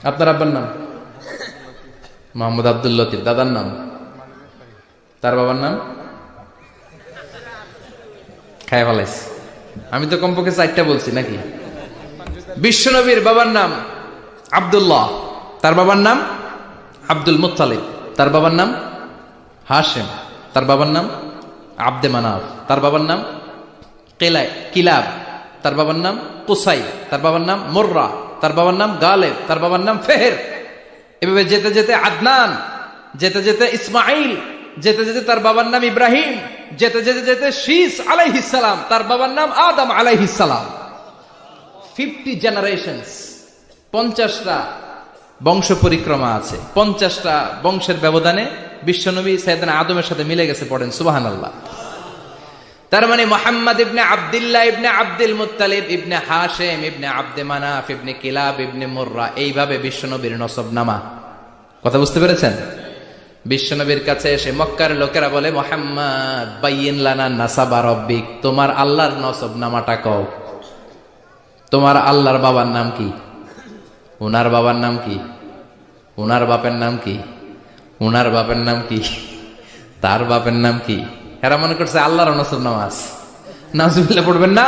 আপনার আব্বার নাম মোহাম্মদ আব্দুল লতিফ। দাদার নাম, তার বাবার নাম খাইয়া ফেলাইছি। আমি তো কমপক্ষে 4টা বলছি নাকি? বিশ্বনবীর বাবার নাম আব্দুল্লাহ, তার বাবার নাম আব্দুল মুত্তালিব, তার বাবার নাম হাশেম, তার বাবার নাম আব্দে মানাফ, তার বাবার নাম কিলাব, তার বাবার নাম কুসাই, তার বাবার নাম মুররা, তার বাবার নাম গালেব, তার বাবার নাম ফেহের। এভাবে যেতে যেতে আদনান, যেতে যেতে ইসমাইল, যেতে যেতে তার বাবার নাম ইব্রাহিম, যেতে যেতে যেতে শীস আলাইহিস সালাম, তার বাবার নাম আদম আলাইহিস সালাম। 50 জেনারেশনস, 50টা বংশ পরিক্রমা আছে। 50টা বংশের ব্যবধানে বিশ্বনবী সাইয়েদনা আদমের সাথে মিলে গেছে। পড়েন সুবহানাল্লাহ। তার মানে মুহাম্মদ ইবনে আব্দুল্লাহ ইবনে আব্দুল মুত্তালিব ইবনে হাশেম ইবনে আব্দে মানাফ ইবনে কিলাব ইবনে মুররা, এইভাবে বিশ্বনবীর নসবনামা। কথা বুঝতে পেরেছেন? বিশ্বনবীর কাছে এসে মক্কার লোকেরা বলে, মুহাম্মদ বাইয়িন লানা নাসাবা রাব্বিক, তোমার আল্লাহর নসবনামাটা কও। তোমার আল্লাহর বাবার নাম কি? উনার বাবার নাম কি? উনার বাপের নাম কি? উনার বাপের নাম কি? তার বাপের নাম কি? এরা মনে করছে আল্লাহর নসবনামা আছে। নাউজুবিল্লাহ পড়বেন না?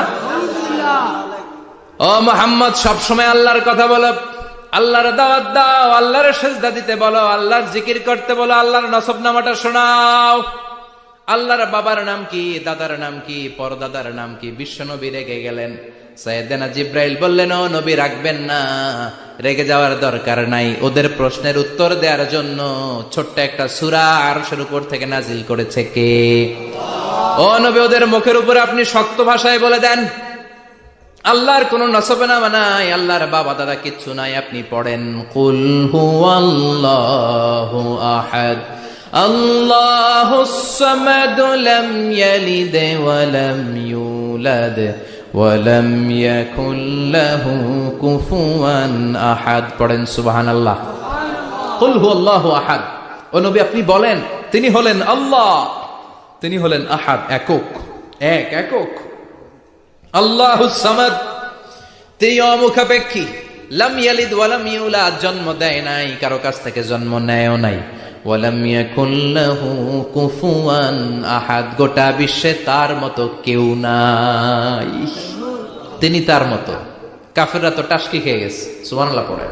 ও মুহাম্মদ, সবসময় আল্লাহর কথা বলো, আল্লাহর দাওয়াত দাও, আল্লাহর সিজদা দিতে বলো, আল্লাহর জিকির করতে বলো, আল্লাহর নসবনামাটা শোনাও। আল্লাহর বাবার নাম কি? দাদার নাম কি? পরদাদার নাম কি? বিশ্বনবী রেগে গেলেন। সাইয়েদনা জিব্রাইল বললেন, ও নবী রাখবেন না, রেগে যাওয়ার দরকার নাই। ওদের প্রশ্নের উত্তর দেওয়ার জন্য ছোট্ট একটা সূরা আরশের উপর থেকে নাজিল করেছে কে? ও নবী, ওদের মুখের উপর আপনি শক্ত ভাষায় বলে দেন, আল্লাহর কোন নসবনামা নাই, আল্লাহর বাবা দাদা কিচ্ছু নাই। আপনি পড়েন, কুল হুয়াল্লাহু আহাদ আল্লাহুস সামাদ লাম ইয়ালিদ ওয়া লাম ইউলাদ ওয়া লাম ইয়াকুল লাহু কুফুয়ান আহাদ। পড়েন সুবহানাল্লাহ। কুল হুয়াল্লাহু আহাদ। ও নবী, আপনি বলেন, তিনি হলেন আল্লাহ, তিনি হলেন আহাদ, একক, একক। আল্লাহুস সামাদ, তিনি অমুখাপেক্ষী। লাম ইয়ালিদ ওয়া লাম ইউলাদ, জন্ম দেয় নাই, কারো কাছ থেকে জন্ম নেয়ও নাই। ওয়া লাম ইয়াকুল লাহু কুফুয়ান আহাদ, গোটা বিশ্বে তার মতো কেউ নাই, তিনি তার মতো। কাফেররা তো টাসকি খেয়ে গেছে। সুবহানাল্লাহ পড়ে।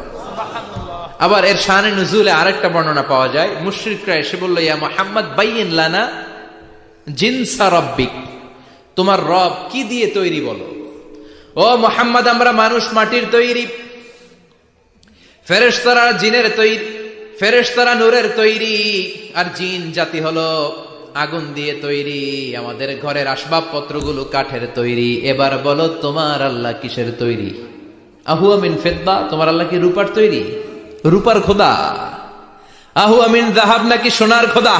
আবার এর শানে নুজুলে আরেকটা বর্ণনা পাওয়া যায়। মুশরিকরা এসে বলল, ইয়া মুহাম্মদ বাইয়িন লানা জিনসা রাব্বিক, তোমার রব কি দিয়ে তৈরি বলো। ও মুহাম্মদ, আমরা মানুষ মাটির তৈরি, ফেরেশতারা জিনের তৈরি, ফেরেশতারা নূরের তৈরি, আর জিন জাতি হলো আগুন দিয়ে তৈরি, আমাদের ঘরের আসবাবপত্রগুলো কাঠের তৈরি। এবার বলো তোমার আল্লাহ কিসের তৈরি? আহুয়া মিন ফিদ্দা, তোমার আল্লাহ কি রূপার তৈরি? রূপার খোদা? আহুয়া মিন যাহাব, নাকি সোনার খোদা,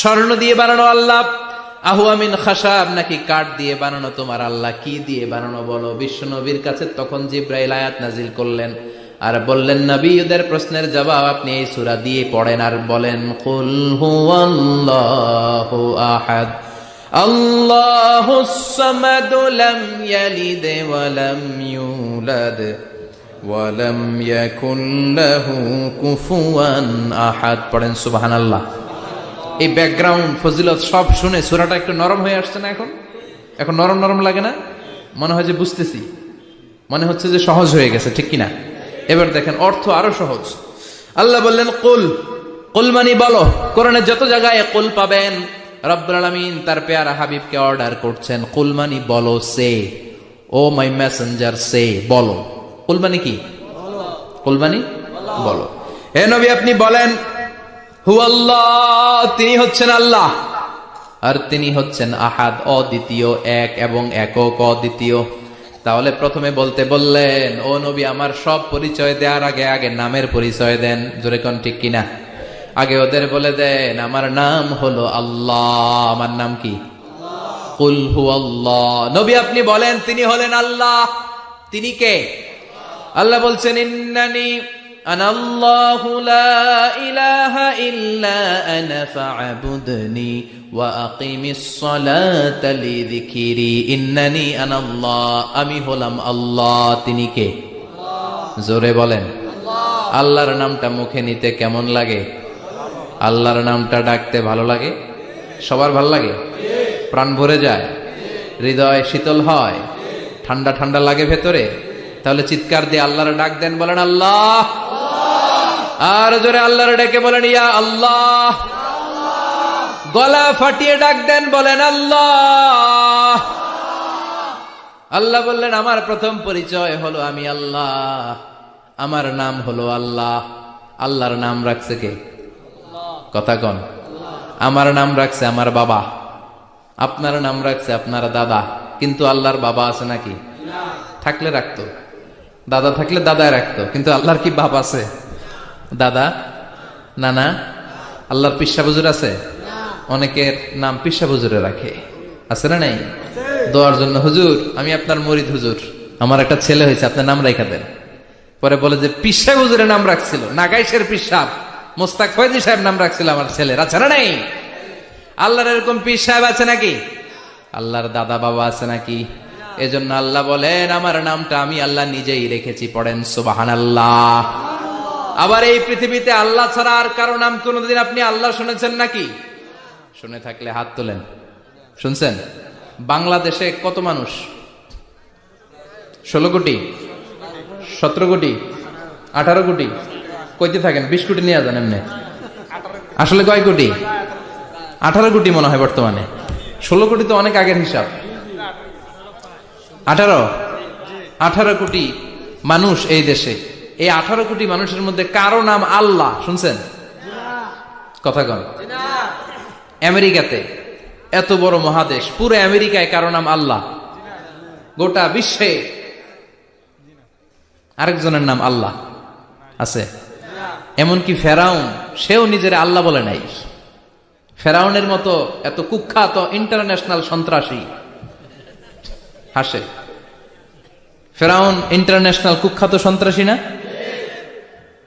স্বর্ণ দিয়ে বানানো আল্লাহ? আহুয়া মিন খাশাব, নাকি কাঠ দিয়ে বানানো তোমার আল্লাহ? কি দিয়ে বানানো বলো। বিশ্ব নবীর কাছে তখন জিব্রাইল আয়াত নাজিল করলেন আর বললেন, নবী, ওদের প্রশ্নের জবাব আপনি এই সূরা দিয়ে পড়েন আর বলেন, কুল হুয়াল্লাহু আহাদ আল্লাহুস সামাদ লাম ইয়ালিদ ওয়া লাম ইউলাদ ওয়া লাম ইয়াকুল লাহু কুফুয়ান আহাদ। পড়েন সুবহানাল্লাহ। এই ব্যাকগ্রাউন্ড ফজিলত সব শুনে সূরাটা একটু নরম হয়ে আসছে না? এখন নরম নরম লাগে না? মনে হয় যে বুঝতেছি, মনে হচ্ছে যে সহজ হয়ে গেছে, ঠিক কিনা? এবার দেখেন অর্থ আরো সহজ। আল্লাহ বললেন কুল, কুল মানি বলো। কোরআনের যত জায়গায় কুল পাবেন, রব্বুল আলামিন তার পেয়ারা হাবিবকে অর্ডার করছেন, কুল মানি বলো, সে, ও মাই মেসেঞ্জার, সে, বলো। কুল মানি কি? কুল মানি বলো। হে নবী, আপনি বলেন, হু আল্লাহ, তিনি হচ্ছেন আল্লাহ, আর তিনি হচ্ছেন আহাদ, অদ্বিতীয়, এক এবং একক, অদ্বিতীয়। তাহলে প্রথমে বলতে বললেন, ও নবী, আমার সব পরিচয় দেওয়ার আগে আগে নামের পরিচয় দেন। জোরে কোন ঠিক কিনা? আগে ওদের বলে দেন, আমার নাম হলো আল্লাহ। আমার নাম কি? কুল হু আল্লাহ। নবী, আপনি বলেন, তিনি হলেন আল্লাহ। তিনি কে? আল্লাহ বলছেন, ইন্নানি আনাল্লাহু লা ইলাহা ইল্লা আনা ফা'বুদনি ওয়া আকিমিস সালাতা লিযিকরি। ইন্নানি আনাল্লাহ, আমি হলাম আল্লাহ। তিনি কে? জোরে বলেন। আল্লাহর নামটা মুখে নিতে কেমন লাগে? আল্লাহর নামটা ডাকতে ভালো লাগে? সবার ভালো লাগে? প্রাণ ভরে যায়, হৃদয় শীতল হয়, ঠান্ডা ঠান্ডা লাগে ভেতরে। তাহলে চিৎকার দিয়ে আল্লাহর ডাক দেন, বলেন আল্লাহ। আর জোরে আল্লাহর ডেকে বলেন, ইয়া আল্লাহ। গলা ফাটিয়ে ডাক দেন, বলেন আল্লাহ। আল্লাহ বললেন, আমার প্রথম পরিচয় হলো আমি আল্লাহ, আমার নাম হলো আল্লাহ। আল্লাহর নাম রাখছে কে? কথা কন। আমার নাম রাখছে আমার বাবা, আপনার নাম রাখছে আপনার দাদা। কিন্তু আল্লাহর বাবা আছে নাকি? থাকলে রাখতো, দাদা থাকলে দাদায় রাখতো। কিন্তু আল্লাহর কি বাপ আছে? দাদা, নানা? আল্লাহর পিসা হুজুর আছে? অনেকের নাম পিসা হুজুরে রাখে, আছে না নাই? দোয়ার জন্য, হুজুর আমি আপনার মুরিদ, হুজুর আমার একটা ছেলে হয়েছে, আপনার নাম রাখা দেন। পরে বলে যে পিসা হুজুরের নাম রাখছিল, নাগাইশের পিসাব মোস্তাক ফয়জি সাহেব নাম রাখছিল আমার ছেলের, আছে না নাই? আল্লাহর এরকম পীর সাহেব আছে নাকি? আল্লাহর দাদা বাবা আছে নাকি? এজন্য আল্লাহ বলেন, আমার নামটা আমি আল্লাহ নিজেই রেখেছি। পড়েন সুবহানাল্লাহ। আবার এই পৃথিবীতে আল্লাহ ছাড়া আর কারো নাম কোনদিন আপনি আল্লাহ শুনেছেন নাকি? শুনে থাকলে হাত তোলেন। শুনছেন? বাংলাদেশে কত মানুষ? 16 কোটি, 17 কোটি, 18 কোটি? কইতে থাকেন, 20 কোটি নিয়ে যান এমনি। আসলে কয় কোটি? 18 কোটি মনে হয় বর্তমানে। 16 কোটি তো অনেক আগের হিসাব। 18 কোটি মানুষ এই দেশে। এই 18 কোটি মানুষের মধ্যে কারো নাম আল্লাহ শুনছেন? কথা কন। আমেরিকাতে, এত বড় মহাদেশ, পুরো আমেরিকায় কারো নাম আল্লাহ? গোটা বিশ্বে আরেকজনের নাম আল্লাহ আছে? এমনকি ফেরাউন, সেও নিজের আল্লাহ বলে নাই। ফেরাউনের মতো এত কুখ্যাত ইন্টারন্যাশনাল সন্ত্রাসী হাসে। ফেরাউন ইন্টারন্যাশনাল কুখ্যাত সন্ত্রাসী না?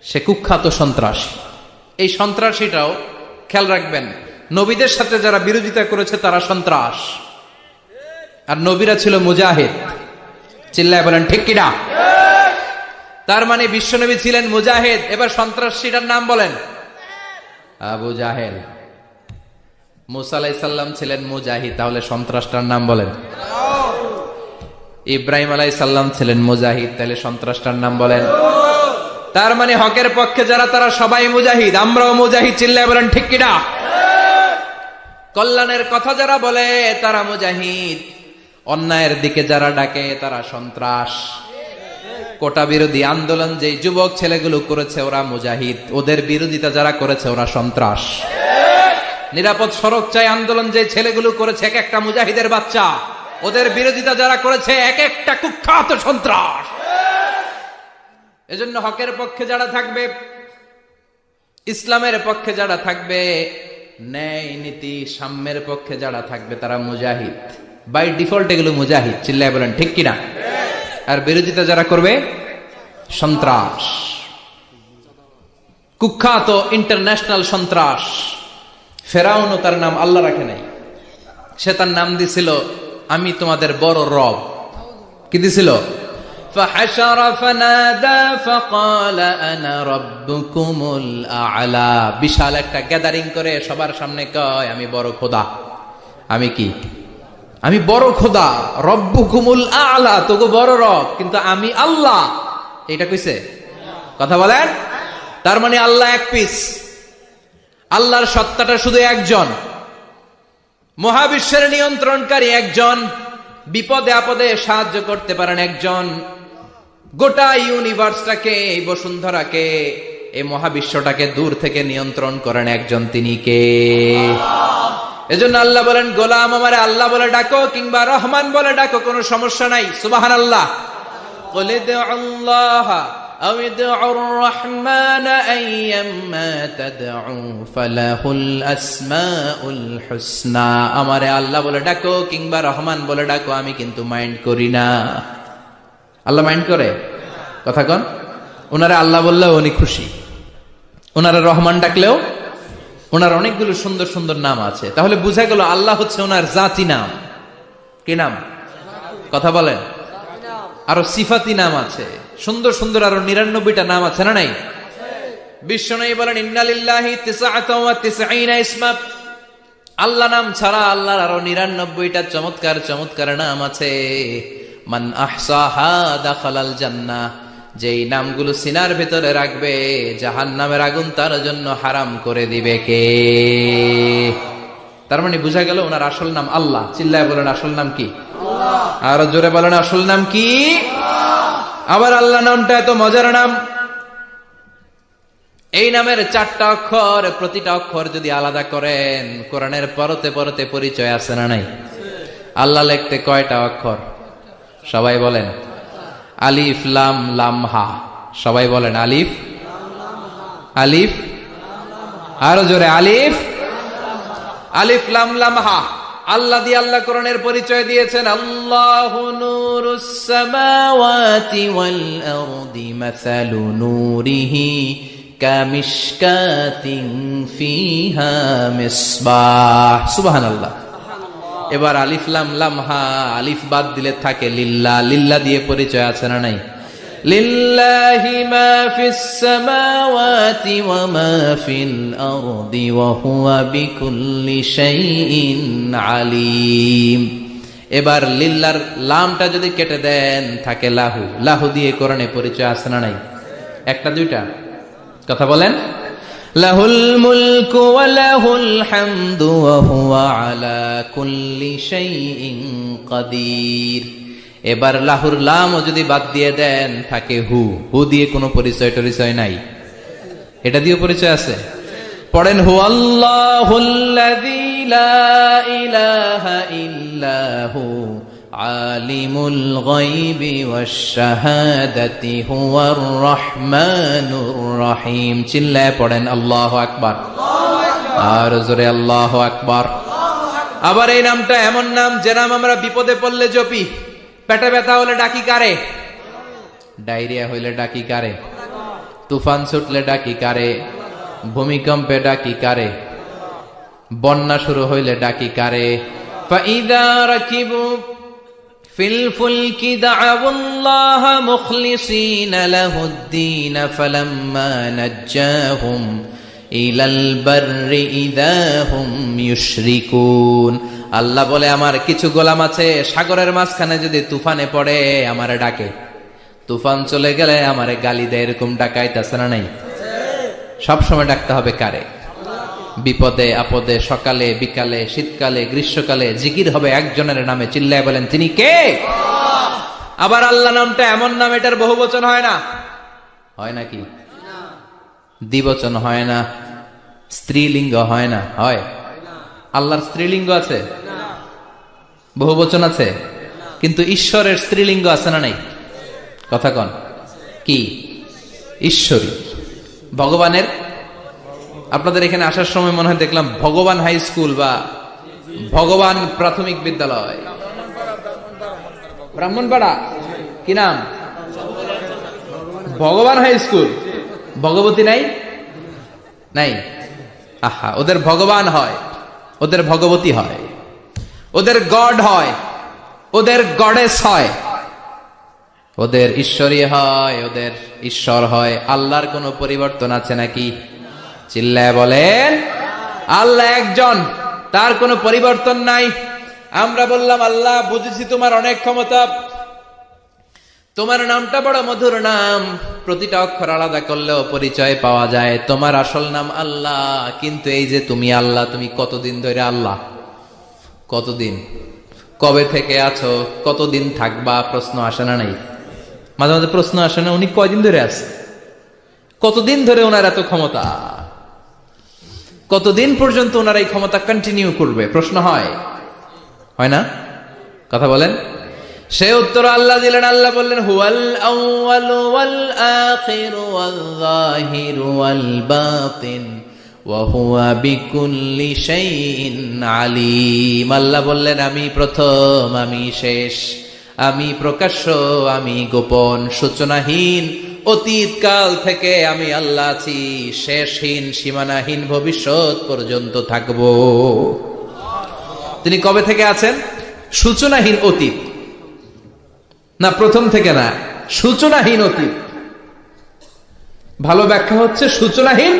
সে কুখ্যাত সন্ত্রাসী। এই সন্ত্রাসীটাও খেয়াল রাখবেন, নবীদের সাথে যারা বিরোধিতা করেছে তারা সন্ত্রাস, আর নবীরা ছিল মুজাহিদ। চিল্লায় বলেন ঠিক কিনা? তার মানে বিশ্বনবী ছিলেন মুজাহিদ। এবার সন্ত্রাসীটার নাম বলেন, আবু জাহেল। মুসা আলাইহিস সালাম ছিলেন মুজাহিদ, তাহলে সন্ত্রাসটার নাম বলেন। ইব্রাহিম আলাইহিস সালাম ছিলেন মুজাহিদ, তাহলে সন্ত্রাসটার নাম বলেন। তার মানে হকের পক্ষে যারা তারা সবাই মুজাহিদ, আমরাও মুজাহিদ। চিল্লায় বলেন ঠিক কিনা? কল্যাণের কথা যারা বলে তারা মুজাহিদ, অন্যায়ের দিকে যারা ডাকে তারা সন্ত্রাস। কোটা বিরোধী আন্দোলন যে যুবক ছেলেগুলো করেছে ওরা মুজাহিদ, ওদের বিরোধিতা যারা করেছে ওরা সন্ত্রাস। নিরাপদ সড়ক চাই আন্দোলন যে ছেলেগুলো করেছে এক একটা মুজাহিদের বাচ্চা, ওদের বিরোধিতা যারা করেছে এক একটা কুখ্যাত সন্ত্রাস। এজন্য হকের পক্ষে যারা থাকবে, ইসলামের পক্ষে যারা থাকবে, ন্যায় নীতি সাম্যের পক্ষে যারা থাকবে তারা মুজাহিদ। বাই ডিফল্ট এগুলো মুজাহিদ, চিল্লায় বলেন ঠিক কিনা? আর বিরোধিতা যারা করবে সন্ত্রাস, কুখ্যাত ইন্টারন্যাশনাল সন্ত্রাস। ফেরাউনও তার নাম আল্লাহ রাখে নাই, সে তার নাম দিছিল আমি তোমাদের বড় রব। কি দিছিল? فحشر فنادى فقال انا ربكم الاعلى। বিশাল একটা গ্যাদারিং করে সবার সামনে কয় আমি বড় খোদা। আমি কি? আমি বড় খোদা, রব্বুকুমুল আ'লা, তোগো বড় রব, কিন্তু আমি আল্লাহ। এটা কইছে? কথা বলেন। তার মানে আল্লাহ এক পিস, আল্লাহর সত্তাটা শুধু একজন, মহাবিশ্বের নিয়ন্ত্রণকারী একজন, বিপদে আপদে সাহায্য করতে পারেন একজন, গোটা ইউনিভার্সটাকে, এই বসুন্ধরাকে, এই মহাবিশ্বটাকে দূর থেকে নিয়ন্ত্রণ করেন একজন, তিনি কে? এজন্য আল্লাহ বলেন গোলাম আমারে আল্লাহ বলে ডাকো কিংবা রহমান বলে ডাকো, কোনো সমস্যা নাই। সুবহানাল্লাহ। কুল ইদউল্লাহ আও ইদউর রহমান আইয়াম্মা তাদউ ফালাহুল আসমাউল হুসনা। আমারে আল্লাহ বলে ডাকো কিংবা রহমান বলে ডাকো, আমি কিন্তু মাইন্ড করি না। আল্লাহ মাইন্ড করে? কথা কন। ওনারে আল্লাহ বললেও উনি খুশি, ওনারে রহমান ডাকলেও। ওনার অনেকগুলো সুন্দর সুন্দর নাম আছে, তাহলে বুঝা গেল আল্লাহ হচ্ছে ওনার জাতি নাম। কি নাম? কথা বলেন। আরো সিফাতি নাম আছে, সুন্দর সুন্দর আরো 99টা নাম আছে না নাই? বিশ্বনবী বলেন ইন্নালিল্লাহি 99 ইসমা। আল্লাহ নাম ছাড়া আল্লাহর আরো 99টা চমৎকার চমৎকার নাম আছে। মান আহসাহা দাখালাল জান্নাহ। যেই নামগুলো সিনার ভেতরে রাখবে জাহান্নামের আগুন তার জন্য হারাম করে দিবে কে? তার মানে বুঝা গেল ওনার আসল নাম আল্লাহ। চিল্লায় বলেন আসল নাম কি? আল্লাহ। আরো জোরে বলেন আসল নাম কি? আবার আল্লাহ নামটা এত মজার নাম, এই নামের 4টা অক্ষর, প্রতিটা অক্ষর যদি আলাদা করেন কোরআনের পরতে পরতে পরিচয় আছে না নাই? আল্লাহ লিখতে কয়টা অক্ষর? সবাই বলেন। আলিফ লাম লাম হা। সবাই বলেন আলিফ আলিফ, আরো জোরে আলিফ আলিফ লাম লাম হা। আল্লাহ দিয়ে আল্লাহ কোরআনের পরিচয় দিয়েছেন আল্লাহু নূরুস সামাওয়াতি ওয়াল আরদি মাসালু নূরিহি কামিশকাতিন ফিহা মিসবাহ। সুবহানাল্লাহ। এবার আলিফ লাম লাম হা, আলিফ বাদ দিলে থাকে লিল্লাহ। লিল্লাহ দিয়ে পরিচয় আছে না নাই? লিল্লাহি মা ফিস সামাওয়াতি ওয়া মা ফিল আরদি ওয়া হুয়া বিকুল্লি শাইইন আলিম। এবার লিল্লাহর লামটা যদি কেটে দেন থাকে লাহু। লাহু দিয়ে কোরআনে পরিচয় আছে না নাই? একটা দুইটা? কথা বলেন। লাহুল মুলকু ওয়া লাহুল হামদু ওয়া হুয়া আলা কুল্লি শাইইন কাদির। এবার লাহুর লামও যদি বাদ দিয়ে দেন থাকে হু। হু দিয়ে কোনো পরিচয় টরিচয় নাই, এটা দিয়ে পরিচয় আছে। পড়েন হু আল্লাহুল্লাযী লা ইলাহা ইল্লা হু আলিমুল গায়বি ওয়াশ শাহাদাতি হুয়ার রহমানুর রহিম। চিল্লায় পড়েন আল্লাহু আকবার। আর জোরে আল্লাহু আকবার। আবার এই নামটা এমন নাম যে নাম আমরা বিপদে পড়লে জপি। পেটে ব্যথা হলে ডাকি কারে? ডায়রিয়া হইলে ডাকি কারে? তুফান ছুটলে ডাকি কারে? ভূমিকম্পে ডাকি কারে? বন্যা শুরু হইলে ডাকি কারে? ফাইদা রাকিবু ফিল ফুলকি দা'আউল্লাহ মুখলিসিনা লাহুদ্দিন ফালাম্মা নাজ্জাহুম ইলাল বাররি ইযা হুম ইউশরিকুন। আল্লাহ বলে আমার কিছু গোলাম আছে সাগরের মাঝখানে যদি তুফানে পড়ে আমারে ডাকে, তুফান চলে গেলে আমারে গালি দেয়। এরকম ডাকাইতেছে না নাই? সব সময় ডাকতে হবে কারে? বিপদে আপদে, সকালে বিকালে, শীতকালে গ্রীষ্মকালে জিকির হবে একজনের নামে, চিল্লায় বলেন তিনি কে? আবার আল্লাহ নামটা এমন নাম, এটার বহুবচন হয় না, হয় নাকি? দ্বিবচন হয় না, স্ত্রীলিঙ্গ হয় না, হয়? আল্লাহর স্ত্রীলিঙ্গ আছে, বহুবচন আছে, কিন্তু ঈশ্বরের স্ত্রীলিঙ্গ আছে না নাই? কথা কন, কি? ঈশ্বরী। ভগবানের, আপনাদের এখানে আসার সময় মনে হয় দেখলাম ভগবান হাই স্কুল বা ভগবান প্রাথমিক বিদ্যালয়, ব্রাহ্মণপাড়া, কি নাম? ভগবান হাই স্কুল। ভগবতী নাই? নাই। আহা, ওদের ভগবান হয়, ওদের ভগবতী হয়, ওদের গড হয়, ওদের গডেস হয়, ওদের ঈশ্বরী হয়, ওদের ঈশ্বর হয়। আল্লাহর কোনো পরিবর্তন আছে নাকি? চিল্লায় বলেন আল্লাহ একজন, তার কোনো পরিবর্তন নাই। আমরা বললাম আল্লাহ বুঝেছি তোমার অনেক ক্ষমতা, তোমার নামটা বড় মধুর নাম, প্রতিটা অক্ষর আলাদা করলেও পরিচয় পাওয়া যায়। তোমার আসল নাম আল্লাহ, কিন্তু এই যে তুমি আল্লাহ, তুমি কতদিন ধরে আল্লাহ? কতদিন? কবে থেকে আছো? কতদিন থাকবা? প্রশ্ন আসে না নাই? মাঝে মাঝে প্রশ্ন আসে না, উনি কয়দিন ধরে আছে? কতদিন ধরে ওনার এত ক্ষমতা? কতদিন পর্যন্ত ওনার এই ক্ষমতা কন্টিনিউ করবে? প্রশ্ন হয়, হয় না? কথা বলেন। সে উত্তর আল্লাহ দিলেন। আল্লাহ বললেন হুয়াল আউয়ালু ওয়াল আখিরু ওয়াল যাহিরু ওয়াল বাতিন ওয়া হুয়া বিকুল্লি শাইইন আলিম। আল্লাহ বললেন আমি প্রথম, আমি শেষ, আমি প্রকাশ্য, আমি গোপন, সূচনাহীন, অতীত কাল থেকে আমি আল্লাহ আছি, শেষহীন, সীমানাহীন, ভবিষ্যৎ পর্যন্ত থাকব। তিনি কবে থেকে আছেন? সূচনাহীন অতীত না, প্রথম থেকে না, সূচনাহীন অতীত। ভালো ব্যাখ্যা হচ্ছে সূচনাহীন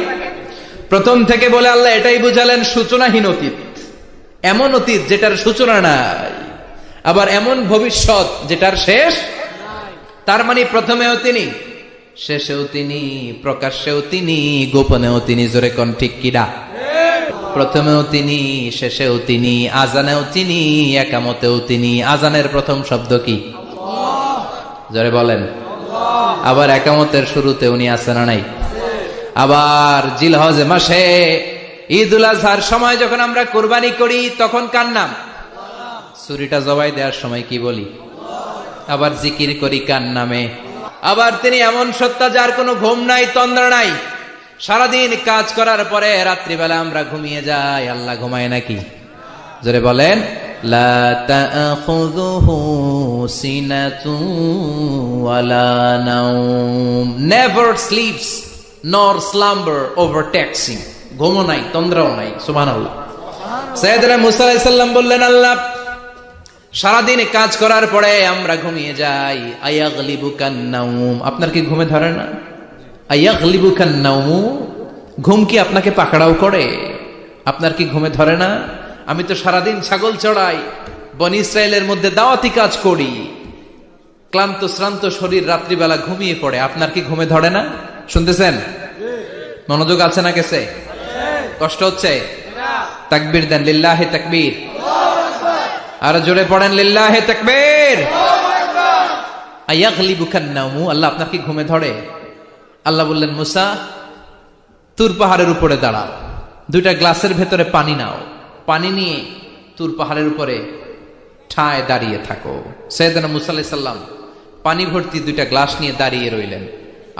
প্রথম থেকে বলে আল্লাহ এটাই বুঝালেন সূচনাহীন অতীত, এমন অতীত যেটার সূচনা নাই, আবার এমন ভবিষ্যৎ যেটার শেষ। তার মানে প্রথমেও তিনি, শেষেও তিনি, প্রকাশ্যেও তিনি, গোপনেও তিনি। জোরে কোন ঠিক কিনা? প্রথমেও তিনি, শেষেও তিনি, আজানেও তিনি, একামতেও তিনি। আজানের প্রথম শব্দ কি? জোরে বলেন। আবার একামতের শুরুতে উনি আছেন না নাই? আবার জিলহজ মাসে ঈদুল আজহার সময় যখন আমরা কুরবানি করি তখন কার নাম? ছুরিটা জবাই দেওয়ার সময় কি বলি? আবার জিকির করি কার নামে? আবার তিনি এমন সত্তা যার কোনো ঘুম নাই, তন্দ্রা নাই। সারাদিন কাজ করার পরে রাত্রিবেলা আমরা ঘুমিয়ে যাই, আল্লাহ ঘুমায় নাকি? জোরে বলেন। লা তাখুযুহু সিনাতুন ওয়ালা নাওম, নেভার স্লিপস নর স্লাম্বার ওভারটেকস হিম। ঘুমও নাই, তন্দ্রাও নাই। সুবহানাল্লাহ। সাইয়েদনা মুসা আলাইহিস সালাম বললেন আল্লাহ সারাদিন কাজ করার পরে আমরা ঘুমিয়ে যাই, আয়াগলিবুকান নাওম, আপনার কি ঘুমে ধরে না? আয়াগলিবুকান নাওম, ঘুম কি আপনাকে পাকড়াও করে? আপনার কি ঘুমে ধরে না? আমি তো সারাদিন ছাগল চড়াই, বনি ইসরায়েলের মধ্যে দাওয়াতি কাজ করি, ক্লান্ত শ্রান্ত শরীর রাত্রিবেলা ঘুমিয়ে পড়ে, আপনার কি ঘুমে ধরে না? শুনতেছেন? মনোযোগ আছে না গেছে? কষ্ট হচ্ছে? তাকবীর দেন, লিল্লাহি তাকবীর। আর জোরে পড়েন লিল্লাহি তাকবীর। আয়াগলিবুকান নাওম, আল্লাহ আপনার কি ঘুমে ধরে? আল্লাহ বললেন মুসা তুর পাহাড়ের উপরে দাঁড়াও, দুইটা গ্লাসের ভেতরে পানি নাও, পানি নিয়ে তুর পাহাড়ের উপরে ঠায় দাঁড়িয়ে থাকো। সাইয়েদনা মুসা আলাইহিস সালাম পানি ভর্তি দুইটা গ্লাস নিয়ে দাঁড়িয়ে রইলেন।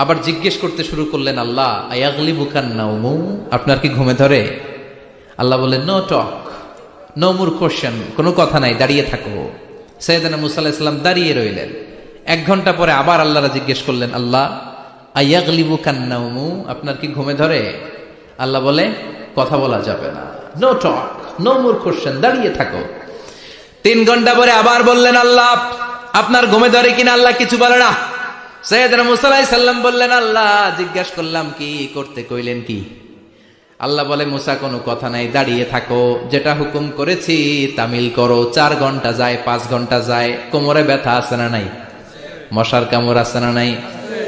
আবার জিজ্ঞেস করতে শুরু করলেন আল্লাহ আয়াগলিবুকান নাওম, আপনার কি ঘুমে ধরে? আল্লাহ বললেন no talk, no more question, কোনো কথা নাই, দাঁড়িয়ে থাকো। সাইয়েদনা মুসা আলাইহিস সালাম দাঁড়িয়ে রইলেন। 1 ঘন্টা পরে আবার আল্লাহরা জিজ্ঞেস করলেন আল্লাহ আয়াগলিবুকান নাওম, আপনার কি ঘুমে ধরে? আল্লাহ বলে কথা বলা যাবে না, no talk, no more question, দাঁড়িয়ে থাকো। 3 ঘন্টা পরে আবার বললেন আল্লাহ আপনার ঘুমে ধরে কিনা? আল্লাহ কিছু বলে না। সাইয়েদনা মুসা আলাইহিস সালাম বললেন আল্লাহ জিজ্ঞাসা করলাম কি করতে, কইলেন কি? আল্লাহ বলে মুসা কোনো কথা নাই, দাঁড়িয়ে থাকো, যেটা হুকুম করেছি তামিল করো। 4 ঘন্টা যায়, 5 ঘন্টা যায়, কোমরে ব্যথা আছে না নাই? মশার কামড় আছে না নাই?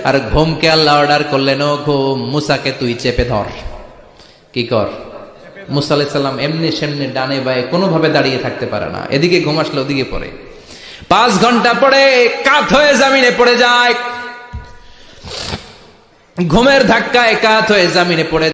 আর ঘুমকে আল্লাহ অর্ডার করলেন ও ঘুম, মুসাকে তুই চেপে ধর। কি কর? মুসা আলাইহিস সালাম এমনি সেমনি ডানে বায়ে কোনোভাবে দাঁড়িয়ে থাকতে পারে না, এদিকে ঘুম আসলে ওদিকে পড়ে। 5 ঘন্টা পরে কাত হয়ে জমিনে পড়ে যায়, ঘুমের ধাক্কায় কাত হয়ে জমিনে পড়ে